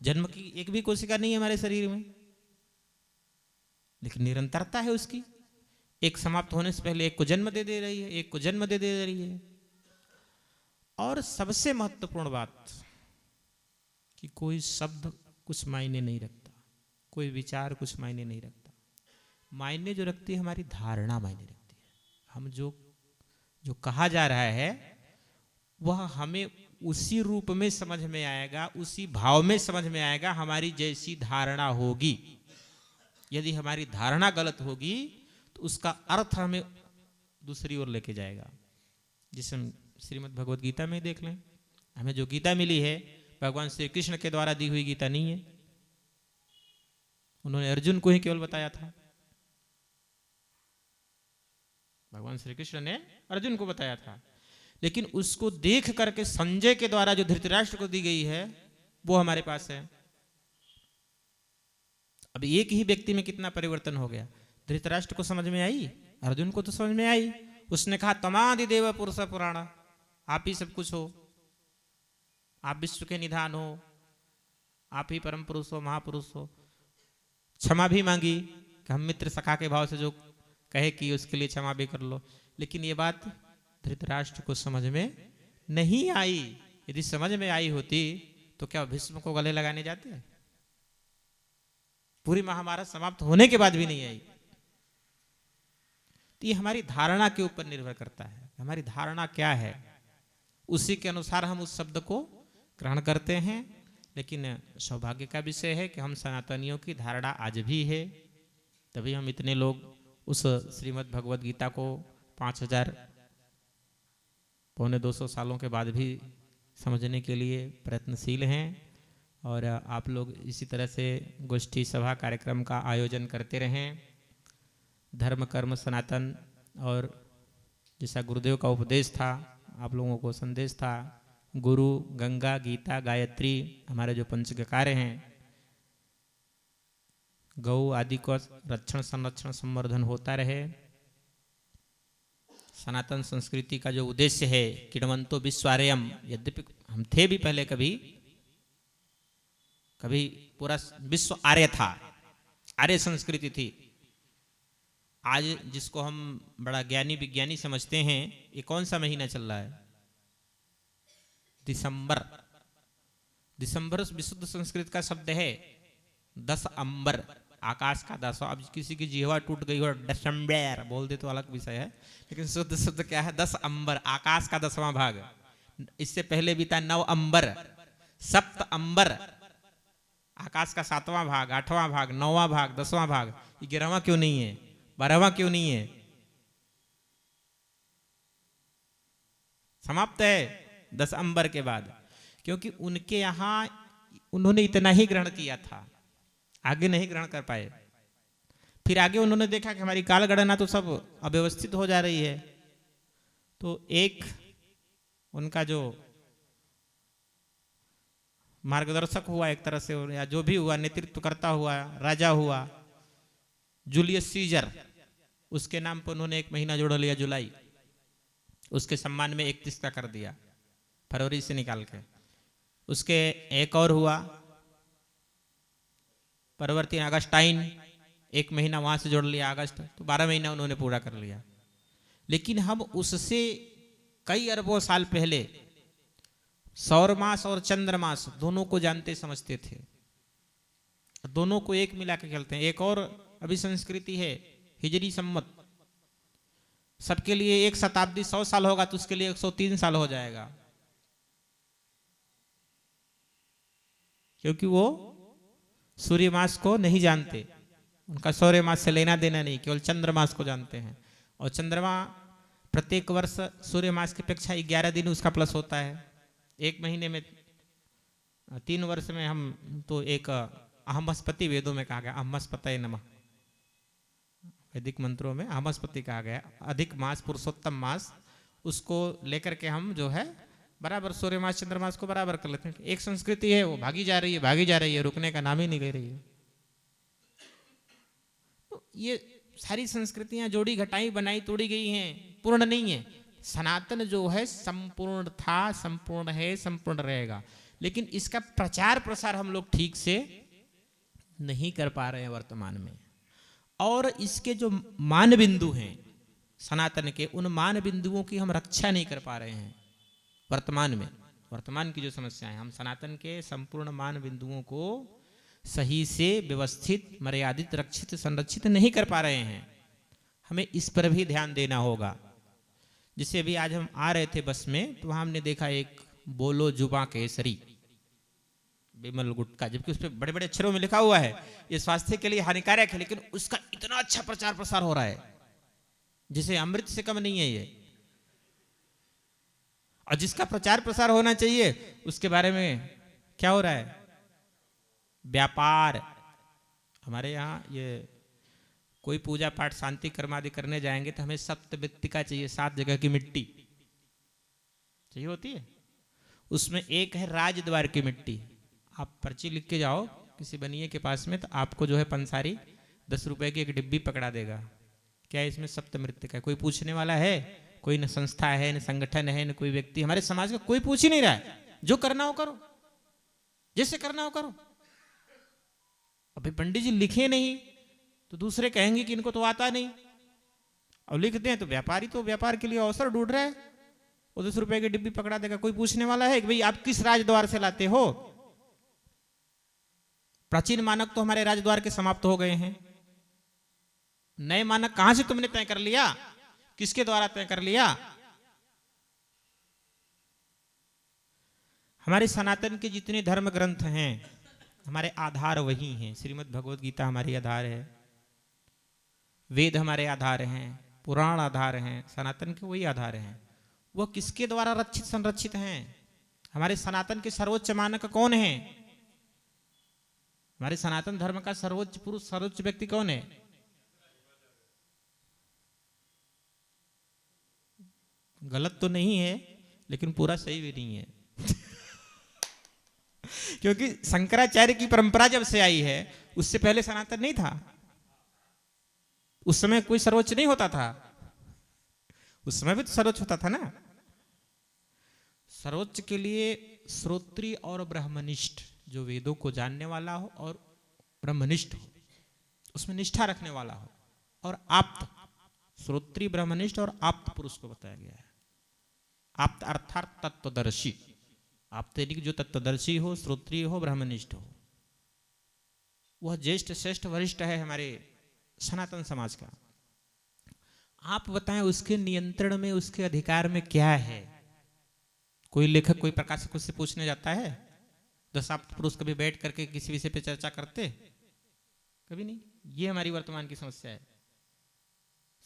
जन्म की एक भी कोशिका नहीं है हमारे शरीर में, लेकिन निरंतरता है उसकी। एक समाप्त होने से पहले एक को जन्म दे रही है, एक को जन्म दे रही है। और सबसे महत्वपूर्ण बात कि कोई शब्द कुछ मायने नहीं रखता, कोई विचार कुछ मायने नहीं रखता। मायने जो रखती है हमारी धारणा मायने रखती है। हम जो कहा जा रहा है वह हमें उसी रूप में समझ में आएगा, उसी भाव में समझ में आएगा हमारी जैसी धारणा होगी। यदि हमारी धारणा गलत होगी तो उसका अर्थ हमें दूसरी ओर लेके जाएगा। जिसे हम श्रीमद् भगवत गीता में देख लें, हमें जो गीता मिली है भगवान श्री कृष्ण के द्वारा दी हुई गीता नहीं है, उन्होंने अर्जुन को ही केवल बताया था। भगवान श्री कृष्ण ने अर्जुन को बताया था, लेकिन उसको देख करके संजय के द्वारा जो धृतराष्ट्र को दी गई है वो हमारे पास है। अब एक ही व्यक्ति में कितना परिवर्तन हो गया। धृतराष्ट्र को समझ में आई, अर्जुन को तो समझ में आई। उसने कहा तमादि देव पुरुष पुराणा, आप ही सब कुछ हो, आप विश्व के निधान हो, आप ही परम पुरुष हो, महापुरुष हो। क्षमा भी मांगी कि हम मित्र सखा के भाव से जो कहे कि उसके लिए क्षमा भी कर लो, लेकिन ये बात धृतराष्ट्र को समझ में नहीं आई। यदि समझ में आई होती तो क्या भीष्म को गले लगाने जाते? पूरी महाभारत समाप्त होने के बाद भी नहीं आई। तो ये हमारी धारणा के ऊपर निर्भर करता है, हमारी धारणा क्या है, उसी के अनुसार हम उस शब्द को ग्रहण करते हैं। लेकिन सौभाग्य का विषय है कि हम सनातनियों की धारणा आज भी है, तभी हम इतने लोग उस श्रीमद् भगवत गीता को 5000 पौने 200 सालों के बाद भी समझने के लिए प्रयत्नशील हैं। और आप लोग इसी तरह से गोष्ठी सभा कार्यक्रम का आयोजन करते रहें। धर्म कर्म सनातन, और जैसा गुरुदेव का उपदेश था, आप लोगों को संदेश था, गुरु गंगा गीता गायत्री हमारे जो पंच कार्य हैं, गौ आदि को रक्षण संरक्षण संवर्धन होता रहे। सनातन संस्कृति का जो उद्देश्य है किडमंतो विश्वार्यम, यद्यपि हम थे भी पहले कभी पूरा विश्व आर्य था, आर्य संस्कृति थी। आज जिसको हम बड़ा ज्ञानी विज्ञानी समझते हैं, ये कौन सा महीना चल रहा है? दिसंबर। दिसंबर विशुद्ध संस्कृत का शब्द है। 10 अंबर, आकाश का 10। अब किसी की जीवा टूट गई हो दिसंबर बोल दे तो अलग विषय है, लेकिन शुद्ध शब्द क्या है? 10 अंबर, आकाश का 10वां भाग। इससे पहले भी था 9 अंबर, 7 अंबर, आकाश का 7वां भाग, 8वां भाग, 9वां भाग, 10वां भाग। 11वां क्यों नहीं है? 12वां क्यों नहीं है? समाप्त है 10 अंबर के बाद, क्योंकि उनके यहां उन्होंने इतना ही ग्रहण किया था, आगे नहीं ग्रहण कर पाए। फिर आगे उन्होंने देखा कि हमारी काल गणना तो सब अव्यवस्थित हो जा रही है, तो एक उनका जो मार्गदर्शक हुआ एक तरह से, या जो भी हुआ, नेतृत्व करता हुआ राजा हुआ, जूलियस सीजर, उसके नाम पर उन्होंने एक महीना जोड़ लिया, जुलाई। उसके सम्मान में 31 का कर दिया, फरवरी से निकाल के। उसके एक और हुआ परिवर्तन अगस्टाइन, 1 महीना वहां से जोड़ लिया अगस्त, तो 12 महीना उन्होंने पूरा कर लिया। लेकिन हम उससे कई अरबों साल पहले सौर मास और चंद्र मास दोनों को जानते समझते थे, दोनों को एक मिला के चलते हैं। एक और अभी संस्कृति है हिजरी सम्मत, सबके लिए 1 शताब्दी 100 साल होगा तो उसके लिए 103 साल हो जाएगा, क्योंकि वो सूर्य मास को नहीं जानते, उनका सौर्य मास से लेना देना नहीं, केवल चंद्र मास को जानते हैं। और चंद्रमा प्रत्येक वर्ष सूर्य मास की अपेक्षा 11 दिन उसका प्लस होता है। 1 महीने में 3 वर्ष में हम तो एक अहमस्पति वेदों में कहा गया, अहमस्पतये नमः, वैदिक मंत्रों में अहमस्पति कहा गया, अधिक मास पुरुषोत्तम मास, उसको लेकर के हम जो है बराबर सूर्य मास चंद्र मास को बराबर कर लेते हैं। एक संस्कृति है वो भागी जा रही है, भागी जा रही है, रुकने का नाम ही नहीं ले रही है। तो ये सारी संस्कृतियां जोड़ी घटाई बनाई तोड़ी गई हैं, पूर्ण नहीं है। सनातन जो है संपूर्ण था, संपूर्ण है, संपूर्ण रहेगा, लेकिन इसका प्रचार प्रसार हम लोग ठीक से नहीं कर पा रहे हैं वर्तमान में। और इसके जो मान बिंदु हैं सनातन के, उन मान बिंदुओं की हम रक्षा नहीं कर पा रहे हैं वर्तमान में। वर्तमान की जो समस्याएं, हम सनातन के संपूर्ण मान बिंदुओं को सही से व्यवस्थित, मर्यादित, रक्षित, संरक्षित नहीं कर पा रहे हैं। हमें इस पर भी ध्यान देना होगा। जिसे अभी आज हम आ रहे थे बस में, तो वहां हमने देखा एक बोलो जुबा केसरी बिमल गुटका, जबकि उस पर बड़े बड़े अक्षरों में लिखा हुआ है ये स्वास्थ्य के लिए हानिकारक है, लेकिन उसका इतना अच्छा प्रचार प्रसार हो रहा है जिसे अमृत से कम नहीं है ये। और जिसका प्रचार प्रसार होना चाहिए उसके बारे में क्या हो रहा है, व्यापार। हमारे यहाँ ये कोई पूजा पाठ शांति कर्म आदि करने जाएंगे तो हमें सप्तमृत्तिका चाहिए, 7 जगह की मिट्टी चाहिए होती है। उसमें एक है राजद्वार की मिट्टी। आप पर्ची लिख के जाओ किसी बनिए के पास में, तो आपको जो है पंसारी 10 रुपए की एक डिब्बी पकड़ा देगा। क्या है इसमें सप्तमृत्तिका? कोई पूछने वाला है? कोई न संस्था है, न संगठन है, न कोई व्यक्ति हमारे समाज का कोई पूछ ही नहीं रहा है। जो करना हो करो, जैसे करना हो करो। अभी पंडित जी लिखे नहीं तो दूसरे कहेंगे कि इनको तो आता नहीं, और लिखते हैं तो व्यापारी तो व्यापार के लिए अवसर ढूंढ रहा है, वो 10 रुपए की डिब्बी पकड़ा देगा। कोई पूछने वाला है कि भाई आप किस राजद्वार से लाते हो? प्राचीन मानक तो हमारे राजद्वार के समाप्त हो गए हैं। नए मानक कहां से तुमने तय कर लिया? किसके द्वारा तय कर लिया? हमारे सनातन के जितने धर्म ग्रंथ हैं हमारे आधार वही हैं। श्रीमद् भगवत गीता हमारी आधार है, वेद हमारे आधार हैं, पुराण आधार हैं, सनातन के वही आधार हैं। वह किसके द्वारा रक्षित संरक्षित हैं? हमारे सनातन के सर्वोच्च मानक कौन है? हमारे सनातन धर्म का सर्वोच्च पुरुष, सर्वोच्च व्यक्ति कौन है? गलत तो नहीं है लेकिन पूरा सही भी नहीं है क्योंकि शंकराचार्य की परंपरा जब से आई है उससे पहले सनातन नहीं था। उस समय कोई सर्वोच्च नहीं होता था, उस समय भी तो सर्वोच्च होता था ना। सर्वोच्च के लिए श्रोत्री और ब्रह्मनिष्ठ, जो वेदों को जानने वाला हो और ब्रह्मनिष्ठ हो, उसमें निष्ठा रखने वाला हो, और आप्त, श्रोत्री, ब्रह्मनिष्ठ और आप्त पुरुष को बताया गया है। आप्त अर्थात तत्वदर्शी। आप्त यानी कि जो तत्वदर्शी हो, श्रोत्री हो, ब्रह्मनिष्ठ हो, वह ज्येष्ठ श्रेष्ठ वरिष्ठ है हमारे सनातन समाज का। आप बताएं उसके नियंत्रण में, उसके अधिकार में क्या है? कोई लेखक, कोई प्रकाशक उससे पूछने जाता है? 10 आप्त पुरुष कभी बैठ करके किसी विषय पे चर्चा करते? कभी नहीं। ये हमारी वर्तमान की समस्या है।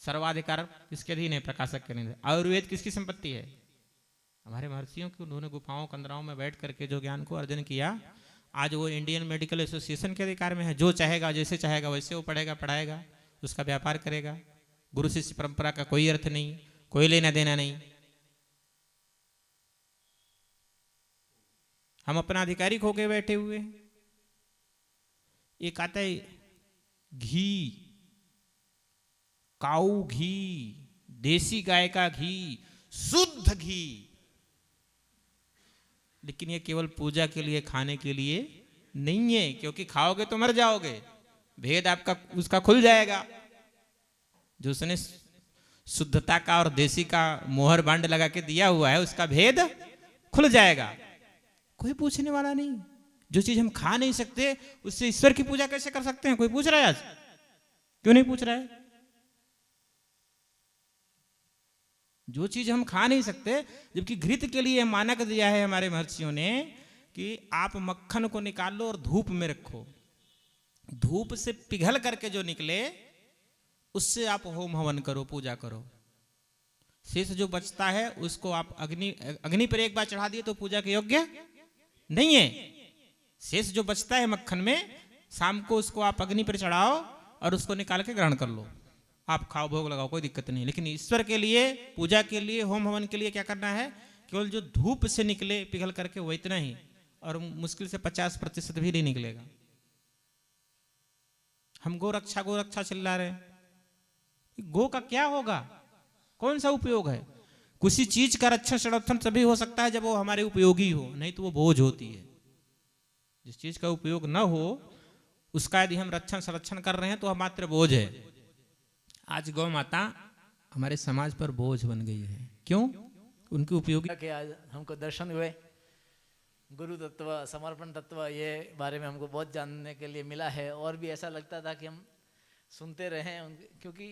सर्वाधिकार किसके अधीन है? प्रकाशक के अधीन है। आयुर्वेद किसकी संपत्ति है? हमारे महर्षियों की। उन्होंने गुफाओं कंदराओं में बैठ करके जो ज्ञान को अर्जन किया, आज वो इंडियन मेडिकल एसोसिएशन के अधिकार में है। जो चाहेगा, जैसे चाहेगा वैसे वो पढ़ेगा, पढ़ाएगा, उसका व्यापार करेगा। गुरु शिष्य परंपरा का कोई अर्थ नहीं, कोई लेना देना नहीं। हम अपना अधिकारी खो के बैठे हुए हैं। एक आता है घी, काऊ घी, देसी गाय का घी, शुद्ध घी, लेकिन ये केवल पूजा के लिए, खाने के लिए नहीं है, क्योंकि खाओगे तो मर जाओगे, भेद आपका उसका खुल जाएगा। जो उसने शुद्धता का और देसी का मोहर बांड लगा के दिया हुआ है, उसका भेद खुल जाएगा। कोई पूछने वाला नहीं। जो चीज हम खा नहीं सकते उससे ईश्वर की पूजा कैसे कर सकते हैं? कोई पूछ रहा है आज? क्यों नहीं पूछ रहा है? जो चीज हम खा नहीं सकते, जबकि घृत के लिए मानक दिया है हमारे महर्षियों ने कि आप मक्खन को निकाल लो और धूप में रखो, धूप से पिघल करके जो निकले उससे आप होम हवन करो, पूजा करो। शेष जो बचता है उसको आप अग्नि पर एक बार चढ़ा दिए तो पूजा के योग्य नहीं है। शेष जो बचता है मक्खन में, शाम को उसको आप अग्नि पर चढ़ाओ और उसको निकाल के ग्रहण कर लो, आप खाओ, भोग लगाओ, कोई दिक्कत नहीं। लेकिन ईश्वर के लिए, पूजा के लिए, होम हवन के लिए क्या करना है? केवल जो धूप से निकले पिघल करके वो इतना ही, और मुश्किल से 50% भी नहीं निकलेगा। हम गोरक्षा चिल्ला रहे हैं, गो का क्या होगा? कौन सा उपयोग है? किसी चीज का रक्षण संरक्षण तभी हो सकता है जब वो हमारे उपयोगी हो, नहीं तो वो बोझ होती है। जिस चीज का उपयोग न हो उसका यदि हम रक्षण संरक्षण कर रहे हैं तो हम मात्र बोझ है। आज गौ माता हमारे समाज पर बोझ बन गई है। क्यों? उनकी उपयोगी कि आज हमको दर्शन हुए, गुरु तत्व, समर्पण तत्व, ये बारे में हमको बहुत जानने के लिए मिला है। और भी ऐसा लगता था कि हम सुनते रहें, क्योंकि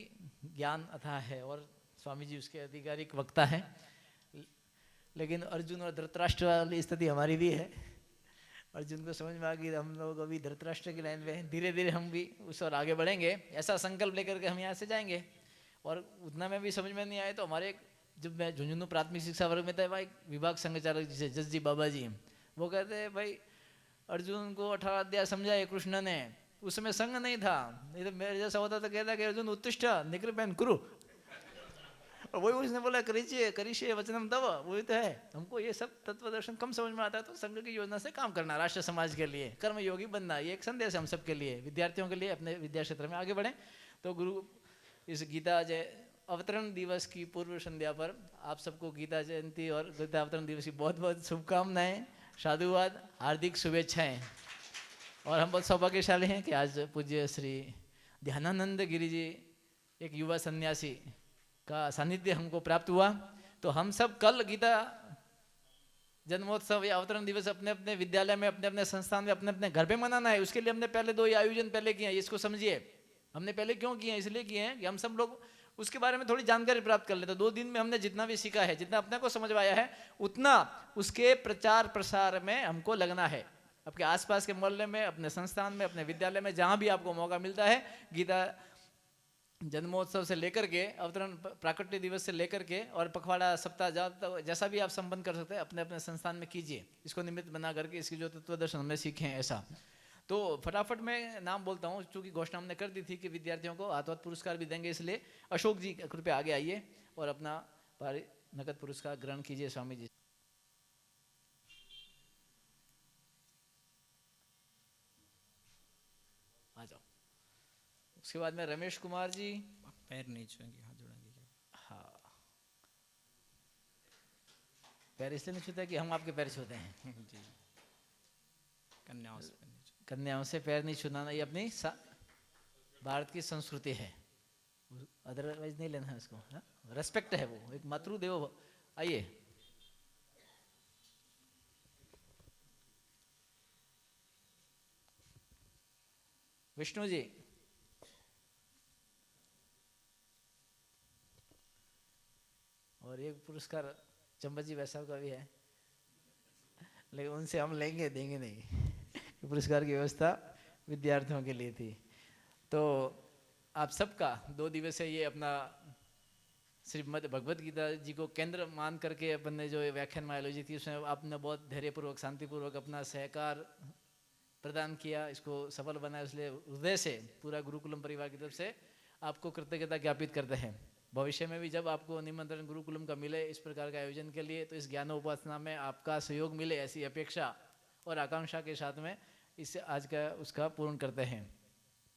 ज्ञान अथाह है और स्वामी जी उसके आधिकारिक वक्ता हैं। लेकिन अर्जुन और धृतराष्ट्र वाली स्थिति हमारी भी है। अर्जुन को समझ में आ गई, हम लोग अभी धृतराष्ट्र की लाइन में हैं, धीरे धीरे हम भी उस और आगे बढ़ेंगे, ऐसा संकल्प लेकर के हम यहाँ से जाएंगे। और उतना में भी समझ में नहीं आए तो हमारे, जब मैं झुंझुनू प्राथमिक शिक्षा वर्ग में था, भाई विभाग संघचालक जी से जस जी बाबा जी, वो कहते हैं भाई अर्जुन को 18 अध्याय समझाए कृष्ण ने, उस समय संघ नहीं था, नहीं तो मेरे जैसा होता तो कहता कि अर्जुन उत्तिष्ठ निकृपैन कुरु, और वही उसने बोला करिष्ये वचनम तव, वही तो है। हमको ये सब तत्व दर्शन कम समझ में आता है, तो संघ की योजना से काम करना, राष्ट्र समाज के लिए कर्म योगी बनना, ये एक संदेश है हम सब के लिए, विद्यार्थियों के लिए, अपने विद्या क्षेत्र में आगे बढ़ें। तो गुरु इस गीता अवतरण दिवस की पूर्व संध्या पर आप सबको गीता जयंती और गीता अवतरण दिवस की बहुत बहुत शुभकामनाएं, साधुवाद, हार्दिक शुभेच्छाएं। और हम बहुत सौभाग्यशाली हैं कि आज पूज्य श्री ध्यानानंद गिरी जी, एक युवा सन्यासी का सानिध्य हमको प्राप्त हुआ। तो हम सब कल गीता जन्मोत्सव या अवतरण दिवस अपने अपने विद्यालय में, अपने अपने संस्थान में, अपने अपने घर पे मनाना है। उसके लिए हमने पहले 2 आयोजन पहले किए हैं, इसको समझिए। हमने पहले क्यों किए हैं? इसलिए किए हैं कि हम सब लोग उसके बारे में थोड़ी जानकारी प्राप्त कर लेते। 2 दिन में हमने जितना भी सीखा है, जितना अपने को समझ में आया है, उतना उसके प्रचार प्रसार में हमको लगना है। आपके आसपास के मोहल्ले में, अपने संस्थान में, अपने विद्यालय में, जहाँ भी आपको मौका मिलता है, गीता जन्मोत्सव से लेकर के अवतरण प्राकट्य दिवस से लेकर के और पखवाड़ा सप्ताह जैसा भी आप संपन्न कर सकते हैं अपने अपने संस्थान में कीजिए। इसको निमित्त बना करके इसकी जो तत्व दर्शन हमने सीखे हैं ऐसा। तो फटाफट मैं नाम बोलता हूँ, चूंकि घोषणा हमने कर दी थी कि विद्यार्थियों को हाथों हाथ पुरस्कार भी देंगे, इसलिए अशोक जी कृपया आगे आइए और अपना नगद पुरस्कार ग्रहण कीजिए स्वामी जी। आ जाओ। उसके बाद में रमेश कुमार जी, पैर नहीं छुएंगे, हाथ जोड़ेंगे क्या? हाँ, पैर इसलिए नहीं छूते कि हम आपके पैर छूते हैं जी, कन्याओं से पैर नहीं छूते। कन्याओं से पैर नहीं छूना, ये अपनी भारत की संस्कृति है, अदरवाइज नहीं लेना है इसको। रेस्पेक्ट है, वो एक मातृदेवो। आइए। विष्णु जी, और एक पुरस्कार चंबत जी वैसा का भी है, लेकिन उनसे हम लेंगे देंगे नहीं। पुरस्कार की व्यवस्था विद्यार्थियों के लिए थी। तो आप सबका 2 दिवसीय ये अपना श्रीमद् भगवद गीता जी को केंद्र मान करके अपन ने जो व्याख्यान में आयोजित थी, उसमें आपने बहुत धैर्यपूर्वक, शांतिपूर्वक अपना सहकार प्रदान किया, इसको सफल बनाया। इसलिए हृदय से पूरा गुरुकुलम परिवार की तरफ से आपको कृतज्ञता ज्ञापित करते हैं। भविष्य में भी जब आपको निमंत्रण गुरुकुलम का मिले इस प्रकार का आयोजन के लिए, तो इस ज्ञान उपासना में आपका सहयोग मिले, ऐसी अपेक्षा और आकांक्षा के साथ में इस आज का उसका पूर्ण करते हैं।